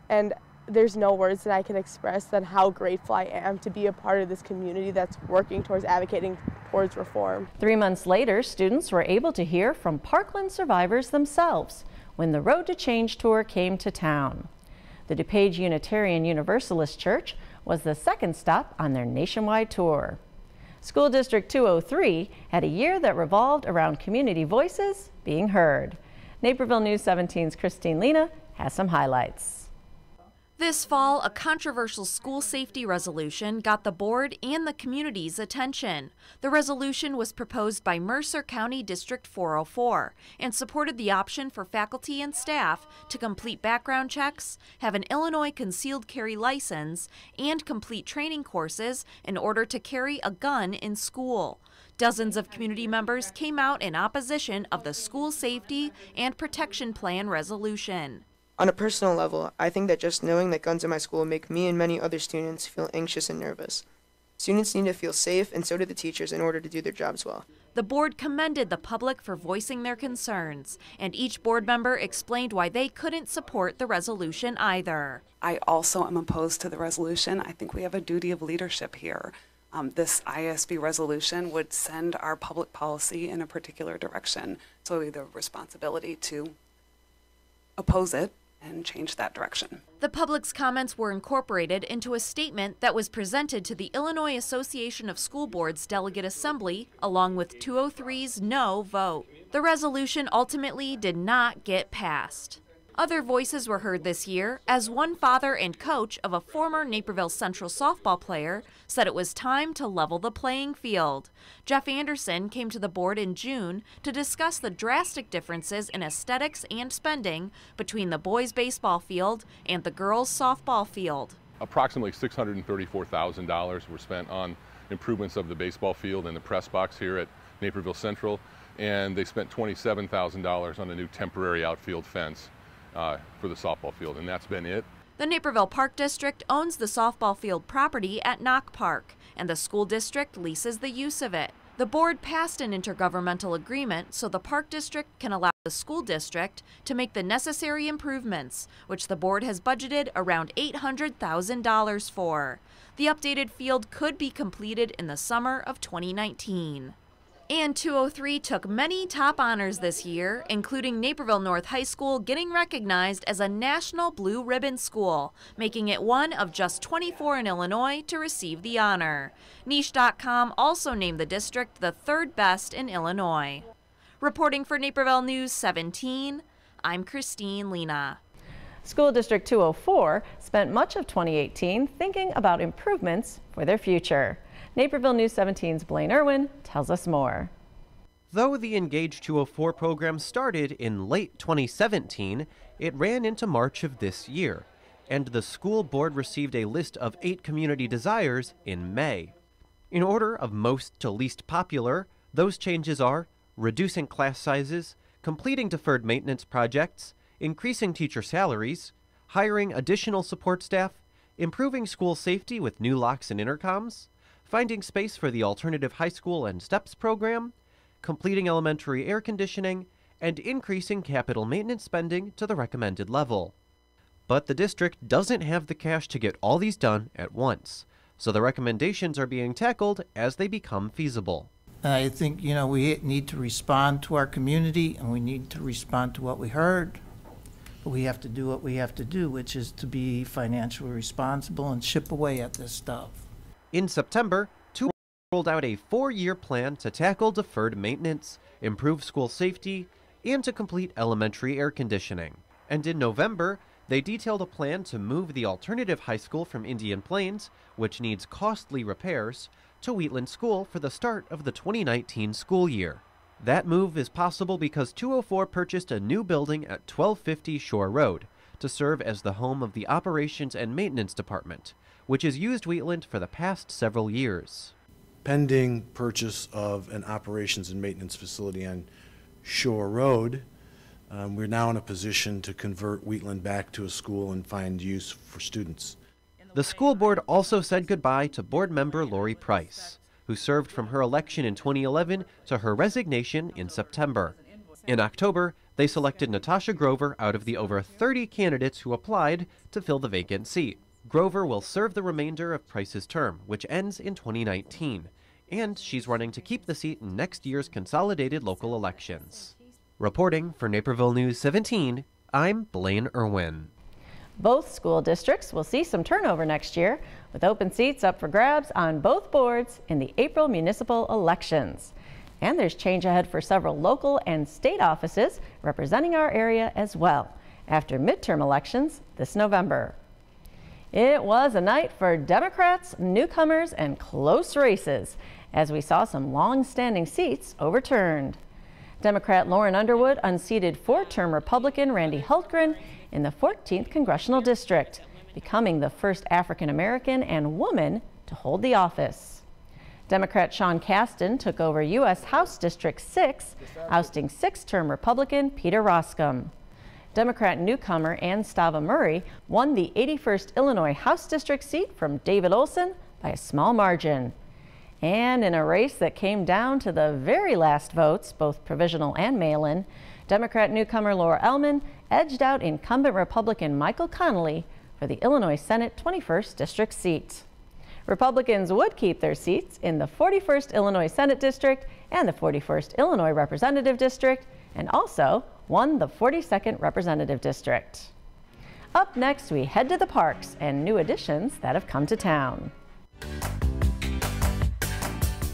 And there's no words that I can express than how grateful I am to be a part of this community that's working towards advocating towards reform. 3 months later, students were able to hear from Parkland survivors themselves when the Road to Change tour came to town. The DuPage Unitarian Universalist Church was the second stop on their nationwide tour. School District 203 had a year that revolved around community voices being heard. Naperville News 17's Christine Lena has some highlights. This fall, a controversial school safety resolution got the board and the community's attention. The resolution was proposed by Mercer County District 404 and supported the option for faculty and staff to complete background checks, have an Illinois concealed carry license, and complete training courses in order to carry a gun in school. Dozens of community members came out in opposition of the school safety and protection plan resolution. On a personal level, I think that just knowing that guns in my school make me and many other students feel anxious and nervous. Students need to feel safe, and so do the teachers, in order to do their jobs well. The board commended the public for voicing their concerns, and each board member explained why they couldn't support the resolution either. I also am opposed to the resolution. I think we have a duty of leadership here. This ISB resolution would send our public policy in a particular direction, so we have the responsibility to oppose it and change that direction. The public's comments were incorporated into a statement that was presented to the Illinois Association of School Boards Delegate Assembly, along with 203's no vote. The resolution ultimately did not get passed. Other voices were heard this year, as one father and coach of a former Naperville Central softball player said it was time to level the playing field. Jeff Anderson came to the board in June to discuss the drastic differences in aesthetics and spending between the boys' baseball field and the girls' softball field. Approximately $634,000 were spent on improvements of the baseball field and the press box here at Naperville Central, and they spent $27,000 on a new temporary outfield fence for the softball field, and that's been it. The Naperville Park District owns the softball field property at Knock Park, and the school district leases the use of it. The board passed an intergovernmental agreement so the Park District can allow the school district to make the necessary improvements, which the board has budgeted around $800,000 for. The updated field could be completed in the summer of 2019. And 203 took many top honors this year, including Naperville North High School getting recognized as a National Blue Ribbon School, making it one of just 24 in Illinois to receive the honor. Niche.com also named the district the third best in Illinois. Reporting for Naperville News 17, I'm Christine Lena. School District 204 spent much of 2018 thinking about improvements for their future. Naperville News 17's Blaine Irwin tells us more. Though the Engage 204 program started in late 2017, it ran into March of this year, and the school board received a list of 8 community desires in May. In order of most to least popular, those changes are reducing class sizes, completing deferred maintenance projects, increasing teacher salaries, hiring additional support staff, improving school safety with new locks and intercoms, finding space for the alternative high school and STEPS program, completing elementary air conditioning, and increasing capital maintenance spending to the recommended level. But the district doesn't have the cash to get all these done at once, so the recommendations are being tackled as they become feasible. I think, we need to respond to our community, and we need to respond to what we heard. But we have to do what we have to do, which is to be financially responsible and chip away at this stuff. In September, 2 rolled out a 4-year plan to tackle deferred maintenance, improve school safety, and to complete elementary air conditioning. And in November, They detailed a plan to move the alternative high school from Indian Plains, which needs costly repairs, to Wheatland School for the start of the 2019 school year. That move is possible because 204 purchased a new building at 1250 Shore Road to serve as the home of the Operations and Maintenance Department, which has used Wheatland for the past several years. Pending purchase of an operations and maintenance facility on Shore Road, we're now in a position to convert Wheatland back to a school and find use for students. The school board also said goodbye to board member Lori Price, who served from her election in 2011 to her resignation in September. In October, they selected Natasha Grover out of the over 30 candidates who applied to fill the vacant seat. Grover will serve the remainder of Price's term, which ends in 2019, and she's running to keep the seat in next year's consolidated local elections. Reporting for Naperville News 17, I'm Blaine Irwin. Both school districts will see some turnover next year, with open seats up for grabs on both boards in the April municipal elections. And there's change ahead for several local and state offices representing our area as well, after midterm elections this November. It was a night for Democrats, newcomers, and close races, as we saw some long-standing seats overturned. Democrat Lauren Underwood unseated four-term Republican Randy Hultgren in the 14th Congressional District, becoming the first African-American and woman to hold the office. Democrat Sean Casten took over U.S. House District 6, ousting six-term Republican Peter Roscom. Democrat newcomer Ann Stava Murray won the 81st Illinois House District seat from David Olson by a small margin. And in a race that came down to the very last votes, both provisional and mail-in, Democrat newcomer Laura Ellman edged out incumbent Republican Michael Connolly for the Illinois Senate 21st District seat. Republicans would keep their seats in the 41st Illinois Senate District and the 41st Illinois Representative District, and also won the 42nd Representative District. Up next, we head to the parks and new additions that have come to town.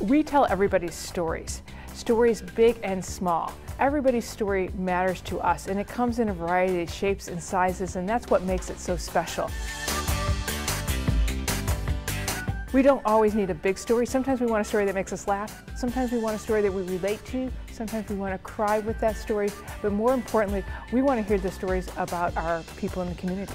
We tell everybody's stories, stories big and small. Everybody's story matters to us, and it comes in a variety of shapes and sizes, and that's what makes it so special. We don't always need a big story. Sometimes we want a story that makes us laugh. Sometimes we want a story that we relate to. Sometimes we want to cry with that story. But more importantly, we want to hear the stories about our people in the community.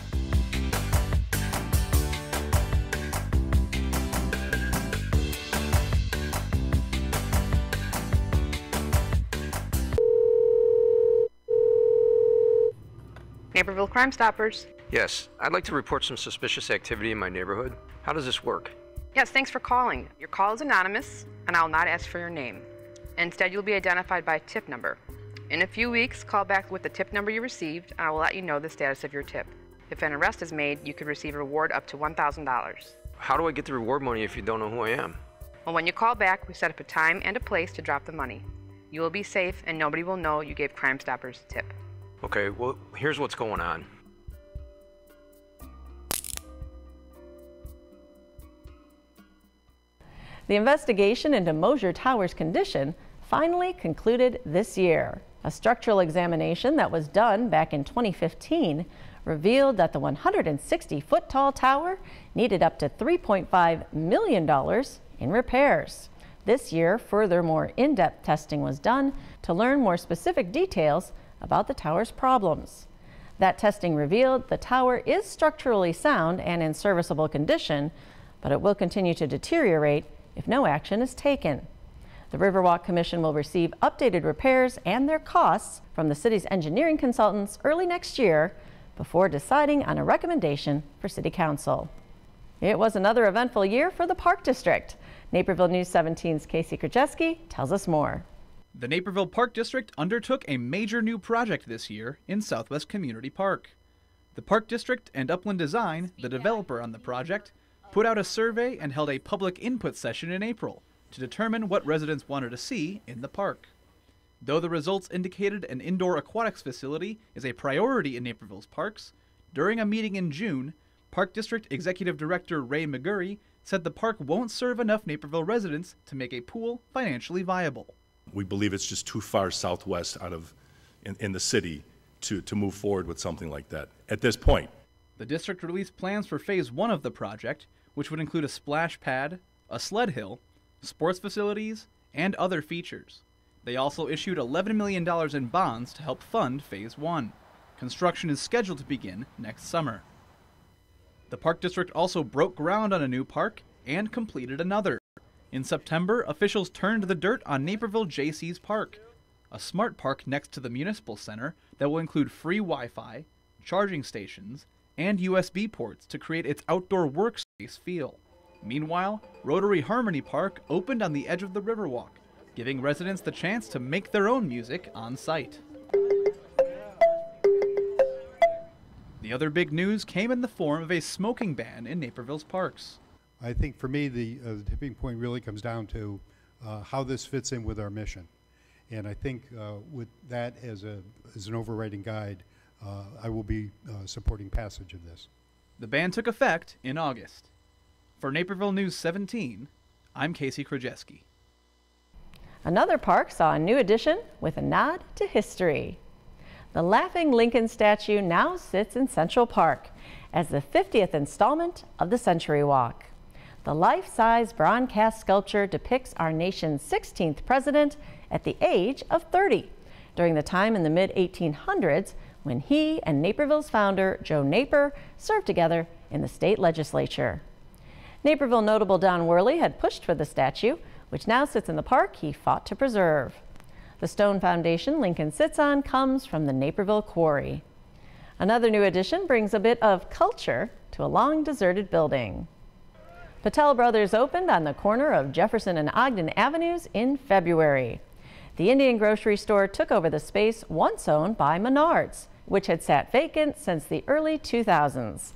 Naperville Crime Stoppers. Yes, I'd like to report some suspicious activity in my neighborhood. How does this work? Yes, thanks for calling. Your call is anonymous, and I'll not ask for your name. Instead, you'll be identified by a tip number. In a few weeks, call back with the tip number you received, and I will let you know the status of your tip. If an arrest is made, you could receive a reward up to $1,000. How do I get the reward money if you don't know who I am? Well, when you call back, we set up a time and a place to drop the money. You will be safe, and nobody will know you gave Crime Stoppers a tip. Okay, well, here's what's going on. The investigation into Mosier Tower's condition finally concluded this year. A structural examination that was done back in 2015 revealed that the 160-foot tall tower needed up to $3.5 million in repairs. This year, further more in-depth testing was done to learn more specific details about the tower's problems. That testing revealed the tower is structurally sound and in serviceable condition, but it will continue to deteriorate if no action is taken. The Riverwalk Commission will receive updated repairs and their costs from the city's engineering consultants early next year before deciding on a recommendation for City Council. It was another eventful year for the Park District. Naperville News 17's Casey Krajewski tells us more. The Naperville Park District undertook a major new project this year in Southwest Community Park. The Park District and Upland Design, the developer on the project, put out a survey and held a public input session in April to determine what residents wanted to see in the park. Though the results indicated an indoor aquatics facility is a priority in Naperville's parks, during a meeting in June, Park District Executive Director Ray McGurry said the park won't serve enough Naperville residents to make a pool financially viable. We believe it's just too far southwest out of in the city to move forward with something like that at this point. The district released plans for Phase 1 of the project, which would include a splash pad, a sled hill, sports facilities, and other features. They also issued $11 million in bonds to help fund Phase 1. Construction is scheduled to begin next summer. The Park District also broke ground on a new park and completed another. In September, officials turned the dirt on Naperville J.C.'s Park, a smart park next to the Municipal Center that will include free Wi-Fi, charging stations, and USB ports to create its outdoor workspace feel. Meanwhile, Rotary Harmony Park opened on the edge of the Riverwalk, giving residents the chance to make their own music on site. The other big news came in the form of a smoking ban in Naperville's parks. I think for me the tipping point really comes down to how this fits in with our mission. And I think with that as an overriding guide, I will be supporting passage of this. The ban took effect in August. For Naperville News 17, I'm Casey Krajewski. Another park saw a new addition with a nod to history. The Laughing Lincoln statue now sits in Central Park as the 50th installment of the Century Walk. The life-size bronze cast sculpture depicts our nation's 16th president at the age of 30, during the time in the mid-1800s when he and Naperville's founder, Joe Naper, served together in the state legislature. Naperville notable Don Worley had pushed for the statue, which now sits in the park he fought to preserve. The stone foundation Lincoln sits on comes from the Naperville quarry. Another new addition brings a bit of culture to a long deserted building. Patel Brothers opened on the corner of Jefferson and Ogden Avenues in February. The Indian grocery store took over the space once owned by Menards, which had sat vacant since the early 2000s.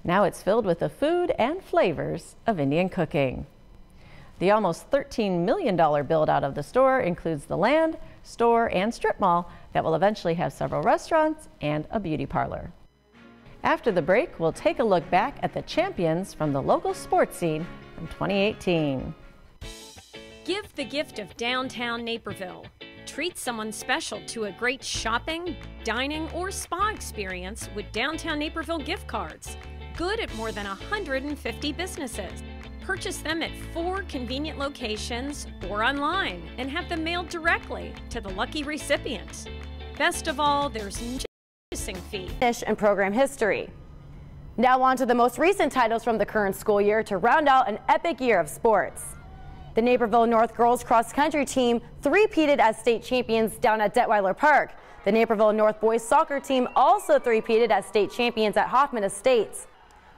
Now it's filled with the food and flavors of Indian cooking. The almost $13 million build-out of the store includes the land, store, and strip mall that will eventually have several restaurants and a beauty parlor. After the break, we'll take a look back at the champions from the local sports scene from 2018. Give the gift of downtown Naperville. Treat someone special to a great shopping, dining, or spa experience with Downtown Naperville gift cards. Good at more than 150 businesses. Purchase them at 4 convenient locations or online and have them mailed directly to the lucky recipient. Best of all, there's no purchasing fee. And program history. Now on to the most recent titles from the current school year to round out an epic year of sports. The Naperville North girls cross country team three-peated as state champions down at Detweiler Park. The Naperville North boys soccer team also three-peated as state champions at Hoffman Estates.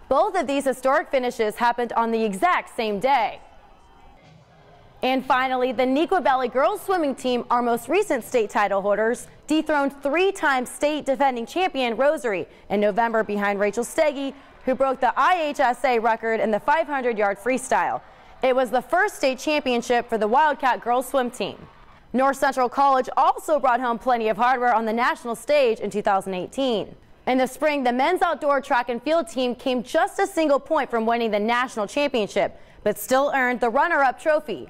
Both of these historic finishes happened on the exact same day. And finally, the Neuqua Valley girls swimming team, our most recent state title holders, dethroned 3-time state defending champion Rosary in November behind Rachel Steggy, who broke the IHSA record in the 500-yard freestyle. It was the first state championship for the Wildcat girls swim team. North Central College also brought home plenty of hardware on the national stage in 2018. In the spring, the men's outdoor track and field team came just a single point from winning the national championship, but still earned the runner-up trophy.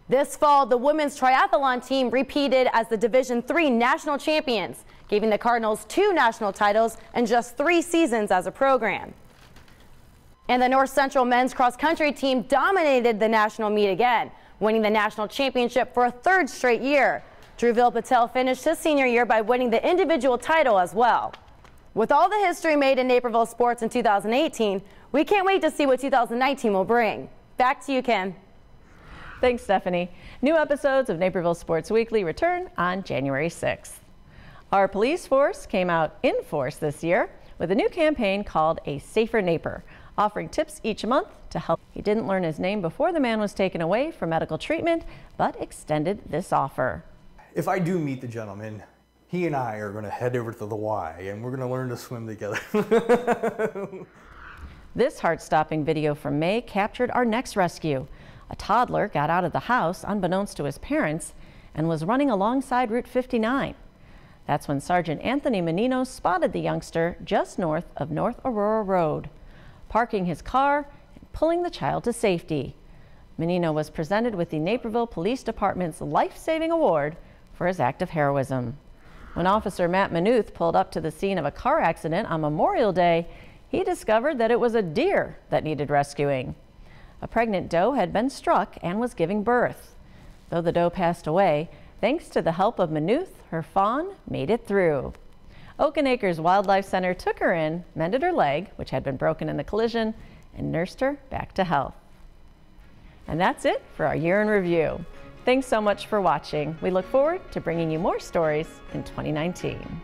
This fall, the women's triathlon team repeated as the Division III national champions, giving the Cardinals 2 national titles in just 3 seasons as a program. And the North Central men's cross-country team dominated the national meet again, winning the national championship for a 3rd straight year. Druville Patel finished his senior year by winning the individual title as well. With all the history made in Naperville sports in 2018, we can't wait to see what 2019 will bring. Back to you, Kim. Thanks, Stephanie. New episodes of Naperville Sports Weekly return on January 6th. Our police force came out in force this year with a new campaign called A Safer Naper, offering tips each month to help. He didn't learn his name before the man was taken away for medical treatment, but extended this offer. If I do meet the gentleman, he and I are going to head over to the Y, and we're going to learn to swim together. This heart-stopping video from May captured our next rescue. A toddler got out of the house unbeknownst to his parents and was running alongside Route 59. That's when Sergeant Anthony Menino spotted the youngster just north of North Aurora Road, parking his car and pulling the child to safety. Menino was presented with the Naperville Police Department's Life-Saving Award for his act of heroism. When Officer Matt Manuth pulled up to the scene of a car accident on Memorial Day, he discovered that it was a deer that needed rescuing. A pregnant doe had been struck and was giving birth. Though the doe passed away, thanks to the help of Manuth, her fawn made it through. Oaken Acres Wildlife Center took her in, mended her leg, which had been broken in the collision, and nursed her back to health. And that's it for our year in review. Thanks so much for watching. We look forward to bringing you more stories in 2019.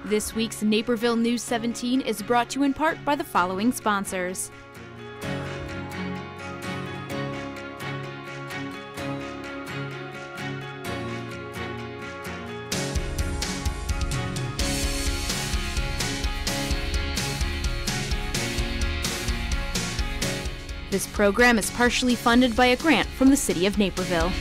This week's Naperville News 17 is brought to you in part by the following sponsors. This program is partially funded by a grant from the City of Naperville.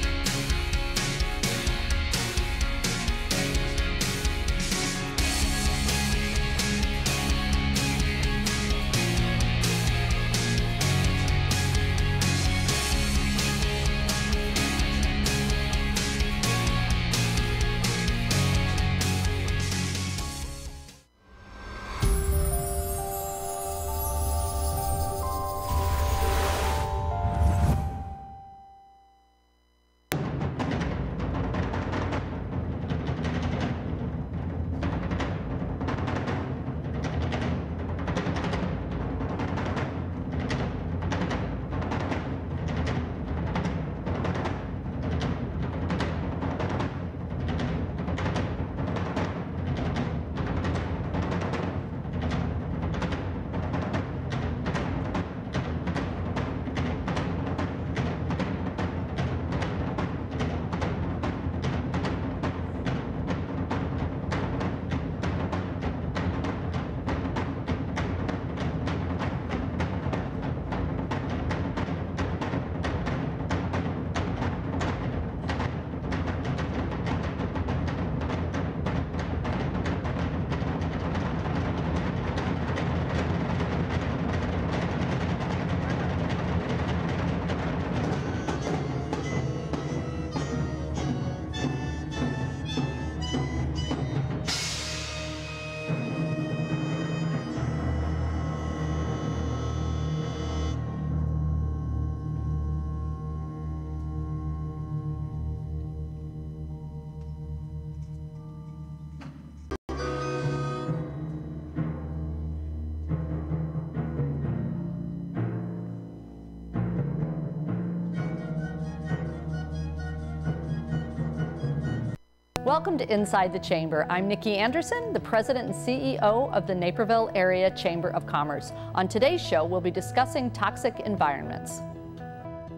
Welcome to Inside the Chamber. I'm Nikki Anderson, the President and CEO of the Naperville Area Chamber of Commerce. On today's show, we'll be discussing toxic environments.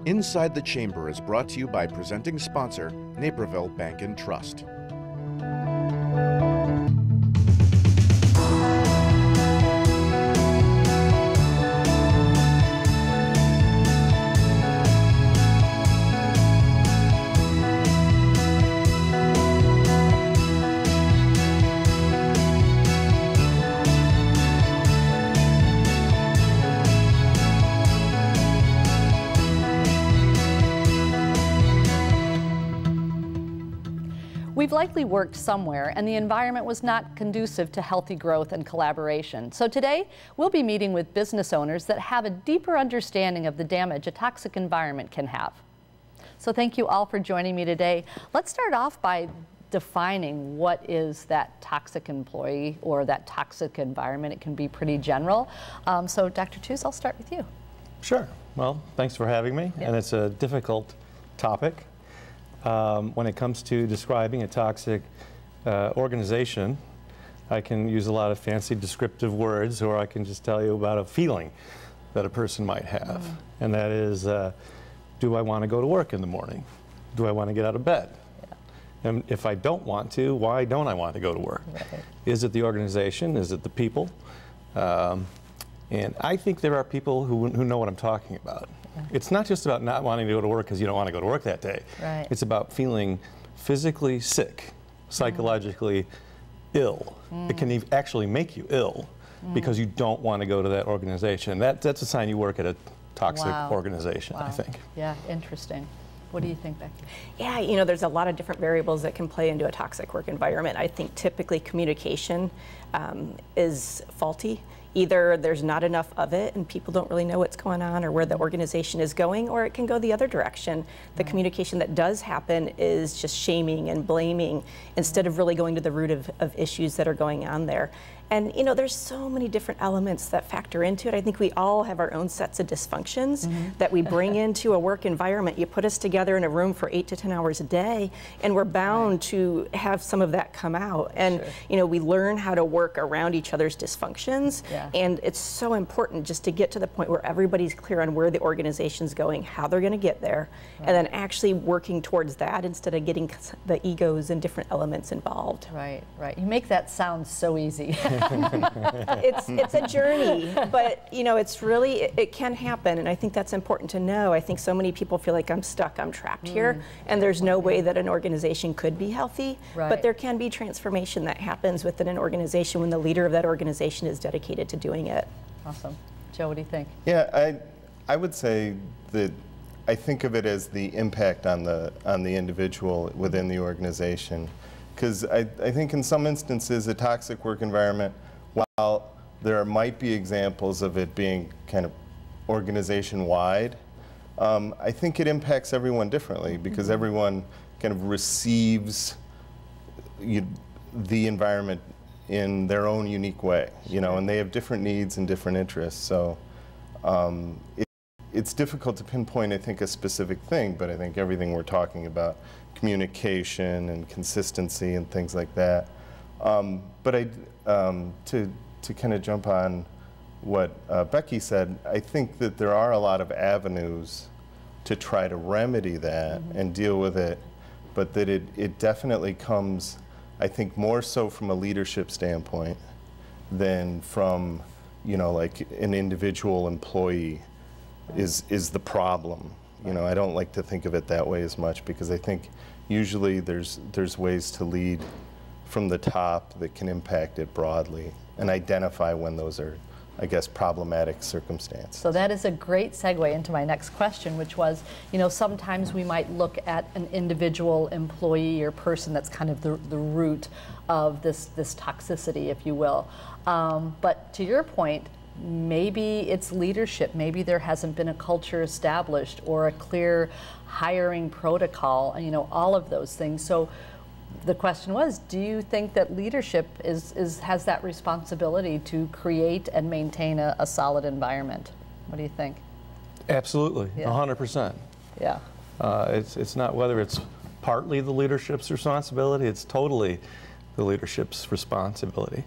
Inside the Chamber is brought to you by presenting sponsor, Naperville Bank and Trust. We've likely worked somewhere and the environment was not conducive to healthy growth and collaboration. So today we'll be meeting with business owners that have a deeper understanding of the damage a toxic environment can have. So thank you all for joining me today. Let's start off by defining what is that toxic employee or that toxic environment. It can be pretty general. So Dr. Tews, I'll start with you. Sure. Well, thanks for having me. Yeah. And it's a difficult topic. When it comes to describing a toxic organization, I can use a lot of fancy descriptive words, or I can just tell you about a feeling that a person might have. And that is, do I want to go to work in the morning? Do I want to get out of bed? Yeah. And if I don't want to, why don't I want to go to work? Right. Is it the organization? Is it the people? And I think there are people who know what I'm talking about. It's not just about not wanting to go to work because you don't want to go to work that day. Right. It's about feeling physically sick, psychologically ill. It can actually make you ill because you don't want to go to that organization. That's a sign you work at a toxic organization, I think. Yeah, interesting. What do you think, Becky? Yeah, you know, there's a lot of different variables that can play into a toxic work environment. I think typically communication is faulty. Either there's not enough of it and people don't really know what's going on or where the organization is going, or it can go the other direction. The communication that does happen is just shaming and blaming instead of really going to the root of issues that are going on there. And you know, there's so many different elements that factor into it. I think we all have our own sets of dysfunctions that we bring into a work environment. You put us together in a room for 8 to 10 hours a day, and we're bound to have some of that come out. And you know, we learn how to work around each other's dysfunctions. And it's so important just to get to the point where everybody's clear on where the organization's going, how they're going to get there, and then actually working towards that instead of getting the egos and different elements involved. Right, right. You make that sound so easy. It's a journey, but you know, it's really, it can happen, and I think that's important to know. I think so many people feel like I'm stuck, I'm trapped here, and there's no way that an organization could be healthy, but there can be transformation that happens within an organization when the leader of that organization is dedicated to doing it. Awesome. Joe, what do you think? Yeah, I would say that I think of it as the impact on the individual within the organization. Because I think in some instances, a toxic work environment, while there might be examples of it being kind of organization-wide, I think it impacts everyone differently because everyone kind of receives the environment in their own unique way, you know, and they have different needs and different interests. So it's difficult to pinpoint, I think, a specific thing, but I think everything we're talking about, communication and consistency and things like that. But to kind of jump on what Becky said, I think that there are a lot of avenues to try to remedy that and deal with it, but that it definitely comes, I think, more so from a leadership standpoint than from, you know, like an individual employee is the problem. You know, I don't like to think of it that way as much because I think usually there's ways to lead from the top that can impact it broadly and identify when those are, I guess, problematic circumstances. So that is a great segue into my next question, which was, you know, sometimes we might look at an individual employee or person that's kind of the root of this toxicity, if you will. But to your point, maybe it's leadership, maybe there hasn't been a culture established or a clear hiring protocol, you know, all of those things. So the question was, do you think that leadership has that responsibility to create and maintain a solid environment? What do you think? Absolutely, 100%. Yeah. It's not whether it's partly the leadership's responsibility, it's totally the leadership's responsibility.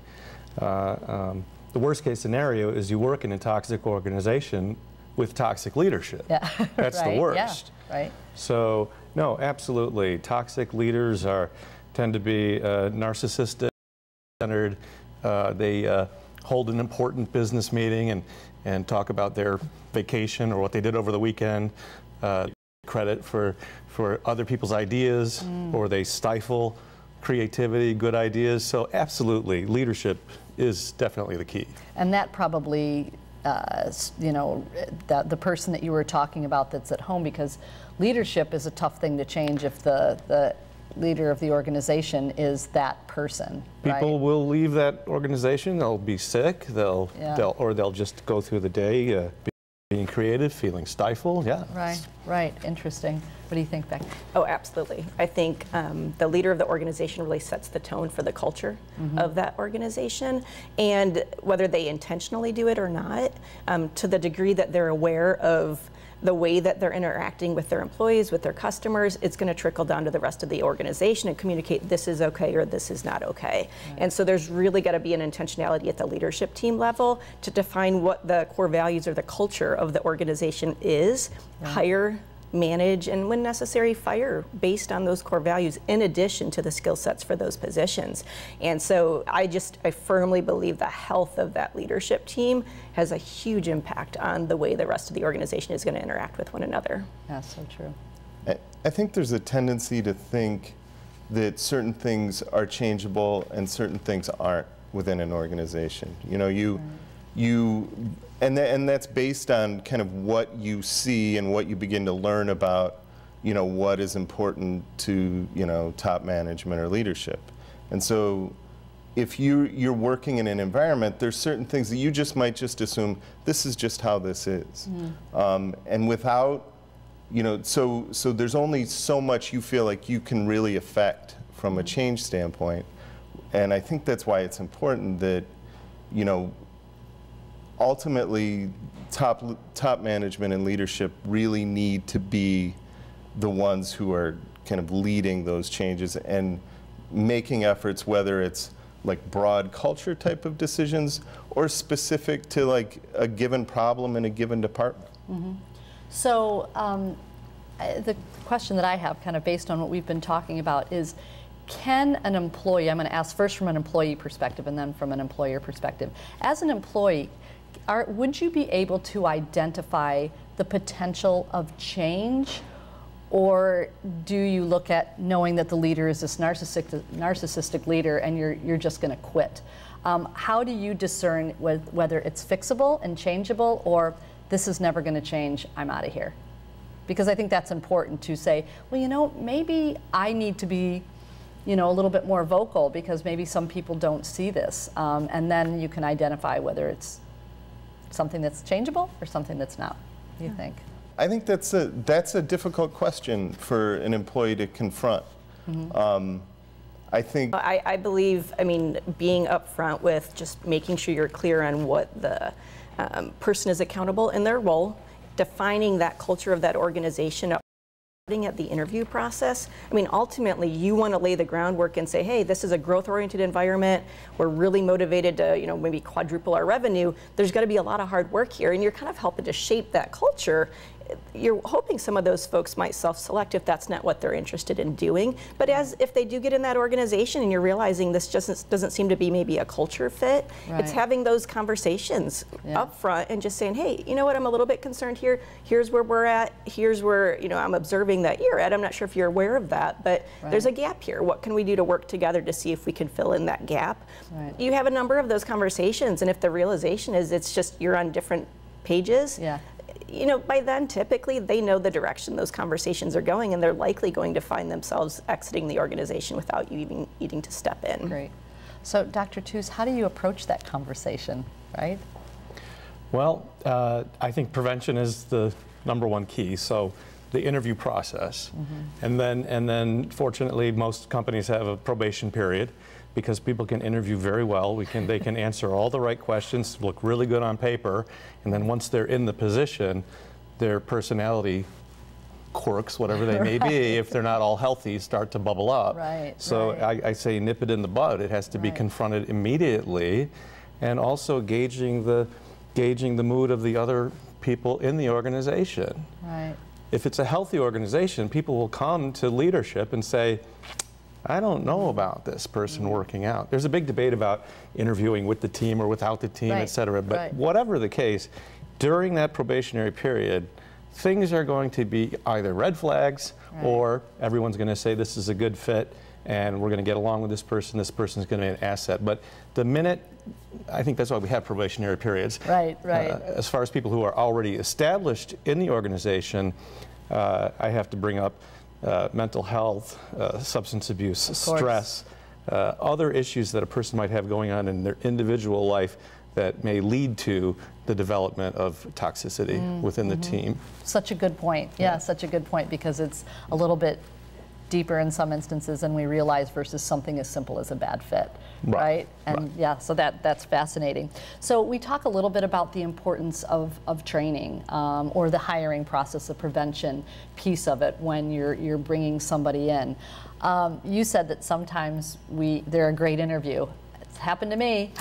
The worst case scenario is you work in a toxic organization with toxic leadership. Yeah. That's the worst. Yeah. Right. So, no, absolutely. Toxic leaders tend to be narcissistic, centered. They hold an important business meeting and talk about their vacation or what they did over the weekend, credit for other people's ideas, or they stifle creativity, good ideas. So absolutely, leadership is definitely the key. And that probably, you know, the person that you were talking about that's at home, because leadership is a tough thing to change if the leader of the organization is that person. People will leave that organization. They'll be sick. They'll just go through the day being creative, feeling stifled. Yeah. Right. Interesting. What do you think, Becky? Oh, absolutely. I think the leader of the organization really sets the tone for the culture of that organization, and whether they intentionally do it or not, to the degree that they're aware of the way that they're interacting with their employees, with their customers, it's going to trickle down to the rest of the organization and communicate this is okay or this is not okay. And so there's really got to be an intentionality at the leadership team level to define what the core values or the culture of the organization is, hire, manage, and when necessary, fire based on those core values in addition to the skill sets for those positions. And so I firmly believe the health of that leadership team has a huge impact on the way the rest of the organization is going to interact with one another. That's so true. I think there's a tendency to think that certain things are changeable and certain things aren't within an organization. You know, and that's based on kind of what you see and what you begin to learn about you know, what is important to, you know, top management or leadership. And so if you're working in an environment, there's certain things that you just might just assume this is just how this is. And without, you know, so there's only so much you feel like you can really affect from a change standpoint. And I think that's why it's important that, you know, ultimately top management and leadership really need to be the ones who are kind of leading those changes and making efforts, whether it's like broad culture type of decisions or specific to like a given problem in a given department. So the question that I have, kind of based on what we've been talking about, is can an employee, I'm going to ask first from an employee perspective and then from an employer perspective. As an employee, would you be able to identify the potential of change? Or do you look at knowing that the leader is this narcissistic leader and you're just going to quit? How do you discern whether it's fixable and changeable, or this is never going to change, I'm out of here? Because I think that's important to say, well, you know, maybe I need to be, you know, a little bit more vocal because maybe some people don't see this. And then you can identify whether it's something that's changeable or something that's not, you think? I think that's a difficult question for an employee to confront. I think I believe, I mean, being upfront with just making sure you're clear on what the person is accountable in their role, defining that culture of that organization at the interview process. I mean, ultimately, you want to lay the groundwork and say, hey, this is a growth-oriented environment. We're really motivated to, you know, maybe quadruple our revenue. There's got to be a lot of hard work here, and you're kind of helping to shape that culture. You're hoping some of those folks might self-select if that's not what they're interested in doing. But if they do get in that organization and you're realizing this just doesn't seem to be maybe a culture fit, it's having those conversations up front and just saying, hey, you know what, I'm a little bit concerned here. Here's where we're at. Here's where, you know, I'm observing that you're at. I'm not sure if you're aware of that, but there's a gap here. What can we do to work together to see if we can fill in that gap? You have a number of those conversations, and if the realization is it's just you're on different pages, you know, by then typically they know the direction those conversations are going, and they're likely going to find themselves exiting the organization without you even needing to step in. Great. So Dr. Tews, how do you approach that conversation, right? Well, I think prevention is the #1 key. So the interview process, and then fortunately most companies have a probation period, because people can interview very well. They can answer all the right questions, look really good on paper, and then once they're in the position, their personality quirks, whatever they may be, if they're not all healthy, start to bubble up. So I say nip it in the bud. It has to be confronted immediately, and also gauging the mood of the other people in the organization. If it's a healthy organization, people will come to leadership and say, I don't know about this person working out. There's a big debate about interviewing with the team or without the team, et cetera. But whatever the case, during that probationary period, things are going to be either red flags or everyone's going to say this is a good fit and we're going to get along with this person's going to be an asset. But the minute, I think that's why we have probationary periods. As far as people who are already established in the organization, I have to bring up mental health, substance abuse, stress, other issues that a person might have going on in their individual life that may lead to the development of toxicity within the team. Such a good point. Yeah, such a good point, because it's a little bit deeper in some instances than we realize versus something as simple as a bad fit, right? And yeah, so that's fascinating. So we talk a little bit about the importance of training or the hiring process, the prevention piece of it when you're bringing somebody in. You said that sometimes they're a great interview. It's happened to me.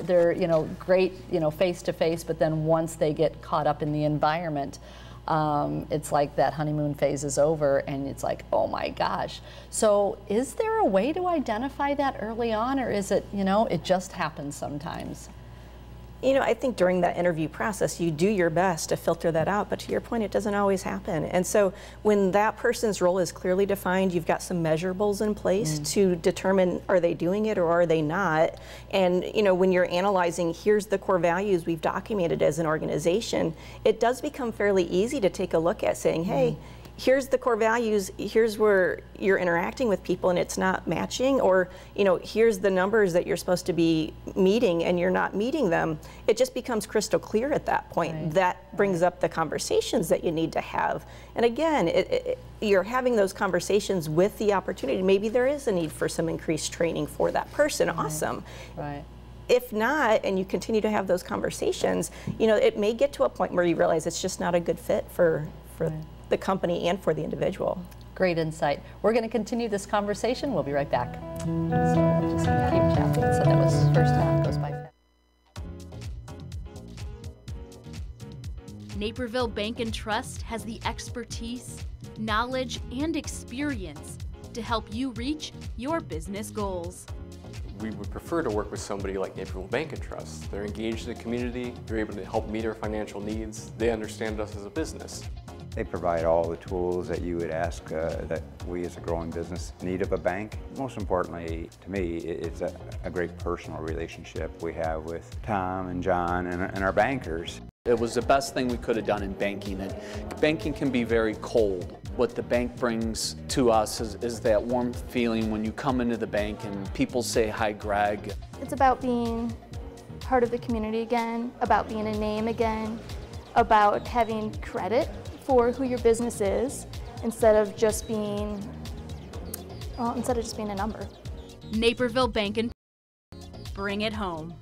They're great face to face, but then once they get caught up in the environment, it's like that honeymoon phase is over and it's like, oh my gosh. So is there a way to identify that early on, or is it, it just happens sometimes? I think during that interview process, you do your best to filter that out, but to your point, it doesn't always happen. And so when that person's role is clearly defined, you've got some measurables in place to determine, are they doing it or are they not? And when you're analyzing, here's the core values we've documented as an organization, it does become fairly easy to take a look at saying, hey, here's the core values, here's where you're interacting with people and it's not matching, or here's the numbers that you're supposed to be meeting and you're not meeting them, it just becomes crystal clear at that point. Right. That brings up the conversations that you need to have. And again, you're having those conversations with the opportunity. Maybe there is a need for some increased training for that person. Right. Awesome. Right. If not, and you continue to have those conversations, it may get to a point where you realize it's just not a good fit for right. the company and for the individual. Great insight. We're going to continue this conversation. We'll be right back. So we're just going to keep chatting. So that was first half goes by fast. Naperville Bank and Trust has the expertise, knowledge, and experience to help you reach your business goals. We would prefer to work with somebody like Naperville Bank and Trust. They're engaged in the community, they're able to help meet our financial needs, they understand us as a business. They provide all the tools that you would ask that we as a growing business need of a bank. Most importantly, to me, it's a great personal relationship we have with Tom and John and our bankers. It was the best thing we could have done in banking. And banking can be very cold. What the bank brings to us is that warm feeling when you come into the bank and people say, "Hi, Greg." It's about being part of the community again, about being a name again, about having credit for who your business is instead of just being a number. Naperville Bank and bring it home.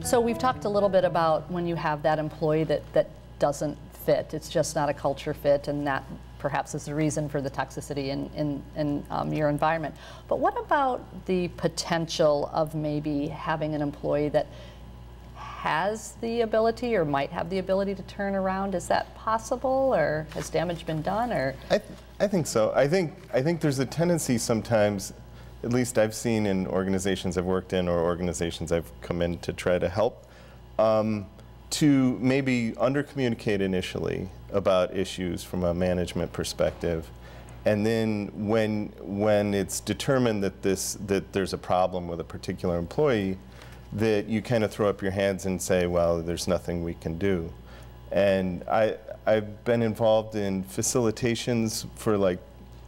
So we've talked a little bit about when you have that employee that doesn't fit. It's just not a culture fit, and that perhaps is the reason for the toxicity in your environment. But what about the potential of maybe having an employee that has the ability or might have the ability to turn around? Is that possible, or has damage been done? Or I think so. I think there's a tendency sometimes, at least I've seen in organizations I've worked in or organizations I've come in to try to help, to maybe under-communicate initially about issues from a management perspective, and then when it's determined that there's a problem with a particular employee, that you kind of throw up your hands and say, well, there's nothing we can do. And I've been involved in facilitations for like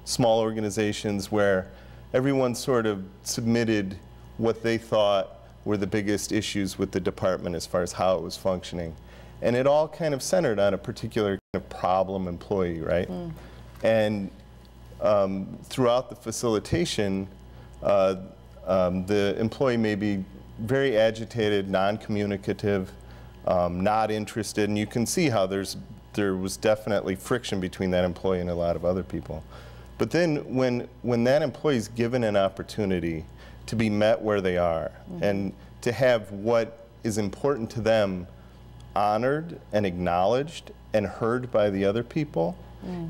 small organizations where everyone sort of submitted what they thought were the biggest issues with the department as far as how it was functioning. And it all kind of centered on a particular kind of problem employee, right? Mm. And throughout the facilitation, the employee may be very agitated, non-communicative, not interested, and you can see how there was definitely friction between that employee and a lot of other people. But then when that employee is given an opportunity to be met where they are, mm-hmm. and to have what is important to them honored and acknowledged and heard by the other people,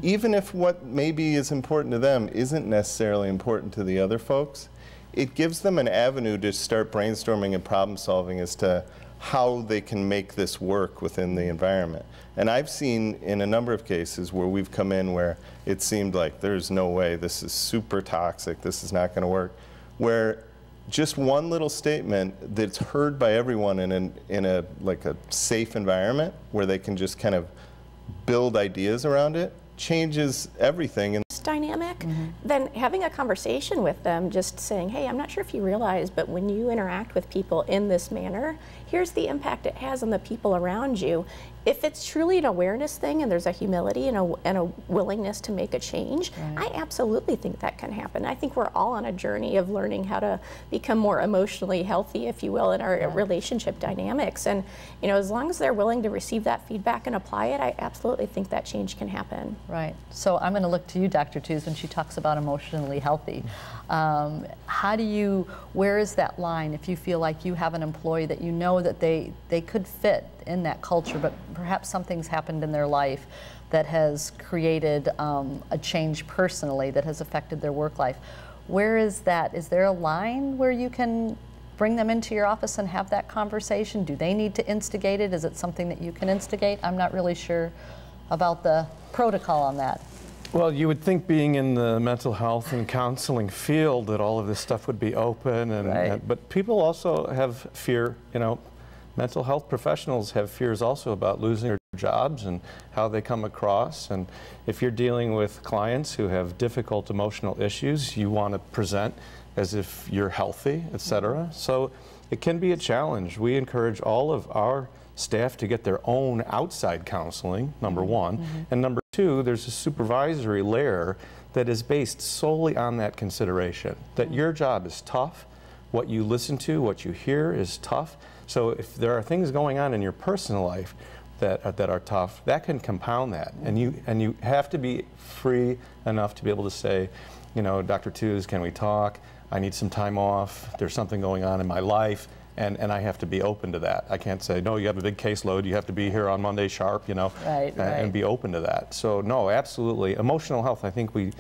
even if what maybe is important to them isn't necessarily important to the other folks, it gives them an avenue to start brainstorming and problem solving as to how they can make this work within the environment. And I've seen in a number of cases where we've come in where it seemed like there's no way, this is super toxic, this is not going to work, where just one little statement that's heard by everyone in a like a safe environment where they can just kind of build ideas around it changes everything. And dynamic, then having a conversation with them, just saying, hey, I'm not sure if you realize, but when you interact with people in this manner, here's the impact it has on the people around you. If it's truly an awareness thing and there's a humility and a willingness to make a change, I absolutely think that can happen. I think we're all on a journey of learning how to become more emotionally healthy, if you will, in our relationship dynamics. And as long as they're willing to receive that feedback and apply it, I absolutely think that change can happen. Right. So I'm going to look to you, Dr. Tews, when she talks about emotionally healthy. Where is that line if you feel like you have an employee that you know that they could fit in that culture, but perhaps something's happened in their life that has created a change personally that has affected their work life? Where is that? Is there a line where you can bring them into your office and have that conversation? Do they need to instigate it? Is it something that you can instigate? I'm not really sure about the protocol on that. Well, you would think being in the mental health and counseling field that all of this stuff would be open, but people also have fear. Mental health professionals have fears also about losing their jobs and how they come across. And if you're dealing with clients who have difficult emotional issues, you want to present as if you're healthy, etc. So it can be a challenge. We encourage all of our staff to get their own outside counseling, number one. And number two, there's a supervisory layer that is based solely on that consideration, that your job is tough, what you listen to, what you hear is tough. So if there are things going on in your personal life that are tough, that can compound that. And you have to be free enough to be able to say, Dr. Tews, can we talk? I need some time off. There's something going on in my life. And I have to be open to that. I can't say, no, you have a big caseload, you have to be here on Monday sharp, and be open to that. So no, absolutely. Emotional health, I think we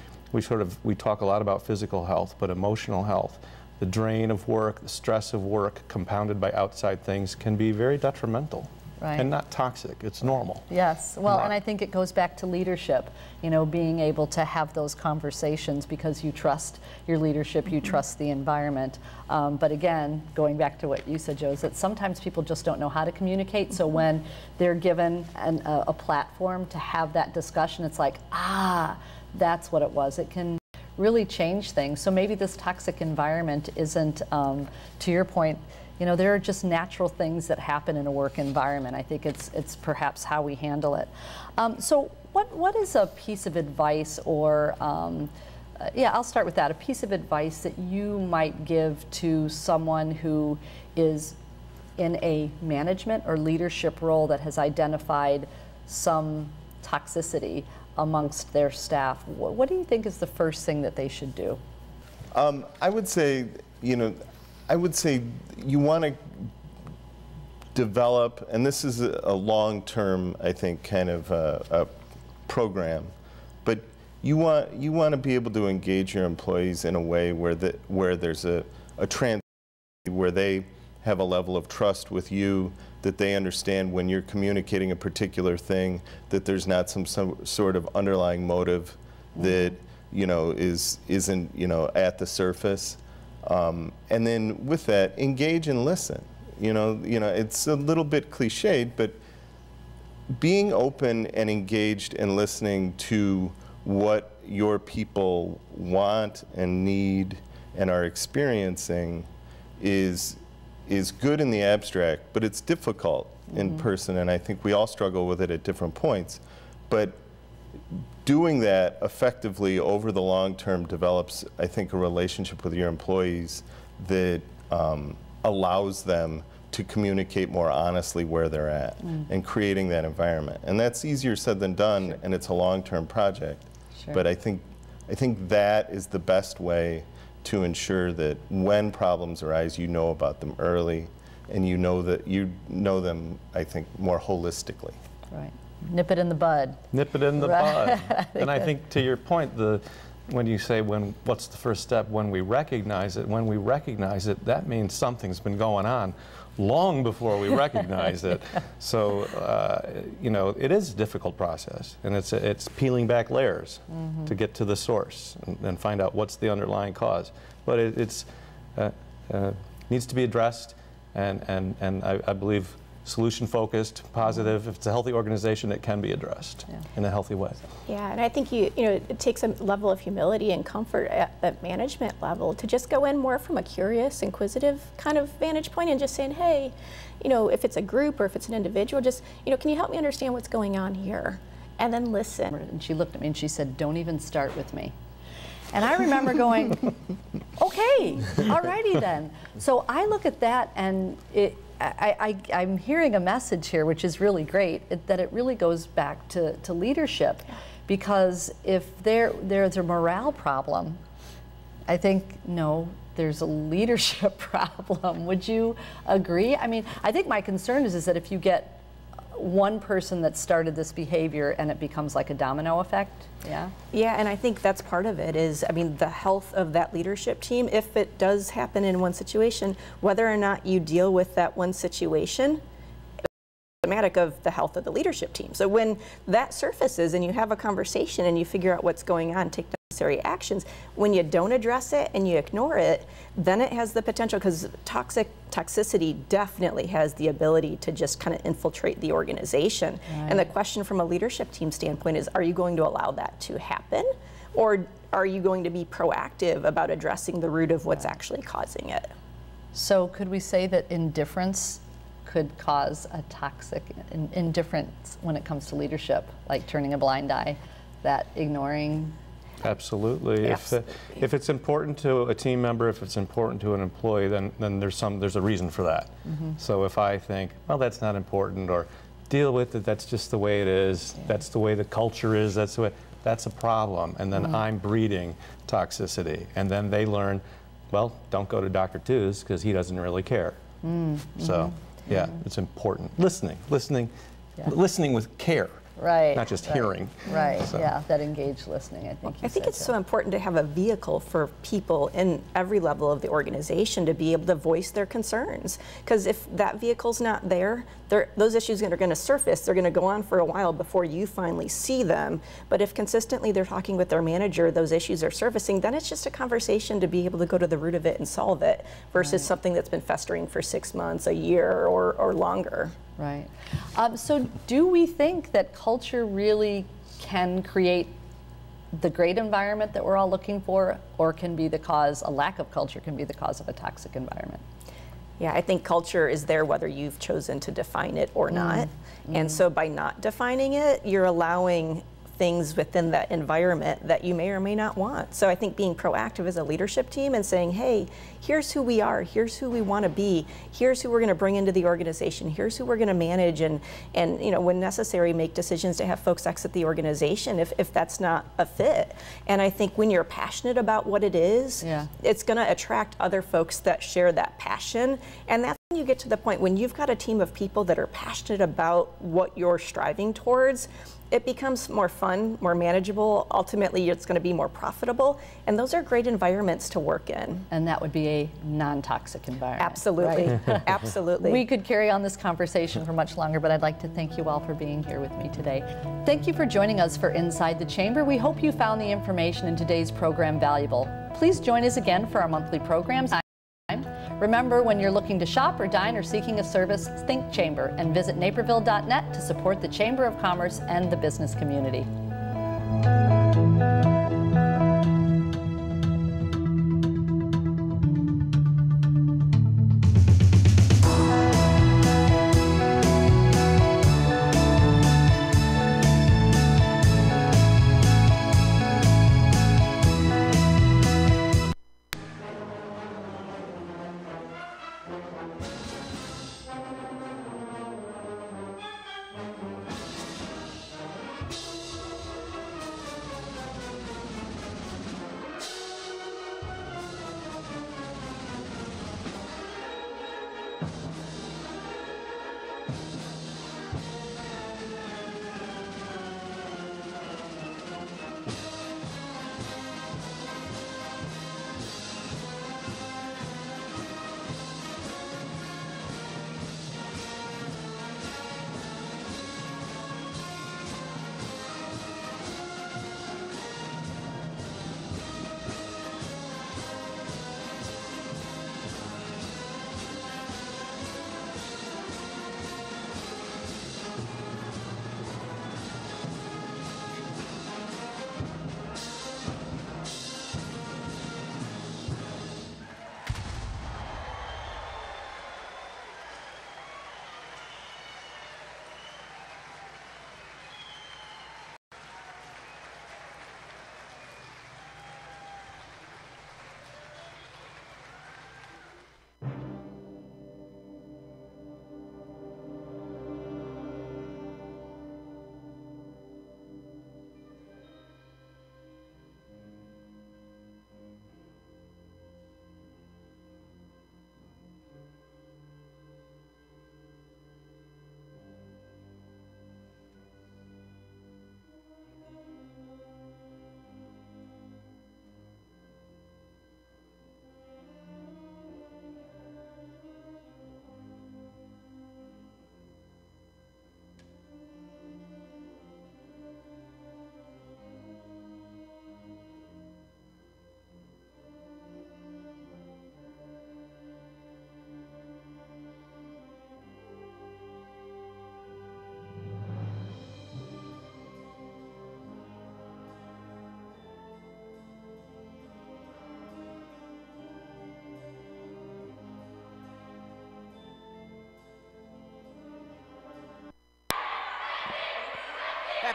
talk a lot about physical health, but emotional health, the drain of work, the stress of work compounded by outside things can be very detrimental. And not toxic, it's normal. Yes, well, and I think it goes back to leadership, being able to have those conversations because you trust your leadership, you trust the environment. But again, going back to what you said, Joe, is that sometimes people just don't know how to communicate, so when they're given a platform to have that discussion, it's like, that's what it was. It can really change things. So maybe this toxic environment isn't, to your point, there are just natural things that happen in a work environment. I think it's perhaps how we handle it. So what is a piece of advice or, I'll start with that, a piece of advice that you might give to someone who is in a management or leadership role that has identified some toxicity amongst their staff? What do you think is the first thing that they should do? I would say, you want to develop, and this is a long-term, I think, kind of a program, but you want to be able to engage your employees in a way where there's a transparency, where they have a level of trust with you, that they understand when you're communicating a particular thing, that there's not some sort of underlying motive that isn't at the surface. And then with that, engage and listen. It's a little bit cliched, but being open and engaged and listening to what your people want and need and are experiencing is good in the abstract, but it's difficult in person, and I think we all struggle with it at different points. But doing that effectively over the long term develops, I think, a relationship with your employees that allows them to communicate more honestly where they're at and creating that environment. And that's easier said than done, and it's a long-term project. But I think that is the best way to ensure that when problems arise, you know about them early, and you know them, I think, more holistically. Right. Nip it in the bud. Nip it in the bud. And I think, to your point, when you say what's the first step, when we recognize it, that means something's been going on long before we recognize it. So, it is a difficult process, and it's peeling back layers to get to the source and find out what's the underlying cause. But it needs to be addressed, and I believe solution-focused, positive. If it's a healthy organization, it can be addressed in a healthy way. Yeah, and I think it takes a level of humility and comfort at the management level to just go in more from a curious, inquisitive kind of vantage point and just saying, hey, if it's a group or if it's an individual, just, can you help me understand what's going on here? And then listen. And she looked at me and she said, don't even start with me. And I remember going, okay, all righty then. So I look at that and I'm hearing a message here, which is really great, that it really goes back to leadership. Because if there's a morale problem, I think, no, there's a leadership problem. Would you agree? I mean, I think my concern is that if you get one person that started this behavior and it becomes like a domino effect. Yeah. Yeah, and I think that's part of it is, the health of that leadership team, if it does happen in one situation, whether or not you deal with that one situation, it's symptomatic of the health of the leadership team. So when that surfaces and you have a conversation and you figure out what's going on, take necessary actions, when you don't address it and you ignore it, then it has the potential, because toxicity definitely has the ability to just kind of infiltrate the organization. Right. And the question from a leadership team standpoint is, are you going to allow that to happen? Or are you going to be proactive about addressing the root of what's actually causing it? So could we say that indifference could cause a toxic indifference when it comes to leadership, like turning a blind eye, that ignoring? Absolutely. If it's important to a team member, if it's important to an employee, then there's a reason for that. Mm-hmm. So if I think, well, that's not important, or deal with it, that's just the way it is, that's the way the culture is, that's a problem, and then I'm breeding toxicity, and then they learn, well, don't go to Dr. Two's because he doesn't really care. So yeah, it's important. Listening with care. Right. Not just hearing. Right, so. Yeah, that engaged listening, I think it's so important to have a vehicle for people in every level of the organization to be able to voice their concerns. Because if that vehicle's not there, those issues are going to surface. They're going to go on for a while before you finally see them. But if consistently they're talking with their manager, those issues are surfacing, then it's just a conversation to be able to go to the root of it and solve it, versus something that's been festering for 6 months, a year, or longer. Right. So do we think that culture really can create the great environment that we're all looking for, or can be the cause, a lack of culture can be the cause of a toxic environment? Yeah, I think culture is there whether you've chosen to define it or not. And so by not defining it, you're allowing things within that environment that you may or may not want. So I think being proactive as a leadership team and saying, hey, here's who we are, here's who we want to be, here's who we're going to bring into the organization, here's who we're going to manage, and when necessary, make decisions to have folks exit the organization if that's not a fit. And I think when you're passionate about what it is, it's going to attract other folks that share that passion. And that's when you get to the point when you've got a team of people that are passionate about what you're striving towards, it becomes more fun, more manageable. Ultimately, it's going to be more profitable. And those are great environments to work in. And that would be a non-toxic environment. Absolutely. Right? Absolutely. We could carry on this conversation for much longer, but I'd like to thank you all for being here with me today. Thank you for joining us for Inside the Chamber. We hope you found the information in today's program valuable. Please join us again for our monthly programs. Remember, when you're looking to shop or dine or seeking a service, think Chamber and visit naperville.net to support the Chamber of Commerce and the business community.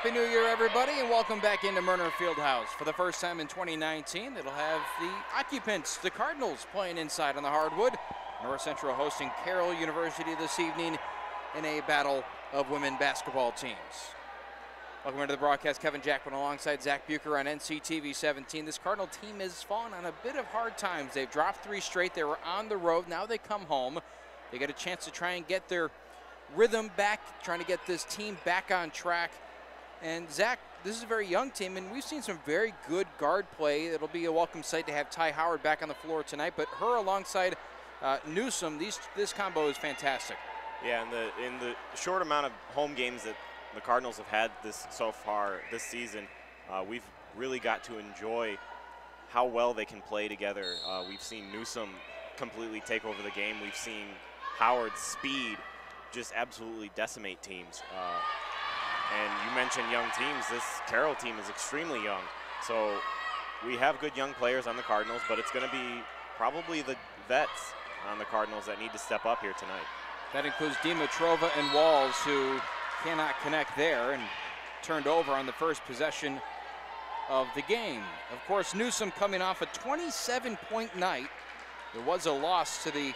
Happy New Year, everybody, and welcome back into Murner Fieldhouse. For the first time in 2019, it'll have the occupants, the Cardinals, playing inside on the hardwood. North Central hosting Carroll University this evening in a battle of women basketball teams. Welcome into the broadcast. Kevin Jackman alongside Zach Bucher on NCTV17. This Cardinal team has fallen on a bit of hard times. They've dropped 3 straight. They were on the road. Now they come home. They get a chance to try and get their rhythm back, trying to get this team back on track. And Zach, this is a very young team, and we've seen some very good guard play. It'll be a welcome sight to have Ty Howard back on the floor tonight, but her alongside Newsome, this combo is fantastic. Yeah, in the short amount of home games that the Cardinals have had so far this season, we've really got to enjoy how well they can play together. We've seen Newsome completely take over the game. We've seen Howard's speed just absolutely decimate teams. And you mentioned young teams. This Carroll team is extremely young. So we have good young players on the Cardinals, but it's going to be probably the vets on the Cardinals that need to step up here tonight. That includes Dimitrova and Walls, who cannot connect there and turned over on the first possession of the game. Of course, Newsome coming off a 27-point night. There was a loss to the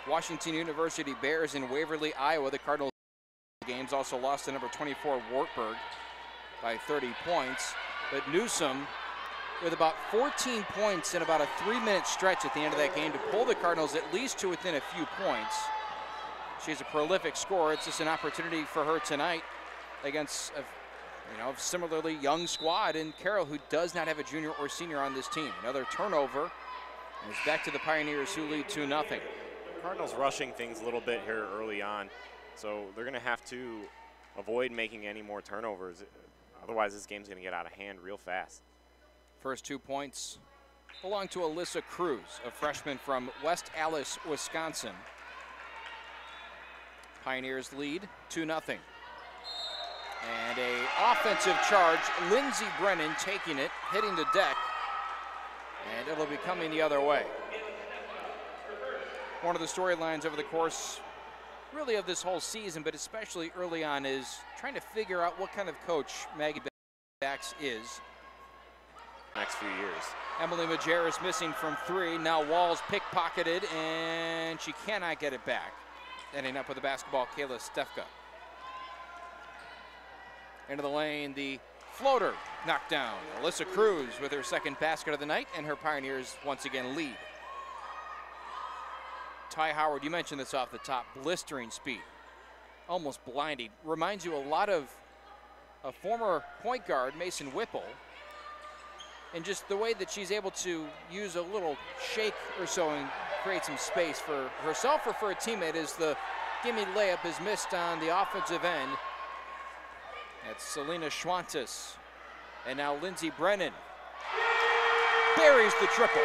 Washington University Bears in Waverly, Iowa. The Cardinals games also lost to number 24 Wartburg by 30 points. But Newsome with about 14 points in about a 3-minute stretch at the end of that game to pull the Cardinals at least to within a few points. She's a prolific scorer. It's just an opportunity for her tonight against a similarly young squad in Carroll, who does not have a junior or senior on this team. Another turnover, and it's back to the Pioneers, who lead 2-0. Cardinals rushing things a little bit here early on, so they're going to have to avoid making any more turnovers. Otherwise, this game's going to get out of hand real fast. First 2 points belong to Alyssa Cruz, a freshman from West Allis, Wisconsin. Pioneers lead 2-0. And a offensive charge, Lindsey Brennan taking it, hitting the deck, and it'll be coming the other way. One of the storylines over the course really of this whole season, but especially early on, is trying to figure out what kind of coach Maggie Bax is. Next few years. Emily Majerus missing from 3. Now Walls pickpocketed, and she cannot get it back. Ending up with the basketball, Kayla Stefka. Into the lane, the floater knocked down. Alyssa Cruz with her second basket of the night, and her Pioneers once again lead. Ty Howard, you mentioned this off the top, blistering speed, almost blinding. Reminds you a lot of a former point guard, Mason Whipple, and just the way that she's able to use a little shake or so and create some space for herself or for a teammate, as the gimme layup is missed on the offensive end. That's Selena Schwantes. And now Lindsey Brennan buries the triple.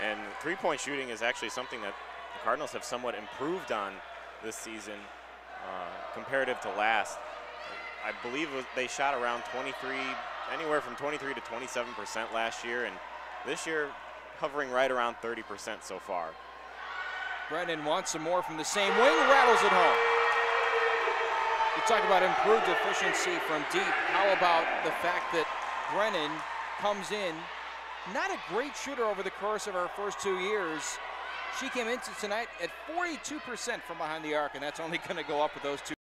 And three-point shooting is actually something that the Cardinals have somewhat improved on this season comparative to last. I believe they shot around 23, anywhere from 23 to 27% last year, and this year hovering right around 30% so far. Brennan wants some more from the same wing, rattles it home. You talk about improved efficiency from deep. How about the fact that Brennan comes in, not a great shooter over the course of her first 2 years. She came into tonight at 42% from behind the arc, and that's only going to go up with those two